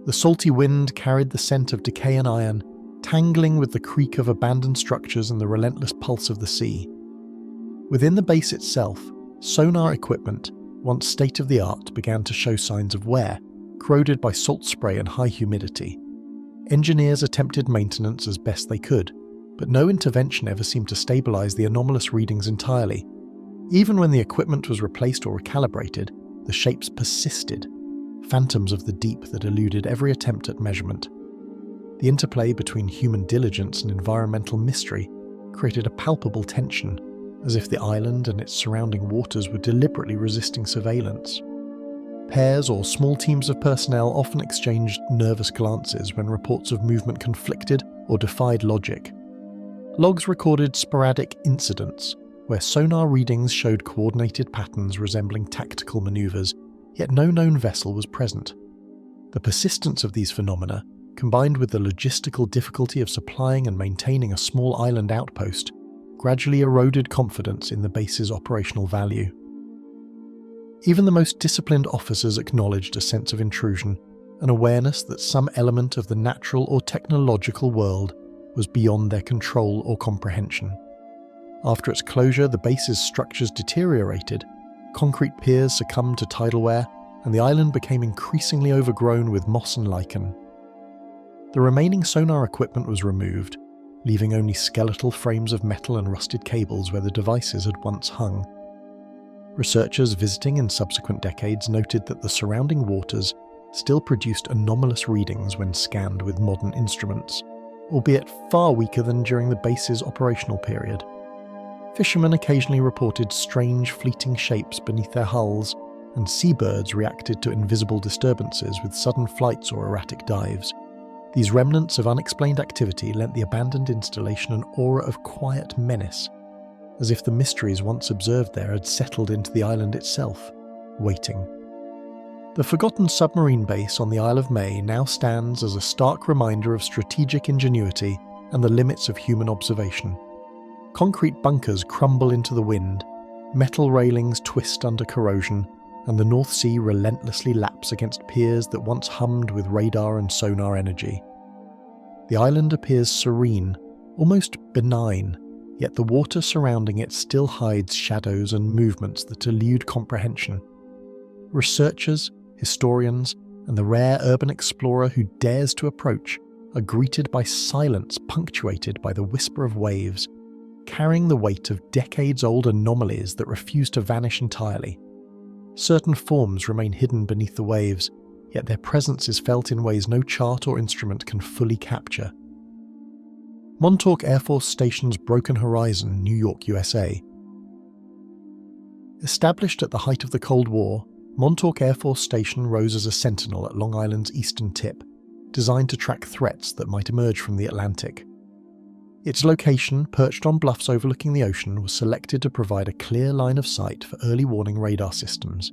The salty wind carried the scent of decay and iron, tangling with the creak of abandoned structures and the relentless pulse of the sea. Within the base itself, sonar equipment, once state-of-the-art, began to show signs of wear, corroded by salt spray and high humidity. Engineers attempted maintenance as best they could, but no intervention ever seemed to stabilise the anomalous readings entirely. Even when the equipment was replaced or recalibrated, the shapes persisted, phantoms of the deep that eluded every attempt at measurement. The interplay between human diligence and environmental mystery created a palpable tension, as if the island and its surrounding waters were deliberately resisting surveillance. Pairs or small teams of personnel often exchanged nervous glances when reports of movement conflicted or defied logic. Logs recorded sporadic incidents, where sonar readings showed coordinated patterns resembling tactical maneuvers, yet no known vessel was present. The persistence of these phenomena, combined with the logistical difficulty of supplying and maintaining a small island outpost, gradually eroded confidence in the base's operational value. Even the most disciplined officers acknowledged a sense of intrusion, an awareness that some element of the natural or technological world was beyond their control or comprehension. After its closure, the base's structures deteriorated, concrete piers succumbed to tidal wear, and the island became increasingly overgrown with moss and lichen. The remaining sonar equipment was removed, leaving only skeletal frames of metal and rusted cables where the devices had once hung. Researchers visiting in subsequent decades noted that the surrounding waters still produced anomalous readings when scanned with modern instruments, albeit far weaker than during the base's operational period. Fishermen occasionally reported strange fleeting shapes beneath their hulls, and seabirds reacted to invisible disturbances with sudden flights or erratic dives. These remnants of unexplained activity lent the abandoned installation an aura of quiet menace, as if the mysteries once observed there had settled into the island itself, waiting. The forgotten submarine base on the Isle of May now stands as a stark reminder of strategic ingenuity and the limits of human observation. Concrete bunkers crumble into the wind, metal railings twist under corrosion, and the North Sea relentlessly laps against piers that once hummed with radar and sonar energy. The island appears serene, almost benign, yet the water surrounding it still hides shadows and movements that elude comprehension. Researchers, historians, and the rare urban explorer who dares to approach are greeted by silence punctuated by the whisper of waves, carrying the weight of decades-old anomalies that refuse to vanish entirely. Certain forms remain hidden beneath the waves, yet their presence is felt in ways no chart or instrument can fully capture. Montauk Air Force Station's Broken Horizon, New York, USA. Established at the height of the Cold War, Montauk Air Force Station rose as a sentinel at Long Island's eastern tip, designed to track threats that might emerge from the Atlantic. Its location, perched on bluffs overlooking the ocean, was selected to provide a clear line of sight for early warning radar systems,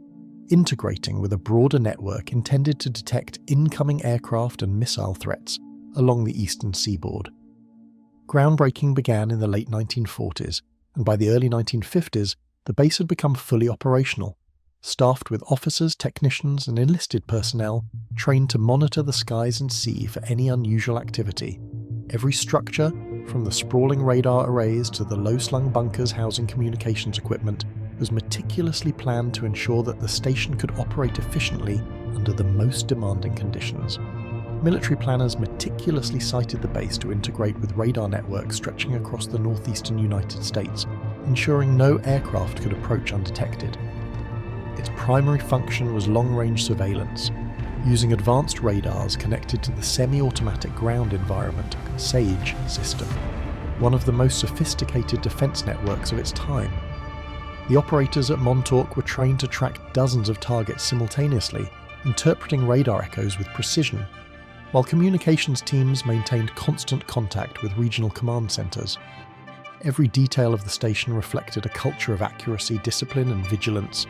integrating with a broader network intended to detect incoming aircraft and missile threats along the eastern seaboard. Groundbreaking began in the late 1940s, and by the early 1950s, the base had become fully operational, staffed with officers, technicians, and enlisted personnel trained to monitor the skies and sea for any unusual activity. Every structure, from the sprawling radar arrays to the low-slung bunkers housing communications equipment, was meticulously planned to ensure that the station could operate efficiently under the most demanding conditions. Military planners meticulously sited the base to integrate with radar networks stretching across the northeastern United States, ensuring no aircraft could approach undetected. Its primary function was long-range surveillance, using advanced radars connected to the semi-automatic ground environment SAGE system, one of the most sophisticated defense networks of its time. The operators at Montauk were trained to track dozens of targets simultaneously, interpreting radar echoes with precision, while communications teams maintained constant contact with regional command centers. Every detail of the station reflected a culture of accuracy, discipline, and vigilance.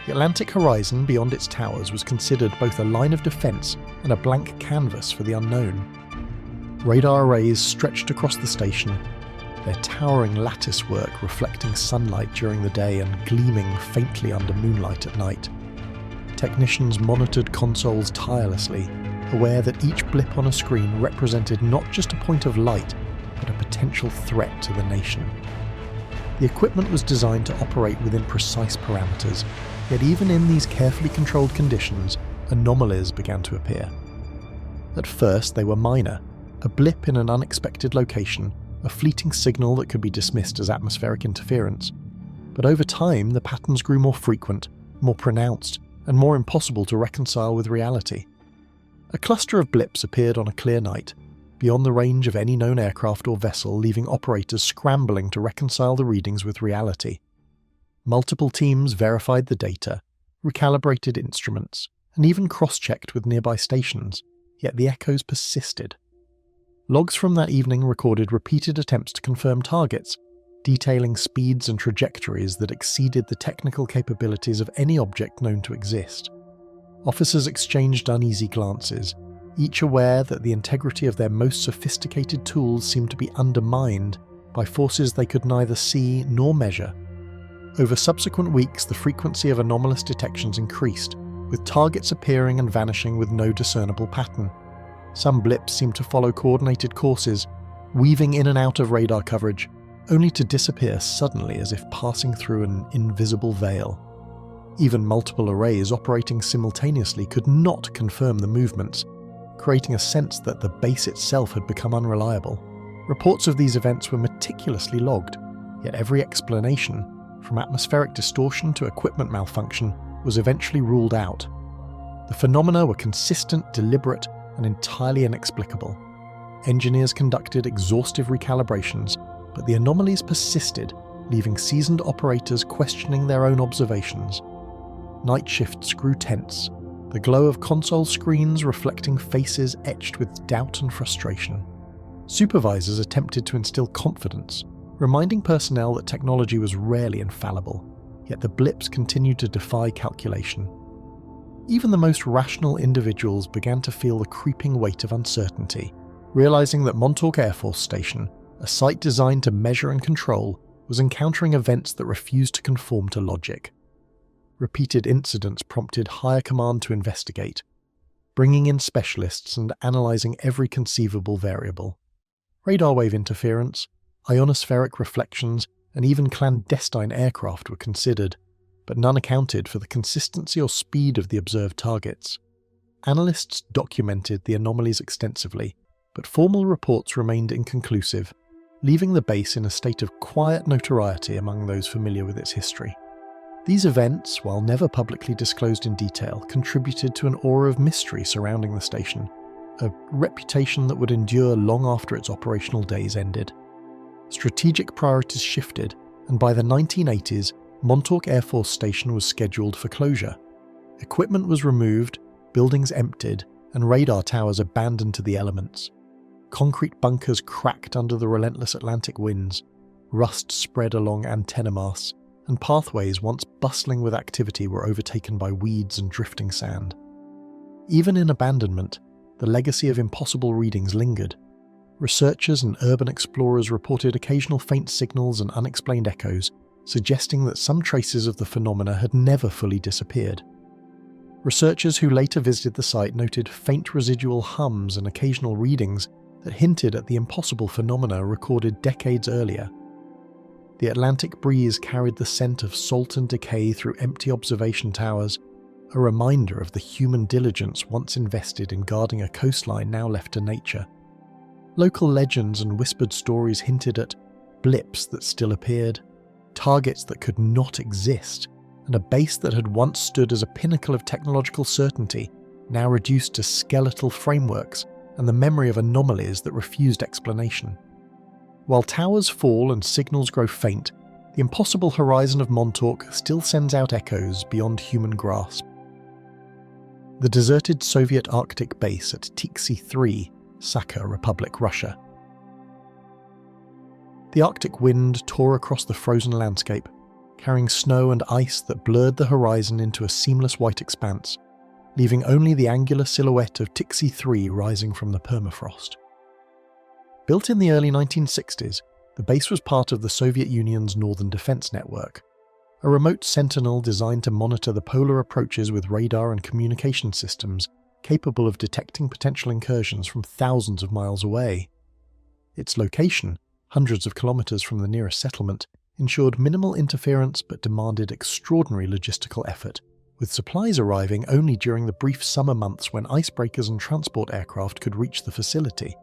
The Atlantic horizon beyond its towers was considered both a line of defense and a blank canvas for the unknown. Radar arrays stretched across the station, their towering lattice work reflecting sunlight during the day and gleaming faintly under moonlight at night. Technicians monitored consoles tirelessly, aware that each blip on a screen represented not just a point of light, but a potential threat to the nation. The equipment was designed to operate within precise parameters, yet even in these carefully controlled conditions, anomalies began to appear. At first they were minor, a blip in an unexpected location, a fleeting signal that could be dismissed as atmospheric interference. But over time the patterns grew more frequent, more pronounced, and more impossible to reconcile with reality. A cluster of blips appeared on a clear night, beyond the range of any known aircraft or vessel, leaving operators scrambling to reconcile the readings with reality. Multiple teams verified the data, recalibrated instruments, and even cross-checked with nearby stations, yet the echoes persisted. Logs from that evening recorded repeated attempts to confirm targets, detailing speeds and trajectories that exceeded the technical capabilities of any object known to exist. Officers exchanged uneasy glances, each aware that the integrity of their most sophisticated tools seemed to be undermined by forces they could neither see nor measure. Over subsequent weeks, the frequency of anomalous detections increased, with targets appearing and vanishing with no discernible pattern. Some blips seemed to follow coordinated courses, weaving in and out of radar coverage, only to disappear suddenly as if passing through an invisible veil. Even multiple arrays operating simultaneously could not confirm the movements, creating a sense that the base itself had become unreliable. Reports of these events were meticulously logged, yet every explanation, from atmospheric distortion to equipment malfunction, was eventually ruled out. The phenomena were consistent, deliberate, and entirely inexplicable. Engineers conducted exhaustive recalibrations, but the anomalies persisted, leaving seasoned operators questioning their own observations. Night shifts grew tense, the glow of console screens reflecting faces etched with doubt and frustration. Supervisors attempted to instill confidence, reminding personnel that technology was rarely infallible, yet the blips continued to defy calculation. Even the most rational individuals began to feel the creeping weight of uncertainty, realizing that Montauk Air Force Station, a site designed to measure and control, was encountering events that refused to conform to logic. Repeated incidents prompted higher command to investigate, bringing in specialists and analyzing every conceivable variable. Radar wave interference, ionospheric reflections, and even clandestine aircraft were considered, but none accounted for the consistency or speed of the observed targets. Analysts documented the anomalies extensively, but formal reports remained inconclusive, leaving the base in a state of quiet notoriety among those familiar with its history. These events, while never publicly disclosed in detail, contributed to an aura of mystery surrounding the station, a reputation that would endure long after its operational days ended. Strategic priorities shifted, and by the 1980s, Montauk Air Force Station was scheduled for closure. Equipment was removed, buildings emptied, and radar towers abandoned to the elements. Concrete bunkers cracked under the relentless Atlantic winds, rust spread along antenna masts, and pathways once bustling with activity were overtaken by weeds and drifting sand. Even in abandonment, the legacy of impossible readings lingered. Researchers and urban explorers reported occasional faint signals and unexplained echoes, suggesting that some traces of the phenomena had never fully disappeared. Researchers who later visited the site noted faint residual hums and occasional readings that hinted at the impossible phenomena recorded decades earlier. The Atlantic breeze carried the scent of salt and decay through empty observation towers, a reminder of the human diligence once invested in guarding a coastline now left to nature. Local legends and whispered stories hinted at blips that still appeared, targets that could not exist, and a base that had once stood as a pinnacle of technological certainty, now reduced to skeletal frameworks and the memory of anomalies that refused explanation. While towers fall and signals grow faint, the impossible horizon of Montauk still sends out echoes beyond human grasp. The deserted Soviet Arctic base at Tixie 3, Sakha Republic, Russia. The Arctic wind tore across the frozen landscape, carrying snow and ice that blurred the horizon into a seamless white expanse, leaving only the angular silhouette of Tixie 3 rising from the permafrost. Built in the early 1960s, The base was part of the Soviet Union's Northern Defense Network, a remote sentinel designed to monitor the polar approaches with radar and communication systems capable of detecting potential incursions from thousands of miles away. Its location, hundreds of kilometers from the nearest settlement, ensured minimal interference but demanded extraordinary logistical effort, with supplies arriving only during the brief summer months when icebreakers and transport aircraft could reach the facility.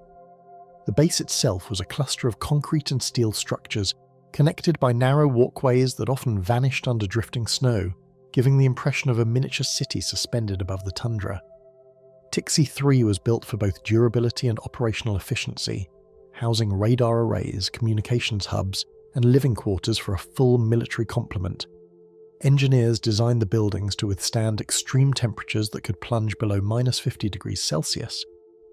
The base itself was a cluster of concrete and steel structures, connected by narrow walkways that often vanished under drifting snow, giving the impression of a miniature city suspended above the tundra. Tixie 3 was built for both durability and operational efficiency, housing radar arrays, communications hubs, and living quarters for a full military complement. Engineers designed the buildings to withstand extreme temperatures that could plunge below -50 degrees Celsius,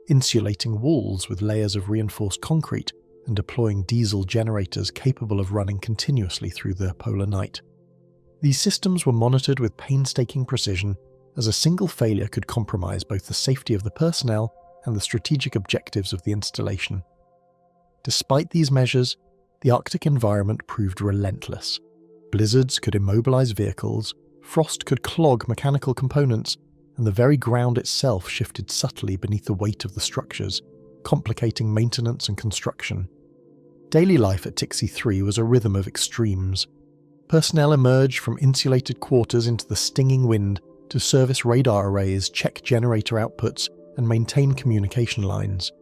insulating walls with layers of reinforced concrete and deploying diesel generators capable of running continuously through the polar night. These systems were monitored with painstaking precision, as a single failure could compromise both the safety of the personnel and the strategic objectives of the installation. Despite these measures, the Arctic environment proved relentless. Blizzards could immobilize vehicles, frost could clog mechanical components, and the very ground itself shifted subtly beneath the weight of the structures, complicating maintenance and construction. Daily life at Tixie 3 was a rhythm of extremes. Personnel emerged from insulated quarters into the stinging wind to service radar arrays, check generator outputs, and maintain communication lines.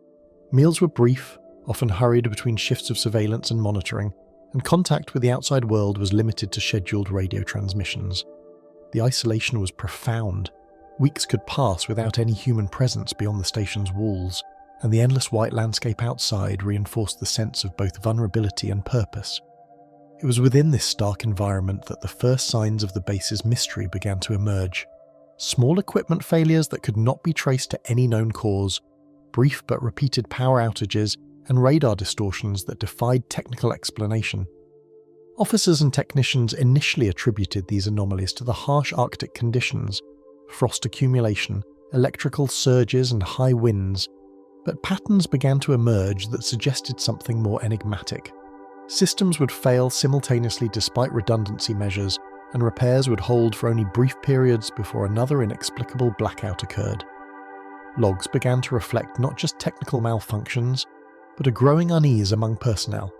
Meals were brief, often hurried between shifts of surveillance and monitoring, and contact with the outside world was limited to scheduled radio transmissions. The isolation was profound. Weeks could pass without any human presence beyond the station's walls, and the endless white landscape outside reinforced the sense of both vulnerability and purpose. It was within this stark environment that the first signs of the base's mystery began to emerge. Small equipment failures that could not be traced to any known cause, brief but repeated power outages, and radar distortions that defied technical explanation. Officers and technicians initially attributed these anomalies to the harsh Arctic conditions, frost accumulation, electrical surges, and high winds, but patterns began to emerge that suggested something more enigmatic. Systems would fail simultaneously despite redundancy measures, and repairs would hold for only brief periods before another inexplicable blackout occurred. Logs began to reflect not just technical malfunctions, but a growing unease among personnel,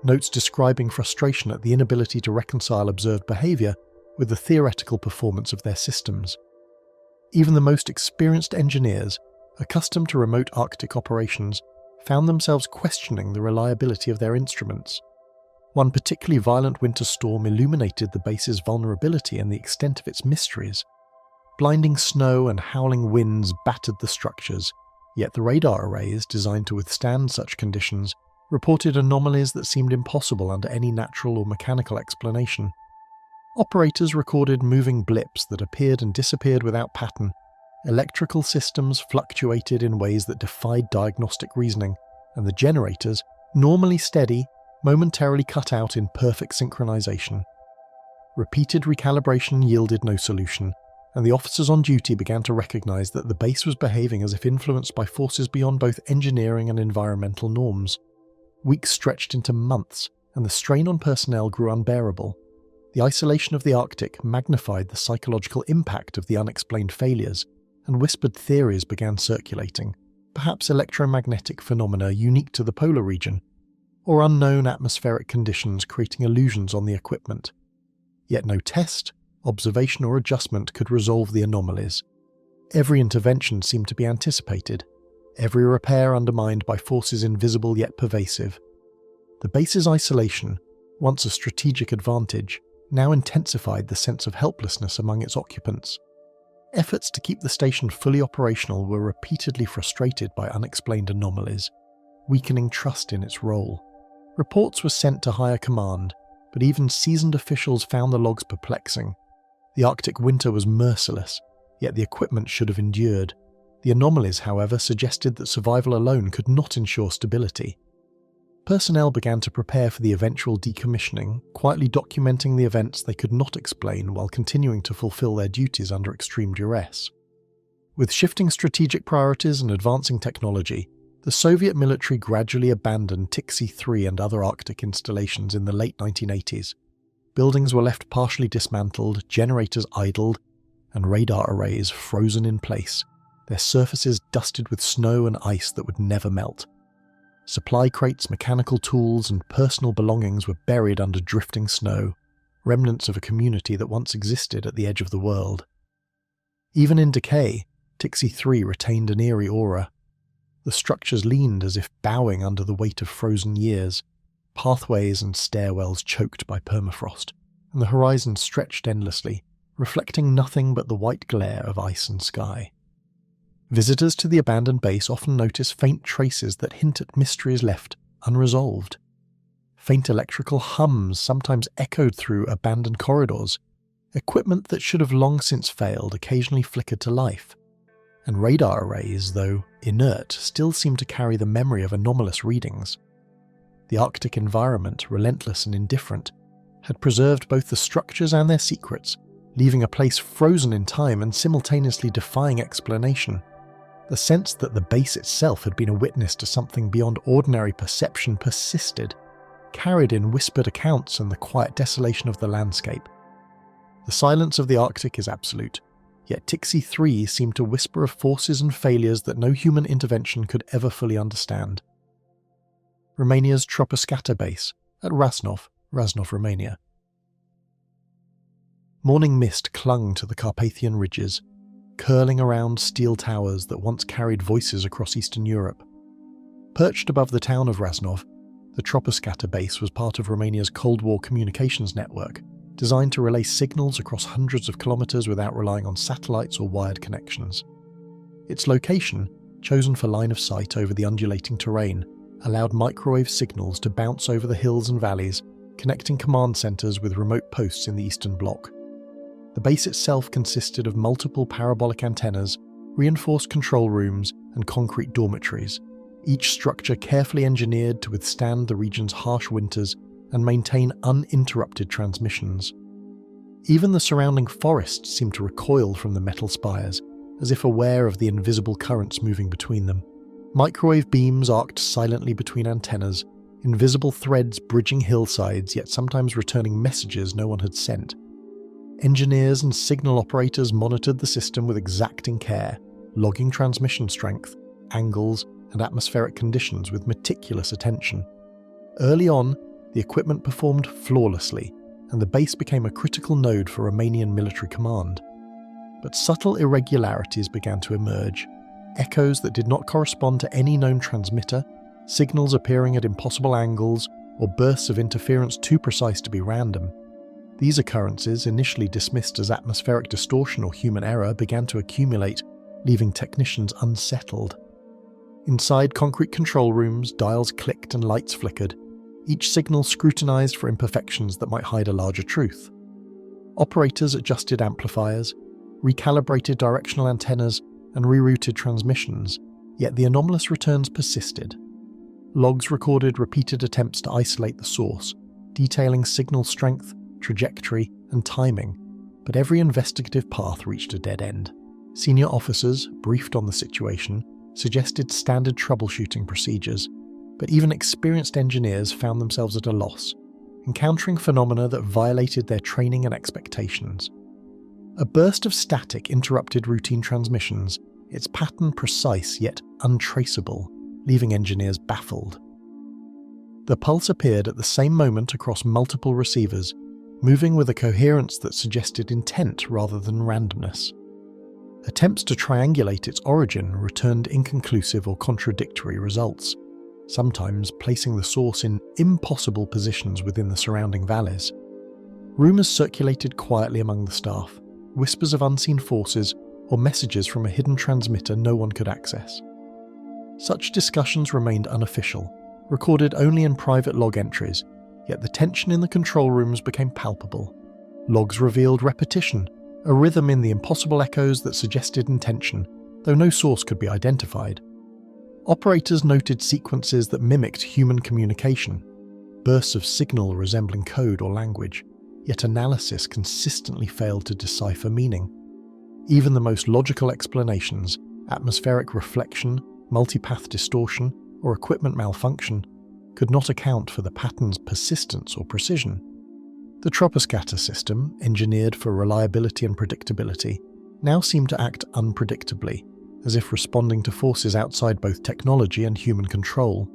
notes describing frustration at the inability to reconcile observed behaviour with the theoretical performance of their systems. Even the most experienced engineers, accustomed to remote Arctic operations, found themselves questioning the reliability of their instruments. One particularly violent winter storm illuminated the base's vulnerability and the extent of its mysteries. Blinding snow and howling winds battered the structures, yet the radar arrays designed to withstand such conditions reported anomalies that seemed impossible under any natural or mechanical explanation. Operators recorded moving blips that appeared and disappeared without pattern. Electrical systems fluctuated in ways that defied diagnostic reasoning, and the generators, normally steady, momentarily cut out in perfect synchronization. Repeated recalibration yielded no solution, and the officers on duty began to recognize that the base was behaving as if influenced by forces beyond both engineering and environmental norms. Weeks stretched into months, and the strain on personnel grew unbearable. The isolation of the Arctic magnified the psychological impact of the unexplained failures, and whispered theories began circulating, perhaps electromagnetic phenomena unique to the polar region, or unknown atmospheric conditions creating illusions on the equipment. Yet no test, observation or adjustment could resolve the anomalies. Every intervention seemed to be anticipated, every repair undermined by forces invisible yet pervasive. The base's isolation, once a strategic advantage, now intensified the sense of helplessness among its occupants. Efforts to keep the station fully operational were repeatedly frustrated by unexplained anomalies, weakening trust in its role. Reports were sent to higher command, but even seasoned officials found the logs perplexing. The Arctic winter was merciless, yet the equipment should have endured. The anomalies, however, suggested that survival alone could not ensure stability. Personnel began to prepare for the eventual decommissioning, quietly documenting the events they could not explain while continuing to fulfill their duties under extreme duress. With shifting strategic priorities and advancing technology, The Soviet military gradually abandoned Tixie 3 and other Arctic installations in the late 1980s. Buildings were left partially dismantled, generators idled, and radar arrays frozen in place, their surfaces dusted with snow and ice that would never melt. Supply crates, mechanical tools, and personal belongings were buried under drifting snow, remnants of a community that once existed at the edge of the world. Even in decay, Tixie 3 retained an eerie aura. The structures leaned as if bowing under the weight of frozen years, pathways and stairwells choked by permafrost, and the horizon stretched endlessly, reflecting nothing but the white glare of ice and sky. Visitors to the abandoned base often notice faint traces that hint at mysteries left unresolved. Faint electrical hums sometimes echoed through abandoned corridors. Equipment that should have long since failed occasionally flickered to life. And radar arrays, though inert, still seemed to carry the memory of anomalous readings. The Arctic environment, relentless and indifferent, had preserved both the structures and their secrets, leaving a place frozen in time and simultaneously defying explanation. The sense that the base itself had been a witness to something beyond ordinary perception persisted, carried in whispered accounts and the quiet desolation of the landscape. The silence of the Arctic is absolute, yet Tixie 3 seemed to whisper of forces and failures that no human intervention could ever fully understand. Romania's troposcatter base at Rasnov, Romania. Morning mist clung to the Carpathian ridges, curling around steel towers that once carried voices across Eastern Europe. Perched above the town of Rasnov, the troposcatter base was part of Romania's Cold War communications network, designed to relay signals across hundreds of kilometers without relying on satellites or wired connections. Its location, chosen for line of sight over the undulating terrain, allowed microwave signals to bounce over the hills and valleys, connecting command centers with remote posts in the Eastern Bloc. The base itself consisted of multiple parabolic antennas, reinforced control rooms, and concrete dormitories, each structure carefully engineered to withstand the region's harsh winters and maintain uninterrupted transmissions. Even the surrounding forests seemed to recoil from the metal spires, as if aware of the invisible currents moving between them. Microwave beams arced silently between antennas, invisible threads bridging hillsides yet sometimes returning messages no one had sent. Engineers and signal operators monitored the system with exacting care, logging transmission strength, angles, and atmospheric conditions with meticulous attention. Early on, the equipment performed flawlessly, and the base became a critical node for Romanian military command. But subtle irregularities began to emerge, echoes that did not correspond to any known transmitter, signals appearing at impossible angles, or bursts of interference too precise to be random. These occurrences, initially dismissed as atmospheric distortion or human error, began to accumulate, leaving technicians unsettled. Inside concrete control rooms, dials clicked and lights flickered, each signal scrutinized for imperfections that might hide a larger truth. Operators adjusted amplifiers, recalibrated directional antennas, and rerouted transmissions, yet the anomalous returns persisted. Logs recorded repeated attempts to isolate the source, detailing signal strength, trajectory, and timing, but every investigative path reached a dead end. Senior officers, briefed on the situation, suggested standard troubleshooting procedures, but even experienced engineers found themselves at a loss, encountering phenomena that violated their training and expectations. A burst of static interrupted routine transmissions, its pattern precise yet untraceable, leaving engineers baffled. The pulse appeared at the same moment across multiple receivers, moving with a coherence that suggested intent rather than randomness. Attempts to triangulate its origin returned inconclusive or contradictory results, sometimes placing the source in impossible positions within the surrounding valleys. Rumours circulated quietly among the staff, whispers of unseen forces, or messages from a hidden transmitter no one could access. Such discussions remained unofficial, recorded only in private log entries, yet the tension in the control rooms became palpable. Logs revealed repetition, a rhythm in the impossible echoes that suggested intention, though no source could be identified. Operators noted sequences that mimicked human communication, bursts of signal resembling code or language, yet analysis consistently failed to decipher meaning. Even the most logical explanations, atmospheric reflection, multipath distortion, or equipment malfunction could not account for the pattern's persistence or precision. The troposcatter system, engineered for reliability and predictability, now seemed to act unpredictably, as if responding to forces outside both technology and human control.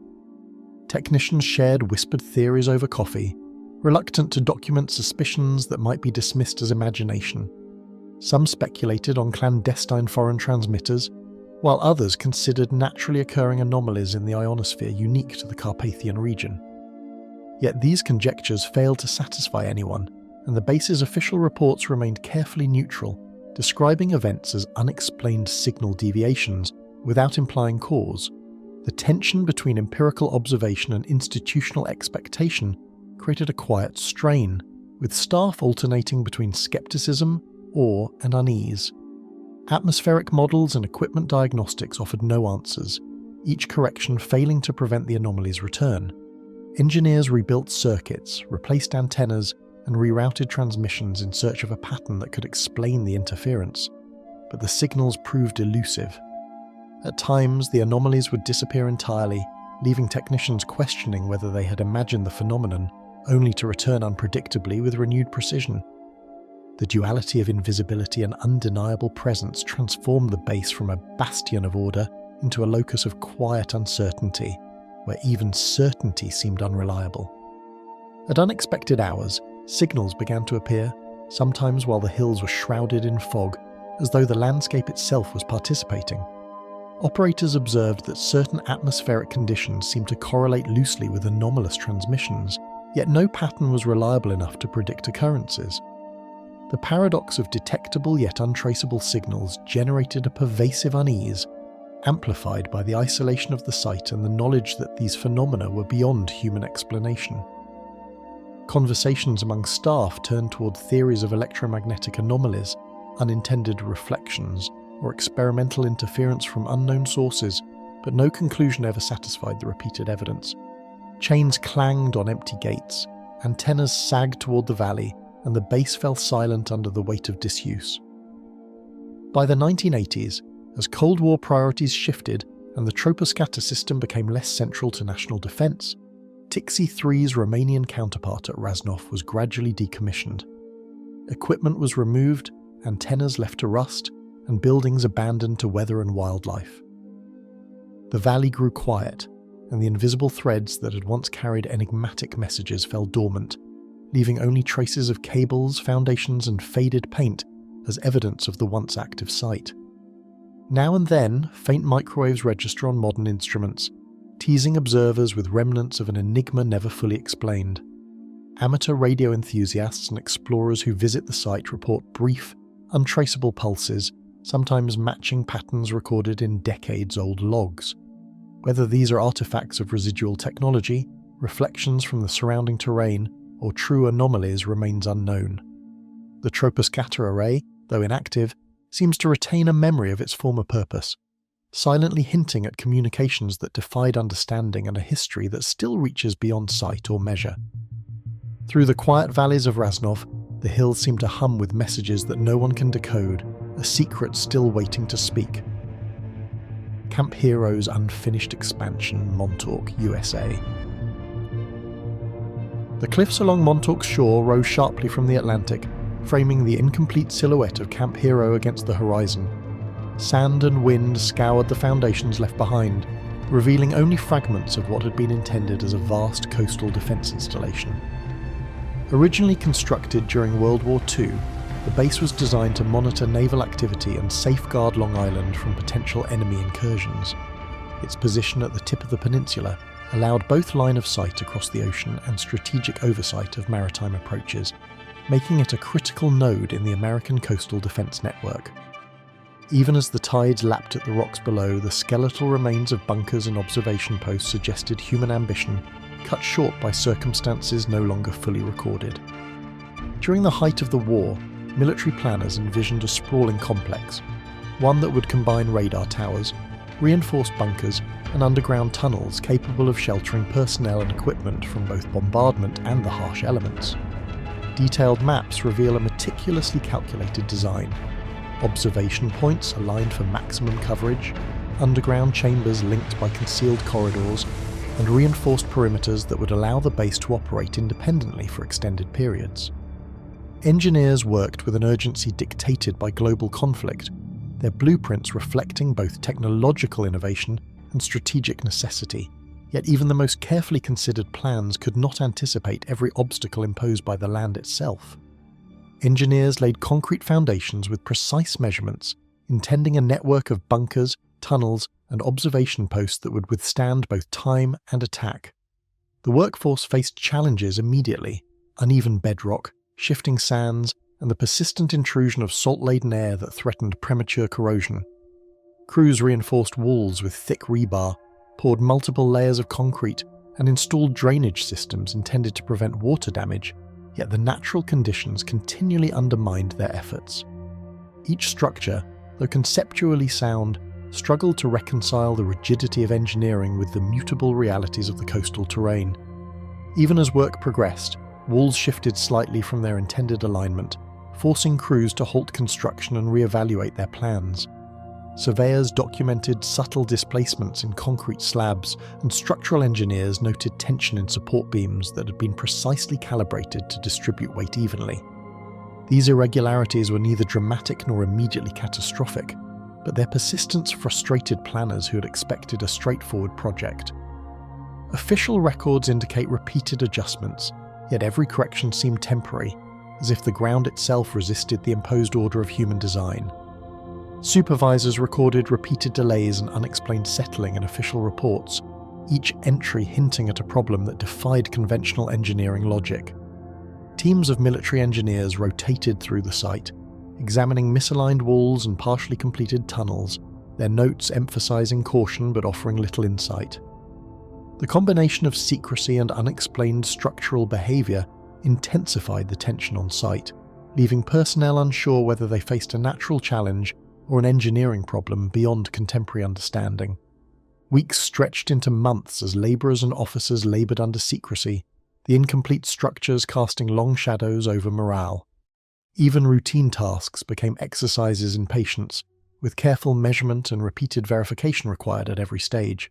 Technicians shared whispered theories over coffee, reluctant to document suspicions that might be dismissed as imagination. Some speculated on clandestine foreign transmitters, while others considered naturally occurring anomalies in the ionosphere unique to the Carpathian region. Yet these conjectures failed to satisfy anyone, and the base's official reports remained carefully neutral, describing events as unexplained signal deviations without implying cause. The tension between empirical observation and institutional expectation created a quiet strain, with staff alternating between skepticism, awe, and unease. Atmospheric models and equipment diagnostics offered no answers, each correction failing to prevent the anomaly's return. Engineers rebuilt circuits, replaced antennas, and rerouted transmissions in search of a pattern that could explain the interference, but the signals proved elusive. At times, the anomalies would disappear entirely, leaving technicians questioning whether they had imagined the phenomenon, only to return unpredictably with renewed precision. The duality of invisibility and undeniable presence transformed the base from a bastion of order into a locus of quiet uncertainty, where even certainty seemed unreliable. At unexpected hours, signals began to appear, sometimes while the hills were shrouded in fog, as though the landscape itself was participating. Operators observed that certain atmospheric conditions seemed to correlate loosely with anomalous transmissions, yet no pattern was reliable enough to predict occurrences. The paradox of detectable yet untraceable signals generated a pervasive unease, amplified by the isolation of the site and the knowledge that these phenomena were beyond human explanation. Conversations among staff turned toward theories of electromagnetic anomalies, unintended reflections, or experimental interference from unknown sources, but no conclusion ever satisfied the repeated evidence. Chains clanged on empty gates, antennas sagged toward the valley, and the base fell silent under the weight of disuse. By the 1980s, as Cold War priorities shifted and the troposcatter system became less central to national defence, Tixie 3's Romanian counterpart at Rasnov was gradually decommissioned. Equipment was removed, antennas left to rust, and buildings abandoned to weather and wildlife. The valley grew quiet, and the invisible threads that had once carried enigmatic messages fell dormant, leaving only traces of cables, foundations, and faded paint as evidence of the once active site. Now and then, faint microwaves register on modern instruments, teasing observers with remnants of an enigma never fully explained. Amateur radio enthusiasts and explorers who visit the site report brief, untraceable pulses, sometimes matching patterns recorded in decades-old logs. Whether these are artifacts of residual technology, reflections from the surrounding terrain, or true anomalies remains unknown. The troposcatter array, though inactive, seems to retain a memory of its former purpose, silently hinting at communications that defied understanding and a history that still reaches beyond sight or measure. Through the quiet valleys of Rasnov, the hills seem to hum with messages that no one can decode, a secret still waiting to speak. Camp Hero's unfinished expansion, Montauk, USA. The cliffs along Montauk's shore rose sharply from the Atlantic, framing the incomplete silhouette of Camp Hero against the horizon. Sand and wind scoured the foundations left behind, revealing only fragments of what had been intended as a vast coastal defence installation. Originally constructed during World War II, the base was designed to monitor naval activity and safeguard Long Island from potential enemy incursions. Its position at the tip of the peninsula allowed both line of sight across the ocean and strategic oversight of maritime approaches, making it a critical node in the American coastal defence network. Even as the tides lapped at the rocks below, the skeletal remains of bunkers and observation posts suggested human ambition, cut short by circumstances no longer fully recorded. During the height of the war, military planners envisioned a sprawling complex, one that would combine radar towers, reinforced bunkers, and underground tunnels capable of sheltering personnel and equipment from both bombardment and the harsh elements. Detailed maps reveal a meticulously calculated design. Observation points aligned for maximum coverage, underground chambers linked by concealed corridors, and reinforced perimeters that would allow the base to operate independently for extended periods. Engineers worked with an urgency dictated by global conflict, their blueprints reflecting both technological innovation and strategic necessity, yet even the most carefully considered plans could not anticipate every obstacle imposed by the land itself. Engineers laid concrete foundations with precise measurements, intending a network of bunkers, tunnels, and observation posts that would withstand both time and attack. The workforce faced challenges immediately: uneven bedrock, shifting sands, and the persistent intrusion of salt-laden air that threatened premature corrosion. Crews reinforced walls with thick rebar, poured multiple layers of concrete, and installed drainage systems intended to prevent water damage, yet the natural conditions continually undermined their efforts. Each structure, though conceptually sound, struggled to reconcile the rigidity of engineering with the mutable realities of the coastal terrain. Even as work progressed, walls shifted slightly from their intended alignment, forcing crews to halt construction and reevaluate their plans. Surveyors documented subtle displacements in concrete slabs, and structural engineers noted tension in support beams that had been precisely calibrated to distribute weight evenly. These irregularities were neither dramatic nor immediately catastrophic, but their persistence frustrated planners who had expected a straightforward project. Official records indicate repeated adjustments, yet every correction seemed temporary, as if the ground itself resisted the imposed order of human design. Supervisors recorded repeated delays and unexplained settling in official reports, each entry hinting at a problem that defied conventional engineering logic. Teams of military engineers rotated through the site, examining misaligned walls and partially completed tunnels, their notes emphasizing caution but offering little insight. The combination of secrecy and unexplained structural behavior intensified the tension on site, leaving personnel unsure whether they faced a natural challenge or an engineering problem beyond contemporary understanding. Weeks stretched into months as labourers and officers laboured under secrecy, the incomplete structures casting long shadows over morale. Even routine tasks became exercises in patience, with careful measurement and repeated verification required at every stage.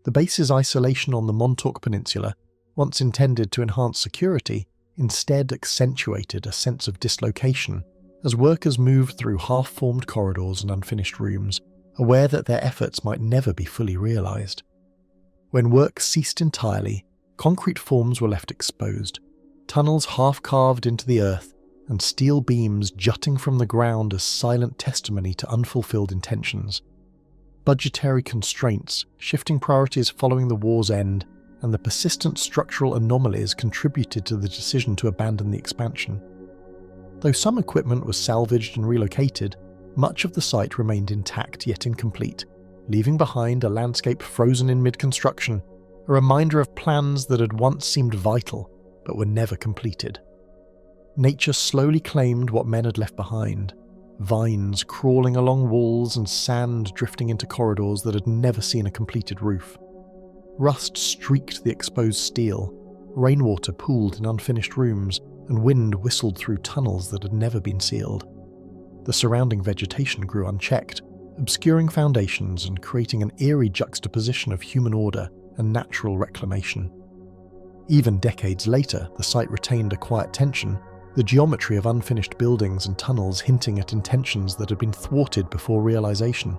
The base's isolation on the Montauk Peninsula, once intended to enhance security, instead accentuated a sense of dislocation as workers moved through half-formed corridors and unfinished rooms, aware that their efforts might never be fully realised. When work ceased entirely, concrete forms were left exposed, tunnels half-carved into the earth, and steel beams jutting from the ground as silent testimony to unfulfilled intentions. Budgetary constraints, shifting priorities following the war's end, and the persistent structural anomalies contributed to the decision to abandon the expansion. Though some equipment was salvaged and relocated, much of the site remained intact yet incomplete, leaving behind a landscape frozen in mid-construction, a reminder of plans that had once seemed vital but were never completed. Nature slowly claimed what men had left behind, vines crawling along walls and sand drifting into corridors that had never seen a completed roof. Rust streaked the exposed steel, rainwater pooled in unfinished rooms, and wind whistled through tunnels that had never been sealed. The surrounding vegetation grew unchecked, obscuring foundations and creating an eerie juxtaposition of human order and natural reclamation. Even decades later, the site retained a quiet tension, the geometry of unfinished buildings and tunnels hinting at intentions that had been thwarted before realization.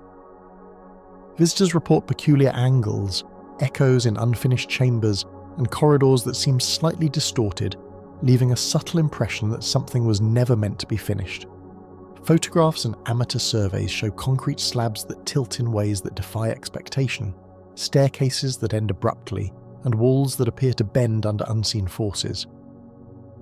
Visitors report peculiar angles, echoes in unfinished chambers, and corridors that seem slightly distorted, leaving a subtle impression that something was never meant to be finished. Photographs and amateur surveys show concrete slabs that tilt in ways that defy expectation, staircases that end abruptly, and walls that appear to bend under unseen forces.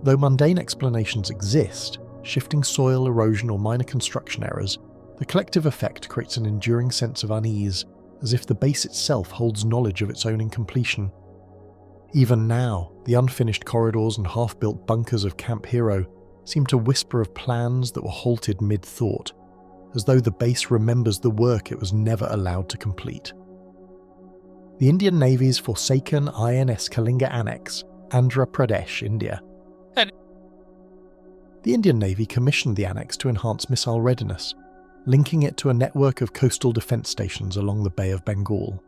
Though mundane explanations exist, shifting soil erosion or minor construction errors, the collective effect creates an enduring sense of unease, as if the base itself holds knowledge of its own incompletion. Even now, the unfinished corridors and half-built bunkers of Camp Hero seem to whisper of plans that were halted mid-thought, as though the base remembers the work it was never allowed to complete. The Indian Navy's forsaken INS Kalinga Annex, Andhra Pradesh, India. The Indian Navy commissioned the annex to enhance missile readiness. linking it to a network of coastal defence stations along the Bay of Bengal.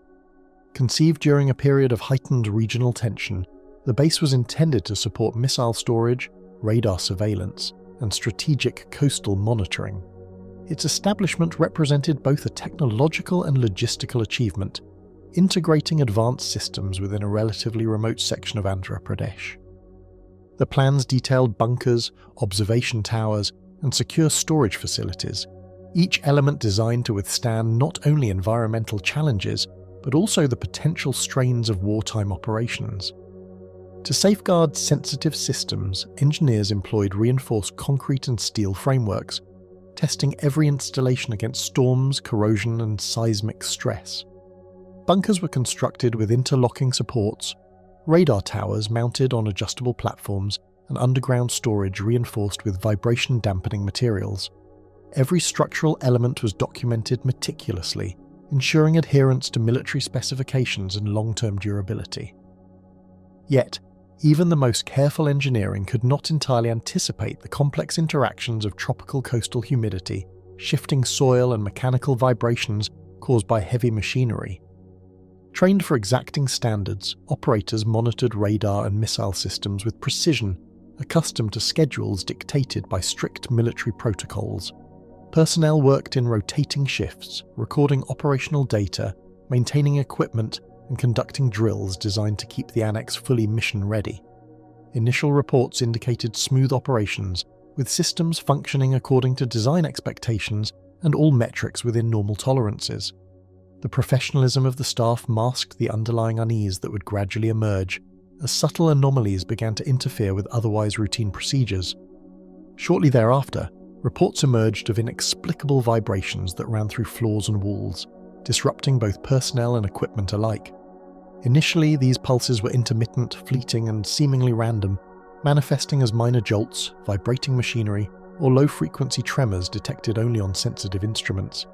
Conceived during a period of heightened regional tension, the base was intended to support missile storage, radar surveillance, and strategic coastal monitoring. Its establishment represented both a technological and logistical achievement, integrating advanced systems within a relatively remote section of Andhra Pradesh. The plans detailed bunkers, observation towers, and secure storage facilities, each element designed to withstand not only environmental challenges, but also the potential strains of wartime operations. To safeguard sensitive systems, engineers employed reinforced concrete and steel frameworks, testing every installation against storms, corrosion, and seismic stress. Bunkers were constructed with interlocking supports, radar towers mounted on adjustable platforms, and underground storage reinforced with vibration-dampening materials. Every structural element was documented meticulously, ensuring adherence to military specifications and long-term durability. Yet, even the most careful engineering could not entirely anticipate the complex interactions of tropical coastal humidity, shifting soil and mechanical vibrations caused by heavy machinery. Trained for exacting standards, operators monitored radar and missile systems with precision, accustomed to schedules dictated by strict military protocols. Personnel worked in rotating shifts, recording operational data, maintaining equipment, and conducting drills designed to keep the annex fully mission-ready. Initial reports indicated smooth operations, with systems functioning according to design expectations and all metrics within normal tolerances. The professionalism of the staff masked the underlying unease that would gradually emerge, as subtle anomalies began to interfere with otherwise routine procedures. Shortly thereafter, reports emerged of inexplicable vibrations that ran through floors and walls, disrupting both personnel and equipment alike. Initially, these pulses were intermittent, fleeting, and seemingly random, manifesting as minor jolts, vibrating machinery, or low-frequency tremors detected only on sensitive instruments.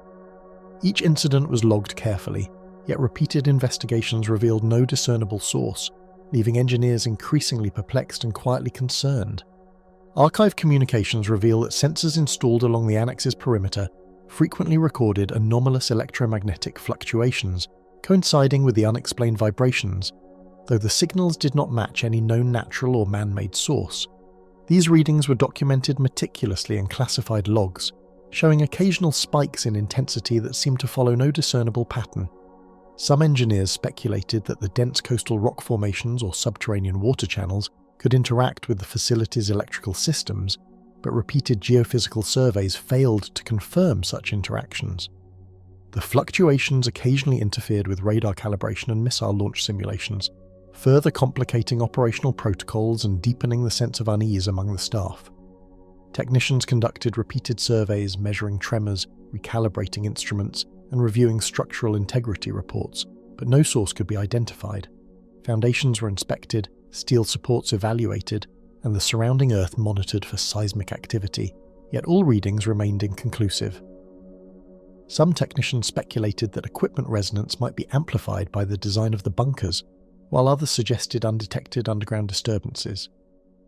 Each incident was logged carefully, yet repeated investigations revealed no discernible source, leaving engineers increasingly perplexed and quietly concerned. Archive communications reveal that sensors installed along the annex's perimeter frequently recorded anomalous electromagnetic fluctuations, coinciding with the unexplained vibrations, though the signals did not match any known natural or man-made source. These readings were documented meticulously in classified logs, showing occasional spikes in intensity that seemed to follow no discernible pattern. Some engineers speculated that the dense coastal rock formations or subterranean water channels could interact with the facility's electrical systems, but repeated geophysical surveys failed to confirm such interactions. The fluctuations occasionally interfered with radar calibration and missile launch simulations, further complicating operational protocols and deepening the sense of unease among the staff. Technicians conducted repeated surveys measuring tremors, recalibrating instruments, and reviewing structural integrity reports, but no source could be identified. Foundations were inspected, steel supports evaluated, and the surrounding earth monitored for seismic activity, yet all readings remained inconclusive. Some technicians speculated that equipment resonance might be amplified by the design of the bunkers, while others suggested undetected underground disturbances.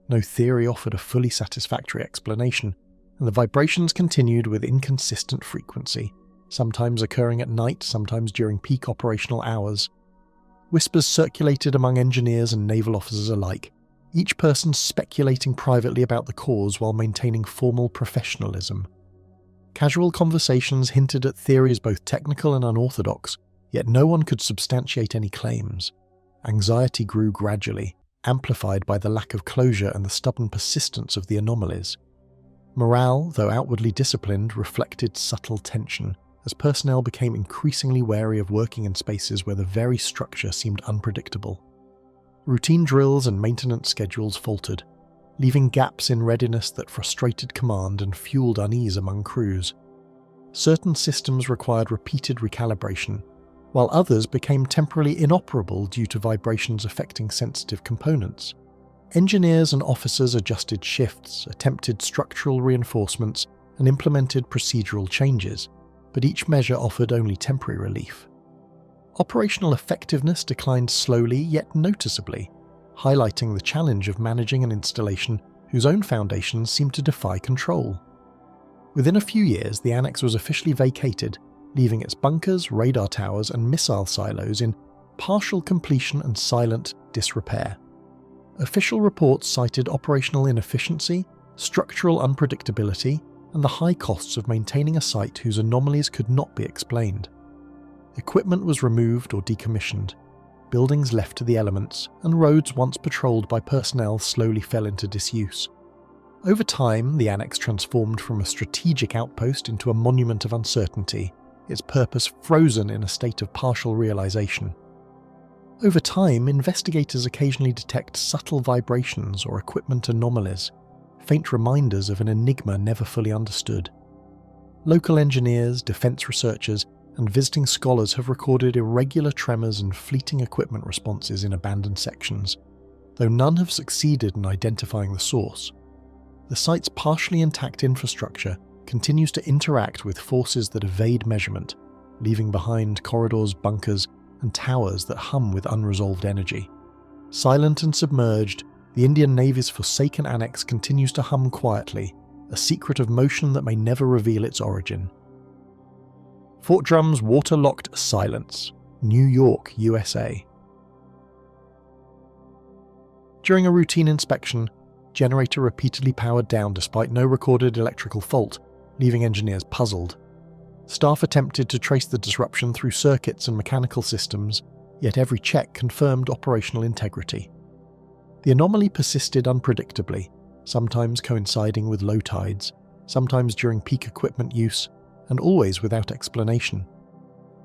No theory offered a fully satisfactory explanation, and the vibrations continued with inconsistent frequency, sometimes occurring at night, sometimes during peak operational hours. Whispers circulated among engineers and naval officers alike, each person speculating privately about the cause while maintaining formal professionalism. Casual conversations hinted at theories both technical and unorthodox, yet no one could substantiate any claims. Anxiety grew gradually, amplified by the lack of closure and the stubborn persistence of the anomalies. Morale, though outwardly disciplined, reflected subtle tension, as personnel became increasingly wary of working in spaces where the very structure seemed unpredictable. Routine drills and maintenance schedules faltered, leaving gaps in readiness that frustrated command and fueled unease among crews. Certain systems required repeated recalibration, while others became temporarily inoperable due to vibrations affecting sensitive components. Engineers and officers adjusted shifts, attempted structural reinforcements, and implemented procedural changes, but each measure offered only temporary relief. Operational effectiveness declined slowly yet noticeably, highlighting the challenge of managing an installation whose own foundations seemed to defy control. Within a few years, the annex was officially vacated, leaving its bunkers, radar towers and missile silos in partial completion and silent disrepair. Official reports cited operational inefficiency, structural unpredictability, and the high costs of maintaining a site whose anomalies could not be explained. Equipment was removed or decommissioned, buildings left to the elements, and roads once patrolled by personnel slowly fell into disuse. Over time, the annex transformed from a strategic outpost into a monument of uncertainty, its purpose frozen in a state of partial realization. Over time, investigators occasionally detect subtle vibrations or equipment anomalies, faint reminders of an enigma never fully understood. Local engineers, defense researchers, and visiting scholars have recorded irregular tremors and fleeting equipment responses in abandoned sections, though none have succeeded in identifying the source. The site's partially intact infrastructure continues to interact with forces that evade measurement, leaving behind corridors, bunkers, and towers that hum with unresolved energy. Silent and submerged, the Indian Navy's forsaken annex continues to hum quietly, a secret of motion that may never reveal its origin. Fort Drum's water-locked silence, New York, USA. During a routine inspection, generator repeatedly powered down despite no recorded electrical fault, leaving engineers puzzled. Staff attempted to trace the disruption through circuits and mechanical systems, yet every check confirmed operational integrity. The anomaly persisted unpredictably, sometimes coinciding with low tides, sometimes during peak equipment use, and always without explanation.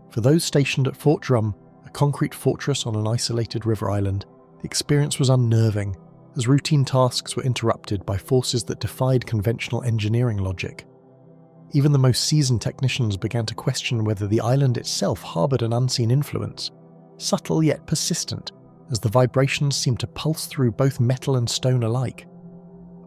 For those stationed at Fort Drum, a concrete fortress on an isolated river island, the experience was unnerving, as routine tasks were interrupted by forces that defied conventional engineering logic. Even the most seasoned technicians began to question whether the island itself harboured an unseen influence, subtle yet persistent, as the vibrations seemed to pulse through both metal and stone alike.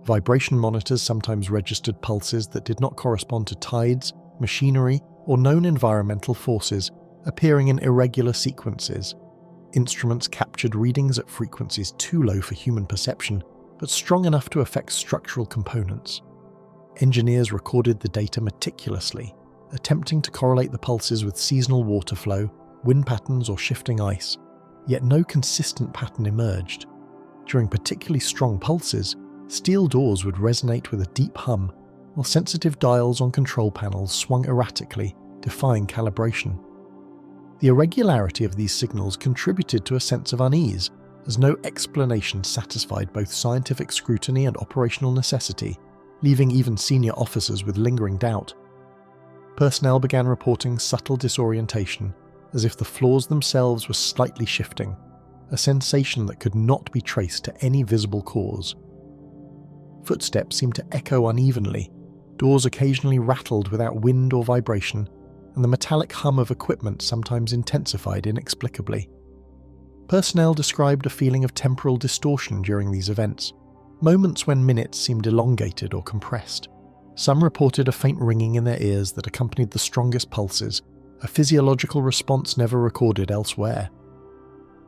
Vibration monitors sometimes registered pulses that did not correspond to tides, machinery, or known environmental forces, appearing in irregular sequences. Instruments captured readings at frequencies too low for human perception, but strong enough to affect structural components. Engineers recorded the data meticulously, attempting to correlate the pulses with seasonal water flow, wind patterns, or shifting ice, yet no consistent pattern emerged. During particularly strong pulses, steel doors would resonate with a deep hum, while sensitive dials on control panels swung erratically, defying calibration. The irregularity of these signals contributed to a sense of unease, as no explanation satisfied both scientific scrutiny and operational necessity, leaving even senior officers with lingering doubt. Personnel began reporting subtle disorientation, as if the floors themselves were slightly shifting, a sensation that could not be traced to any visible cause. Footsteps seemed to echo unevenly, doors occasionally rattled without wind or vibration, and the metallic hum of equipment sometimes intensified inexplicably. Personnel described a feeling of temporal distortion during these events, moments when minutes seemed elongated or compressed. Some reported a faint ringing in their ears that accompanied the strongest pulses, a physiological response never recorded elsewhere.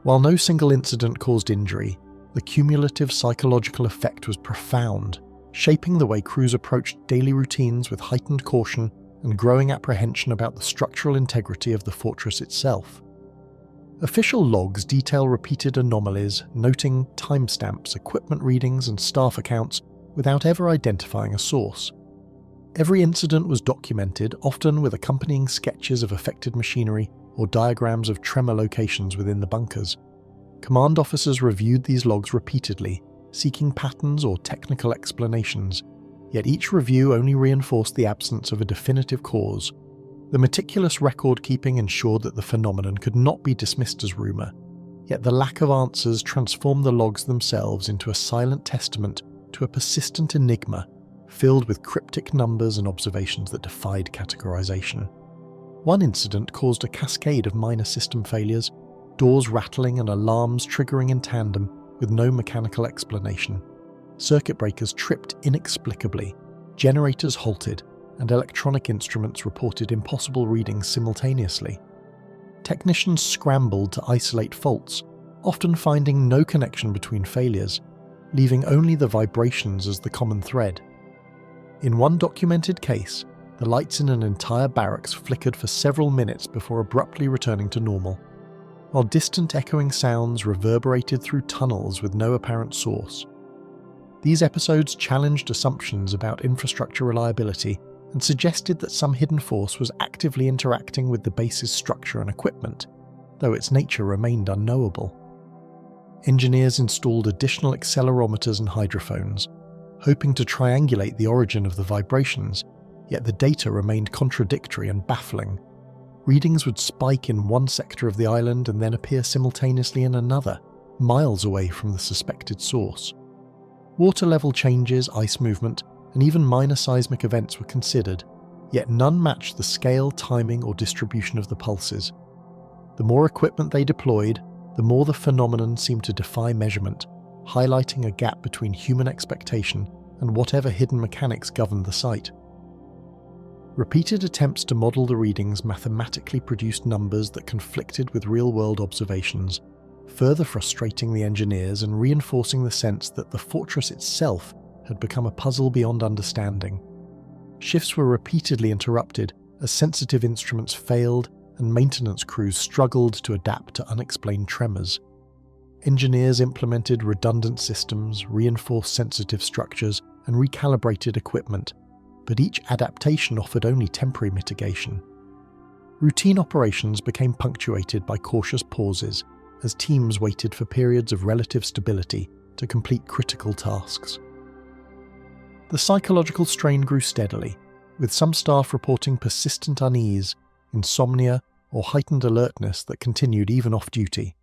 While no single incident caused injury, the cumulative psychological effect was profound, shaping the way crews approached daily routines with heightened caution and growing apprehension about the structural integrity of the fortress itself. Official logs detail repeated anomalies, noting timestamps, equipment readings, and staff accounts without ever identifying a source. Every incident was documented, often with accompanying sketches of affected machinery or diagrams of tremor locations within the bunkers. Command officers reviewed these logs repeatedly, seeking patterns or technical explanations, yet each review only reinforced the absence of a definitive cause. The meticulous record-keeping ensured that the phenomenon could not be dismissed as rumour, yet the lack of answers transformed the logs themselves into a silent testament to a persistent enigma, filled with cryptic numbers and observations that defied categorization. One incident caused a cascade of minor system failures, doors rattling and alarms triggering in tandem with no mechanical explanation. Circuit breakers tripped inexplicably, generators halted, and electronic instruments reported impossible readings simultaneously. Technicians scrambled to isolate faults, often finding no connection between failures, leaving only the vibrations as the common thread. In one documented case, the lights in an entire barracks flickered for several minutes before abruptly returning to normal, while distant echoing sounds reverberated through tunnels with no apparent source. These episodes challenged assumptions about infrastructure reliability and suggested that some hidden force was actively interacting with the base's structure and equipment, though its nature remained unknowable. Engineers installed additional accelerometers and hydrophones, hoping to triangulate the origin of the vibrations, yet the data remained contradictory and baffling. Readings would spike in one sector of the island and then appear simultaneously in another, miles away from the suspected source. Water level changes, ice movement, and even minor seismic events were considered, yet none matched the scale, timing, or distribution of the pulses. The more equipment they deployed, the more the phenomenon seemed to defy measurement, highlighting a gap between human expectation and whatever hidden mechanics governed the site. Repeated attempts to model the readings mathematically produced numbers that conflicted with real-world observations, further frustrating the engineers and reinforcing the sense that the fortress itself had become a puzzle beyond understanding. Shifts were repeatedly interrupted as sensitive instruments failed and maintenance crews struggled to adapt to unexplained tremors. Engineers implemented redundant systems, reinforced sensitive structures, and recalibrated equipment, but each adaptation offered only temporary mitigation. Routine operations became punctuated by cautious pauses as teams waited for periods of relative stability to complete critical tasks. The psychological strain grew steadily, with some staff reporting persistent unease, insomnia, or heightened alertness that continued even off-duty.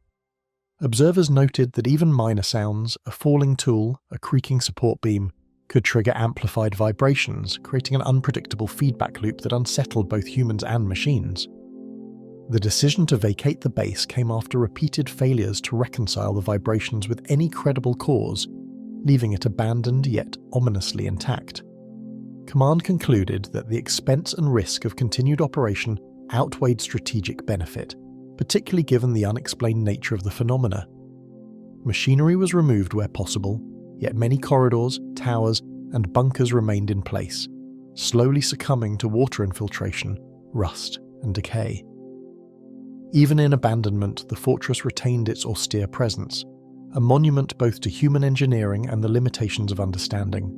Observers noted that even minor sounds, a falling tool, a creaking support beam, could trigger amplified vibrations, creating an unpredictable feedback loop that unsettled both humans and machines. The decision to vacate the base came after repeated failures to reconcile the vibrations with any credible cause, leaving it abandoned yet ominously intact. Command concluded that the expense and risk of continued operation outweighed strategic benefit, particularly given the unexplained nature of the phenomena. Machinery was removed where possible, yet many corridors, towers, and bunkers remained in place, slowly succumbing to water infiltration, rust, and decay. Even in abandonment, the fortress retained its austere presence, a monument both to human engineering and the limitations of understanding.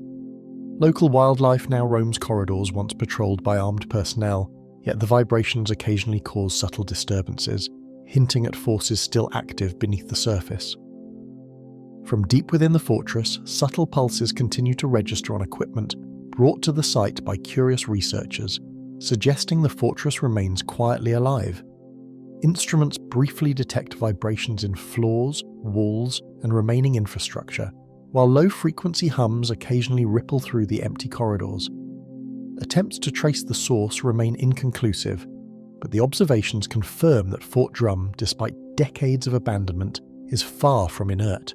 Local wildlife now roams corridors once patrolled by armed personnel, yet the vibrations occasionally cause subtle disturbances, hinting at forces still active beneath the surface. From deep within the fortress, subtle pulses continue to register on equipment brought to the site by curious researchers, suggesting the fortress remains quietly alive. Instruments briefly detect vibrations in floors, walls, and remaining infrastructure, while low-frequency hums occasionally ripple through the empty corridors. Attempts to trace the source remain inconclusive, but the observations confirm that Fort Drum, despite decades of abandonment, is far from inert.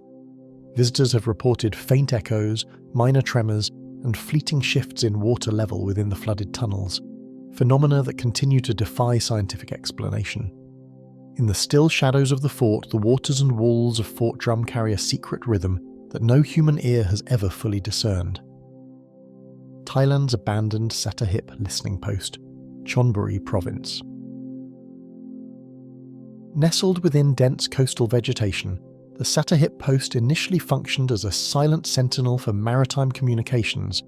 Visitors have reported faint echoes, minor tremors, and fleeting shifts in water level within the flooded tunnels, phenomena that continue to defy scientific explanation. In the still shadows of the fort, the waters and walls of Fort Drum carry a secret rhythm that no human ear has ever fully discerned. Thailand's abandoned Sattahip listening post, Chonburi Province. Nestled within dense coastal vegetation, the Sattahip post initially functioned as a silent sentinel for maritime communications,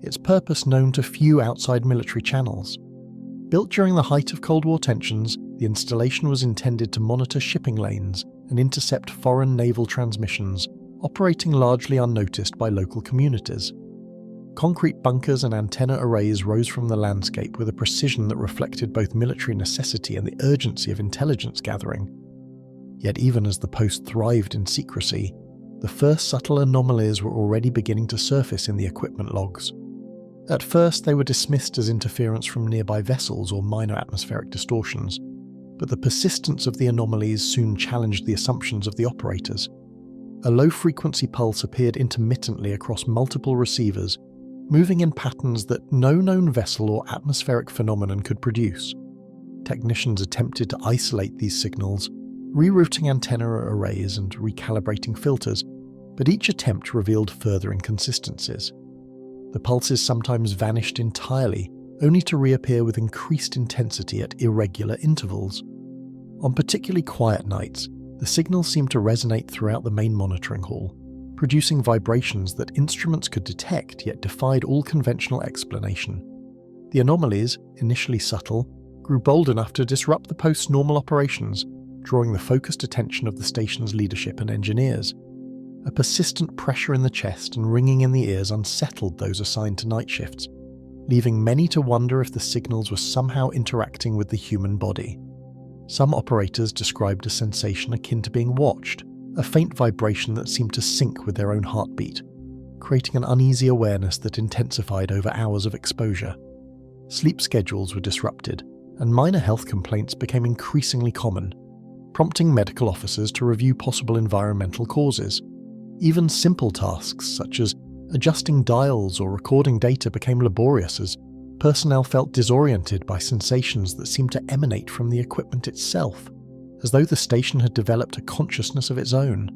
its purpose known to few outside military channels. Built during the height of Cold War tensions, the installation was intended to monitor shipping lanes and intercept foreign naval transmissions, operating largely unnoticed by local communities. Concrete bunkers and antenna arrays rose from the landscape with a precision that reflected both military necessity and the urgency of intelligence gathering. Yet even as the post thrived in secrecy, the first subtle anomalies were already beginning to surface in the equipment logs. At first, they were dismissed as interference from nearby vessels or minor atmospheric distortions, but the persistence of the anomalies soon challenged the assumptions of the operators. A low-frequency pulse appeared intermittently across multiple receivers, moving in patterns that no known vessel or atmospheric phenomenon could produce. Technicians attempted to isolate these signals, rerouting antenna arrays and recalibrating filters, but each attempt revealed further inconsistencies. The pulses sometimes vanished entirely, only to reappear with increased intensity at irregular intervals. On particularly quiet nights, the signals seemed to resonate throughout the main monitoring hall, producing vibrations that instruments could detect yet defied all conventional explanation. The anomalies, initially subtle, grew bold enough to disrupt the post's normal operations, drawing the focused attention of the station's leadership and engineers. A persistent pressure in the chest and ringing in the ears unsettled those assigned to night shifts, leaving many to wonder if the signals were somehow interacting with the human body. Some operators described a sensation akin to being watched, a faint vibration that seemed to sync with their own heartbeat, creating an uneasy awareness that intensified over hours of exposure. Sleep schedules were disrupted, and minor health complaints became increasingly common, prompting medical officers to review possible environmental causes. Even simple tasks such as adjusting dials or recording data became laborious as personnel felt disoriented by sensations that seemed to emanate from the equipment itself, as though the station had developed a consciousness of its own.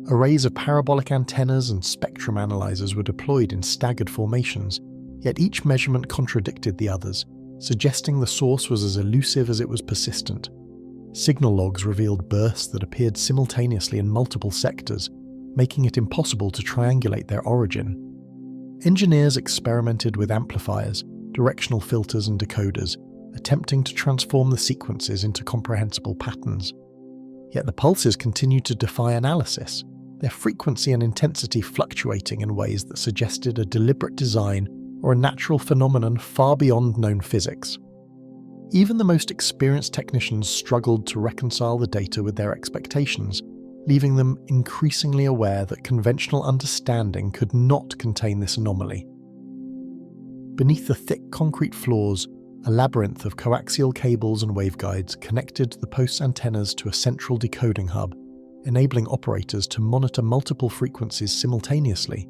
Arrays of parabolic antennas and spectrum analyzers were deployed in staggered formations, yet each measurement contradicted the others, suggesting the source was as elusive as it was persistent. Signal logs revealed bursts that appeared simultaneously in multiple sectors, making it impossible to triangulate their origin. Engineers experimented with amplifiers, directional filters and decoders, attempting to transform the sequences into comprehensible patterns. Yet the pulses continued to defy analysis, their frequency and intensity fluctuating in ways that suggested a deliberate design or a natural phenomenon far beyond known physics. Even the most experienced technicians struggled to reconcile the data with their expectations, leaving them increasingly aware that conventional understanding could not contain this anomaly. Beneath the thick concrete floors, a labyrinth of coaxial cables and waveguides connected the post's antennas to a central decoding hub, enabling operators to monitor multiple frequencies simultaneously.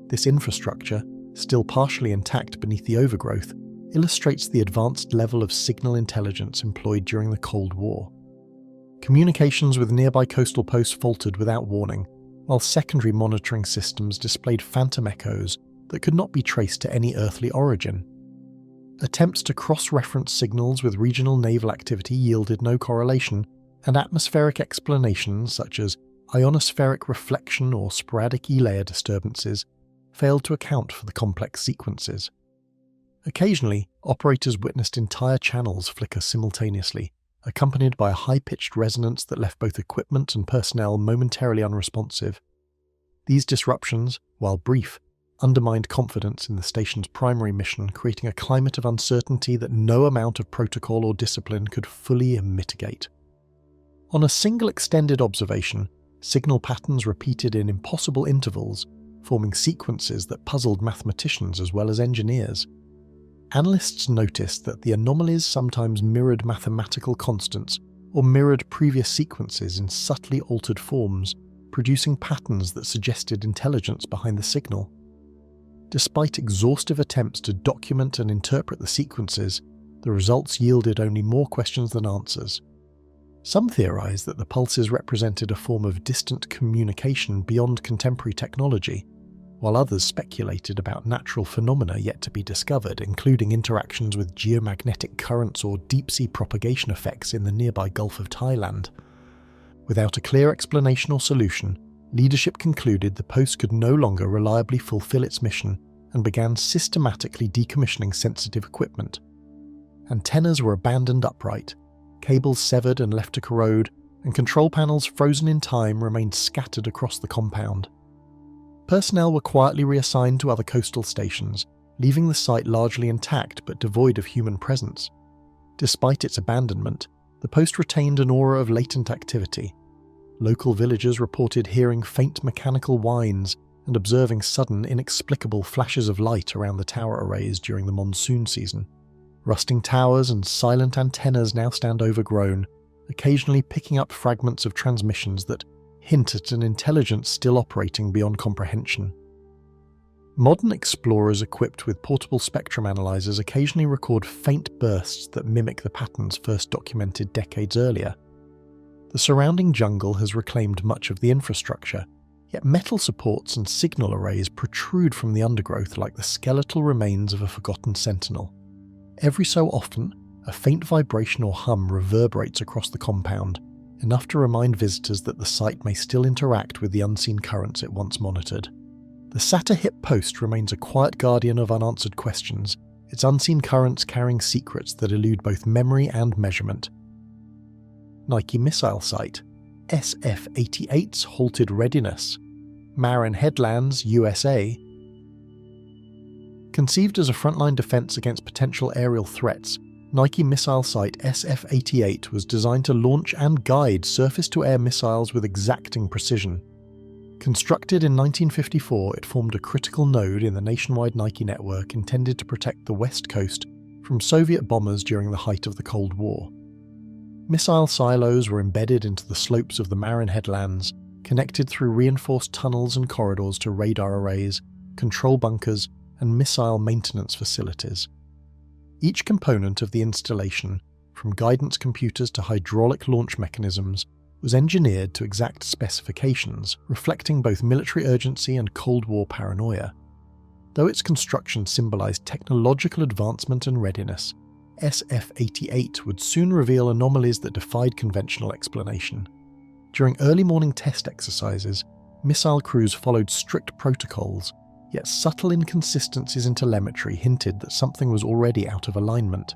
This infrastructure, still partially intact beneath the overgrowth, illustrates the advanced level of signal intelligence employed during the Cold War. Communications with nearby coastal posts faltered without warning, while secondary monitoring systems displayed phantom echoes that could not be traced to any earthly origin. Attempts to cross-reference signals with regional naval activity yielded no correlation, and atmospheric explanations such as ionospheric reflection or sporadic E-layer disturbances failed to account for the complex sequences. Occasionally, operators witnessed entire channels flicker simultaneously, accompanied by a high-pitched resonance that left both equipment and personnel momentarily unresponsive. These disruptions, while brief, undermined confidence in the station's primary mission, creating a climate of uncertainty that no amount of protocol or discipline could fully mitigate. On a single extended observation, signal patterns repeated in impossible intervals, forming sequences that puzzled mathematicians as well as engineers. Analysts noticed that the anomalies sometimes mirrored mathematical constants or mirrored previous sequences in subtly altered forms, producing patterns that suggested intelligence behind the signal. Despite exhaustive attempts to document and interpret the sequences, the results yielded only more questions than answers. Some theorized that the pulses represented a form of distant communication beyond contemporary technology, while others speculated about natural phenomena yet to be discovered, including interactions with geomagnetic currents or deep-sea propagation effects in the nearby Gulf of Thailand. Without a clear explanation or solution, leadership concluded the post could no longer reliably fulfill its mission and began systematically decommissioning sensitive equipment. Antennas were abandoned upright, cables severed and left to corrode, and control panels frozen in time remained scattered across the compound. Personnel were quietly reassigned to other coastal stations, leaving the site largely intact but devoid of human presence. Despite its abandonment, the post retained an aura of latent activity. Local villagers reported hearing faint mechanical whines and observing sudden, inexplicable flashes of light around the tower arrays during the monsoon season. Rusting towers and silent antennas now stand overgrown, occasionally picking up fragments of transmissions that hint at an intelligence still operating beyond comprehension. Modern explorers equipped with portable spectrum analyzers occasionally record faint bursts that mimic the patterns first documented decades earlier. The surrounding jungle has reclaimed much of the infrastructure, yet metal supports and signal arrays protrude from the undergrowth like the skeletal remains of a forgotten sentinel. Every so often, a faint vibration or hum reverberates across the compound, enough to remind visitors that the site may still interact with the unseen currents it once monitored. The Sattahip post remains a quiet guardian of unanswered questions, its unseen currents carrying secrets that elude both memory and measurement. Nike Missile Site, SF-88's halted readiness, Marin Headlands, USA. Conceived as a frontline defense against potential aerial threats, Nike Missile Site SF-88 was designed to launch and guide surface-to-air missiles with exacting precision. Constructed in 1954, it formed a critical node in the nationwide Nike network intended to protect the West Coast from Soviet bombers during the height of the Cold War. Missile silos were embedded into the slopes of the Marin Headlands, connected through reinforced tunnels and corridors to radar arrays, control bunkers, and missile maintenance facilities. Each component of the installation, from guidance computers to hydraulic launch mechanisms, was engineered to exact specifications, reflecting both military urgency and Cold War paranoia. Though its construction symbolized technological advancement and readiness, SF-88 would soon reveal anomalies that defied conventional explanation. During early morning test exercises, missile crews followed strict protocols, yet subtle inconsistencies in telemetry hinted that something was already out of alignment.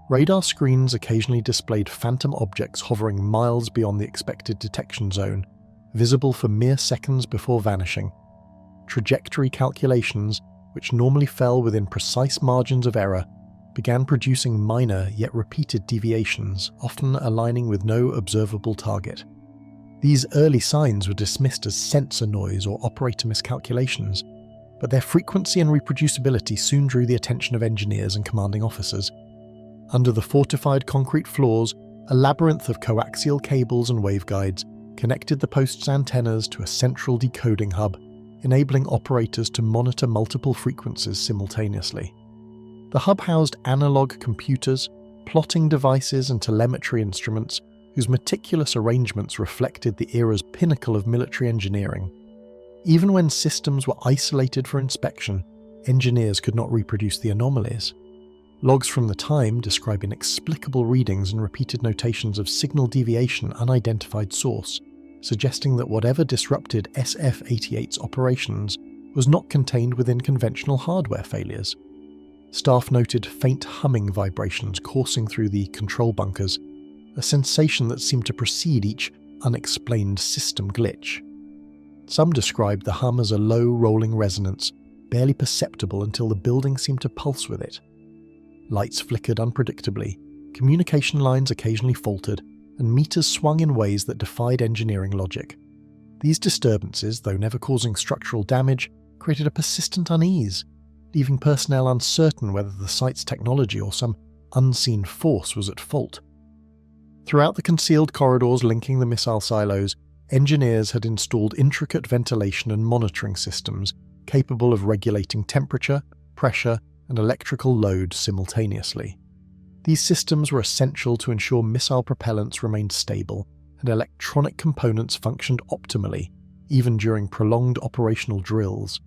Radar screens occasionally displayed phantom objects hovering miles beyond the expected detection zone, visible for mere seconds before vanishing. Trajectory calculations, which normally fell within precise margins of error, began producing minor yet repeated deviations, often aligning with no observable target. These early signs were dismissed as sensor noise or operator miscalculations, but their frequency and reproducibility soon drew the attention of engineers and commanding officers. Under the fortified concrete floors, a labyrinth of coaxial cables and waveguides connected the post's antennas to a central decoding hub, enabling operators to monitor multiple frequencies simultaneously. The hub housed analog computers, plotting devices and telemetry instruments whose meticulous arrangements reflected the era's pinnacle of military engineering. Even when systems were isolated for inspection, engineers could not reproduce the anomalies. Logs from the time describe inexplicable readings and repeated notations of signal deviation unidentified source, suggesting that whatever disrupted SF-88's operations was not contained within conventional hardware failures. Staff noted faint humming vibrations coursing through the control bunkers, a sensation that seemed to precede each unexplained system glitch. Some described the hum as a low rolling resonance, barely perceptible until the building seemed to pulse with it. Lights flickered unpredictably, communication lines occasionally faltered, and meters swung in ways that defied engineering logic. These disturbances, though never causing structural damage, created a persistent unease, leaving personnel uncertain whether the site's technology or some unseen force was at fault. Throughout the concealed corridors linking the missile silos, engineers had installed intricate ventilation and monitoring systems capable of regulating temperature, pressure, and electrical load simultaneously. These systems were essential to ensure missile propellants remained stable and electronic components functioned optimally, even during prolonged operational drills.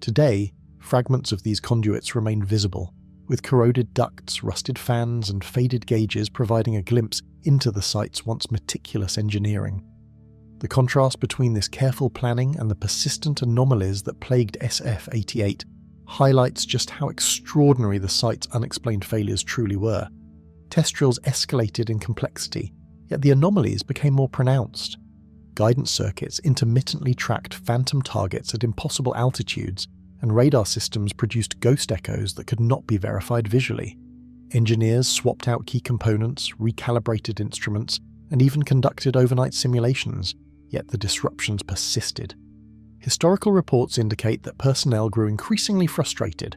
Today, fragments of these conduits remain visible, with corroded ducts, rusted fans, and faded gauges providing a glimpse into the site's once meticulous engineering. The contrast between this careful planning and the persistent anomalies that plagued SF-88 highlights just how extraordinary the site's unexplained failures truly were. Test drills escalated in complexity, yet the anomalies became more pronounced. Guidance circuits intermittently tracked phantom targets at impossible altitudes, and radar systems produced ghost echoes that could not be verified visually. Engineers swapped out key components, recalibrated instruments, and even conducted overnight simulations, yet the disruptions persisted. Historical reports indicate that personnel grew increasingly frustrated,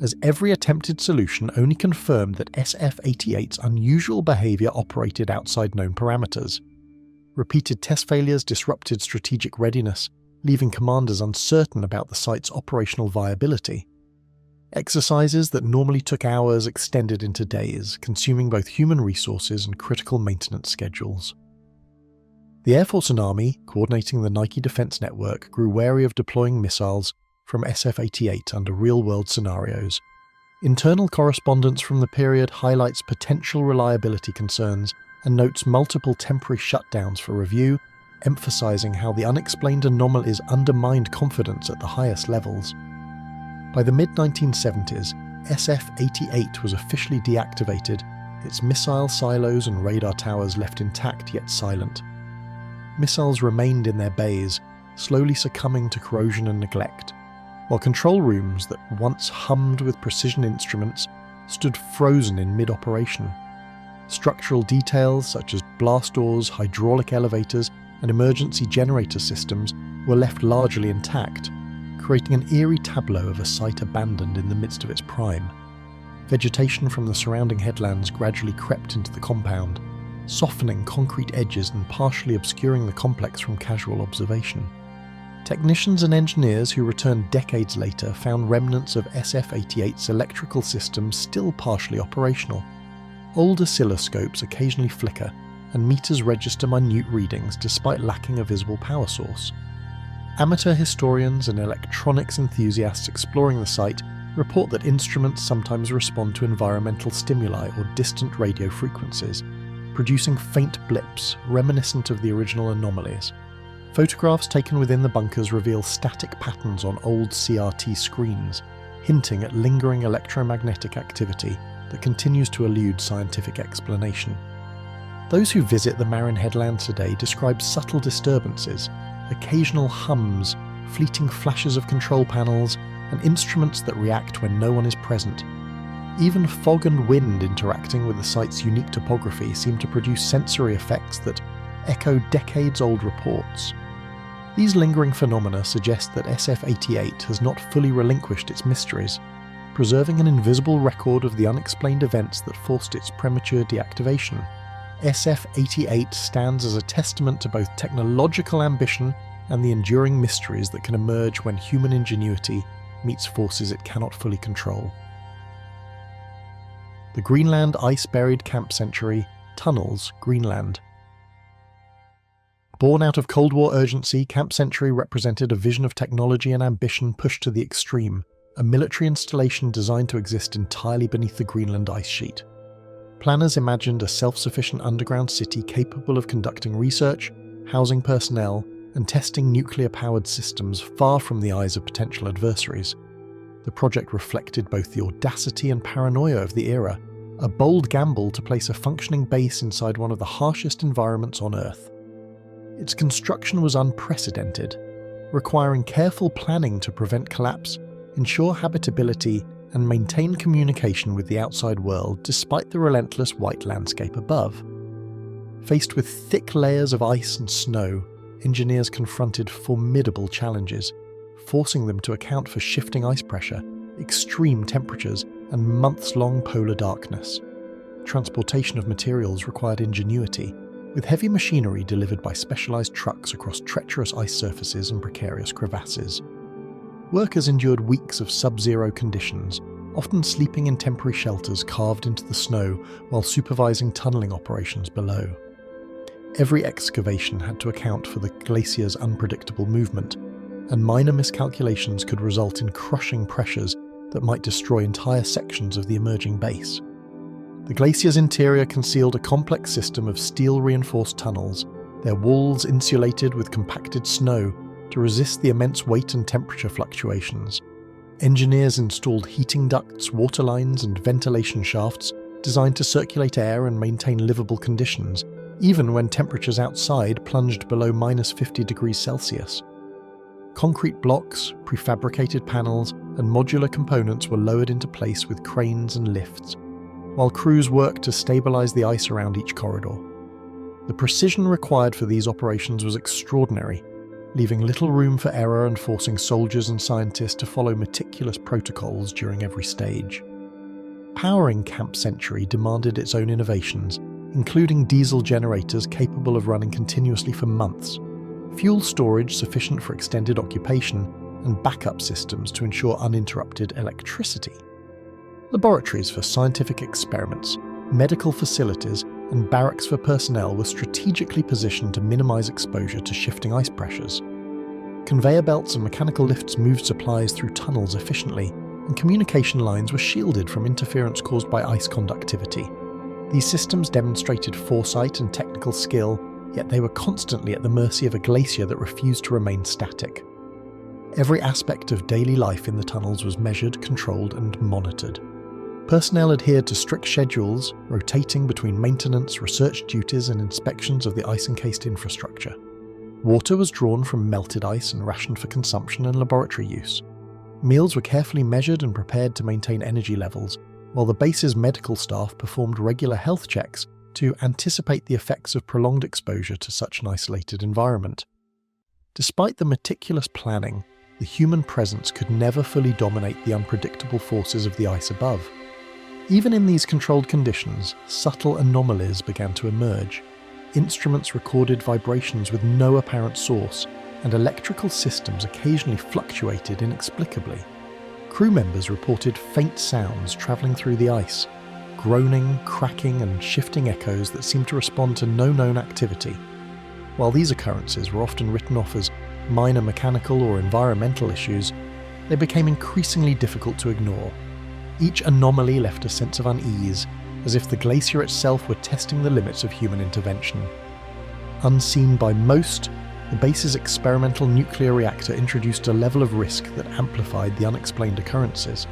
as every attempted solution only confirmed that SF-88's unusual behavior operated outside known parameters. Repeated test failures disrupted strategic readiness, leaving commanders uncertain about the site's operational viability. Exercises that normally took hours extended into days, consuming both human resources and critical maintenance schedules. The Air Force and Army, coordinating the Nike defense network, grew wary of deploying missiles from SF-88 under real-world scenarios. Internal correspondence from the period highlights potential reliability concerns and notes multiple temporary shutdowns for review, emphasizing how the unexplained anomalies undermined confidence at the highest levels. By the mid-1970s, SF-88 was officially deactivated, its missile silos and radar towers left intact yet silent. Missiles remained in their bays, slowly succumbing to corrosion and neglect, while control rooms that once hummed with precision instruments stood frozen in mid-operation. Structural details such as blast doors, hydraulic elevators, and emergency generator systems were left largely intact, creating an eerie tableau of a site abandoned in the midst of its prime. Vegetation from the surrounding headlands gradually crept into the compound, softening concrete edges and partially obscuring the complex from casual observation. Technicians and engineers who returned decades later found remnants of SF-88's electrical systems still partially operational. Old oscilloscopes occasionally flicker, and meters register minute readings despite lacking a visible power source. Amateur historians and electronics enthusiasts exploring the site report that instruments sometimes respond to environmental stimuli or distant radio frequencies, producing faint blips reminiscent of the original anomalies. Photographs taken within the bunkers reveal static patterns on old CRT screens, hinting at lingering electromagnetic activity that continues to elude scientific explanation. Those who visit the Marin headlands today describe subtle disturbances, occasional hums, fleeting flashes of control panels, and instruments that react when no one is present. Even fog and wind interacting with the site's unique topography seem to produce sensory effects that echo decades-old reports. These lingering phenomena suggest that SF-88 has not fully relinquished its mysteries, preserving an invisible record of the unexplained events that forced its premature deactivation. SF-88 stands as a testament to both technological ambition and the enduring mysteries that can emerge when human ingenuity meets forces it cannot fully control. The Greenland Ice-Buried Camp Century, Tunnels, Greenland. Born out of Cold War urgency, Camp Century represented a vision of technology and ambition pushed to the extreme, a military installation designed to exist entirely beneath the Greenland ice sheet. Planners imagined a self-sufficient underground city capable of conducting research, housing personnel, and testing nuclear-powered systems far from the eyes of potential adversaries. The project reflected both the audacity and paranoia of the era, a bold gamble to place a functioning base inside one of the harshest environments on Earth. Its construction was unprecedented, requiring careful planning to prevent collapse, ensure habitability, and maintain communication with the outside world despite the relentless white landscape above. Faced with thick layers of ice and snow, engineers confronted formidable challenges, forcing them to account for shifting ice pressure, extreme temperatures, and months-long polar darkness. Transportation of materials required ingenuity, with heavy machinery delivered by specialized trucks across treacherous ice surfaces and precarious crevasses. Workers endured weeks of sub-zero conditions, often sleeping in temporary shelters carved into the snow while supervising tunneling operations below. Every excavation had to account for the glacier's unpredictable movement, and minor miscalculations could result in crushing pressures that might destroy entire sections of the emerging base. The glacier's interior concealed a complex system of steel-reinforced tunnels, their walls insulated with compacted snow to resist the immense weight and temperature fluctuations. Engineers installed heating ducts, water lines, and ventilation shafts designed to circulate air and maintain livable conditions, even when temperatures outside plunged below -50 degrees Celsius. Concrete blocks, prefabricated panels, and modular components were lowered into place with cranes and lifts, while crews worked to stabilize the ice around each corridor. The precision required for these operations was extraordinary, leaving little room for error and forcing soldiers and scientists to follow meticulous protocols during every stage. Powering Camp Century demanded its own innovations, including diesel generators capable of running continuously for months, fuel storage sufficient for extended occupation, and backup systems to ensure uninterrupted electricity. Laboratories for scientific experiments, medical facilities, and barracks for personnel were strategically positioned to minimise exposure to shifting ice pressures. Conveyor belts and mechanical lifts moved supplies through tunnels efficiently, and communication lines were shielded from interference caused by ice conductivity. These systems demonstrated foresight and technical skill, yet they were constantly at the mercy of a glacier that refused to remain static. Every aspect of daily life in the tunnels was measured, controlled, and monitored. Personnel adhered to strict schedules, rotating between maintenance, research duties, and inspections of the ice-encased infrastructure. Water was drawn from melted ice and rationed for consumption and laboratory use. Meals were carefully measured and prepared to maintain energy levels, while the base's medical staff performed regular health checks to anticipate the effects of prolonged exposure to such an isolated environment. Despite the meticulous planning, the human presence could never fully dominate the unpredictable forces of the ice above. Even in these controlled conditions, subtle anomalies began to emerge. Instruments recorded vibrations with no apparent source, and electrical systems occasionally fluctuated inexplicably. Crew members reported faint sounds travelling through the ice, groaning, cracking, and shifting echoes that seemed to respond to no known activity. While these occurrences were often written off as minor mechanical or environmental issues, they became increasingly difficult to ignore. Each anomaly left a sense of unease, as if the glacier itself were testing the limits of human intervention. Unseen by most, the base's experimental nuclear reactor introduced a level of risk that amplified the unexplained occurrences.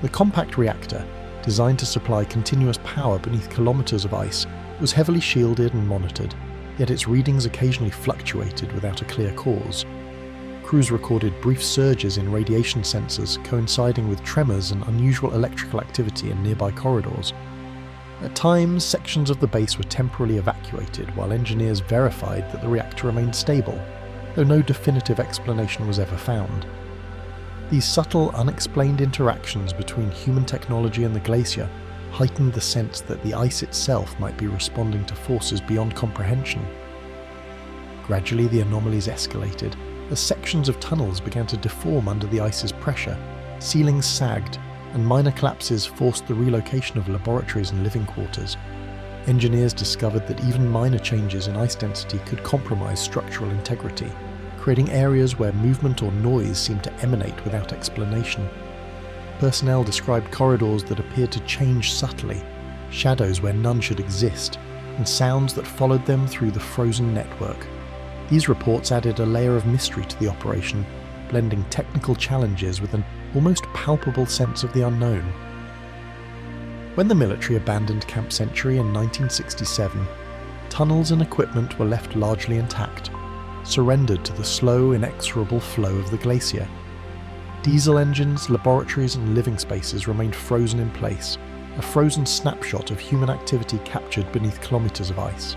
The compact reactor, designed to supply continuous power beneath kilometers of ice, was heavily shielded and monitored, yet its readings occasionally fluctuated without a clear cause. Crews recorded brief surges in radiation sensors coinciding with tremors and unusual electrical activity in nearby corridors. At times, sections of the base were temporarily evacuated while engineers verified that the reactor remained stable, though no definitive explanation was ever found. These subtle, unexplained interactions between human technology and the glacier heightened the sense that the ice itself might be responding to forces beyond comprehension. Gradually, the anomalies escalated as sections of tunnels began to deform under the ice's pressure, ceilings sagged, and minor collapses forced the relocation of laboratories and living quarters. Engineers discovered that even minor changes in ice density could compromise structural integrity, creating areas where movement or noise seemed to emanate without explanation. Personnel described corridors that appeared to change subtly, shadows where none should exist, and sounds that followed them through the frozen network. These reports added a layer of mystery to the operation, blending technical challenges with an almost palpable sense of the unknown. When the military abandoned Camp Century in 1967, tunnels and equipment were left largely intact, surrendered to the slow, inexorable flow of the glacier. Diesel engines, laboratories, and living spaces remained frozen in place, a frozen snapshot of human activity captured beneath kilometers of ice.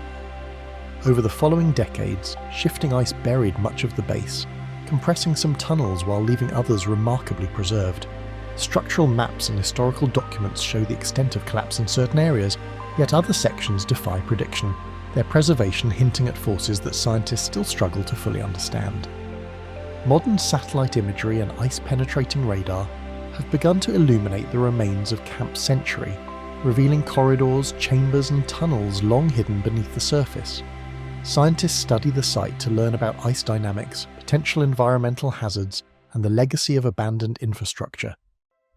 Over the following decades, shifting ice buried much of the base, compressing some tunnels while leaving others remarkably preserved. Structural maps and historical documents show the extent of collapse in certain areas, yet other sections defy prediction, their preservation hinting at forces that scientists still struggle to fully understand. Modern satellite imagery and ice-penetrating radar have begun to illuminate the remains of Camp Century, revealing corridors, chambers, and tunnels long hidden beneath the surface. Scientists study the site to learn about ice dynamics, potential environmental hazards, and the legacy of abandoned infrastructure.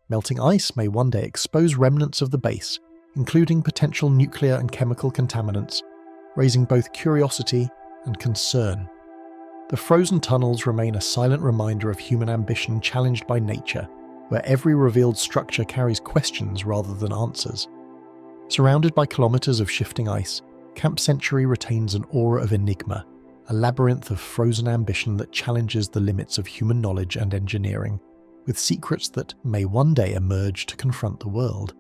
Melting ice may one day expose remnants of the base, including potential nuclear and chemical contaminants, raising both curiosity and concern. The frozen tunnels remain a silent reminder of human ambition challenged by nature, where every revealed structure carries questions rather than answers. Surrounded by kilometers of shifting ice, Camp Century retains an aura of enigma, a labyrinth of frozen ambition that challenges the limits of human knowledge and engineering, with secrets that may one day emerge to confront the world.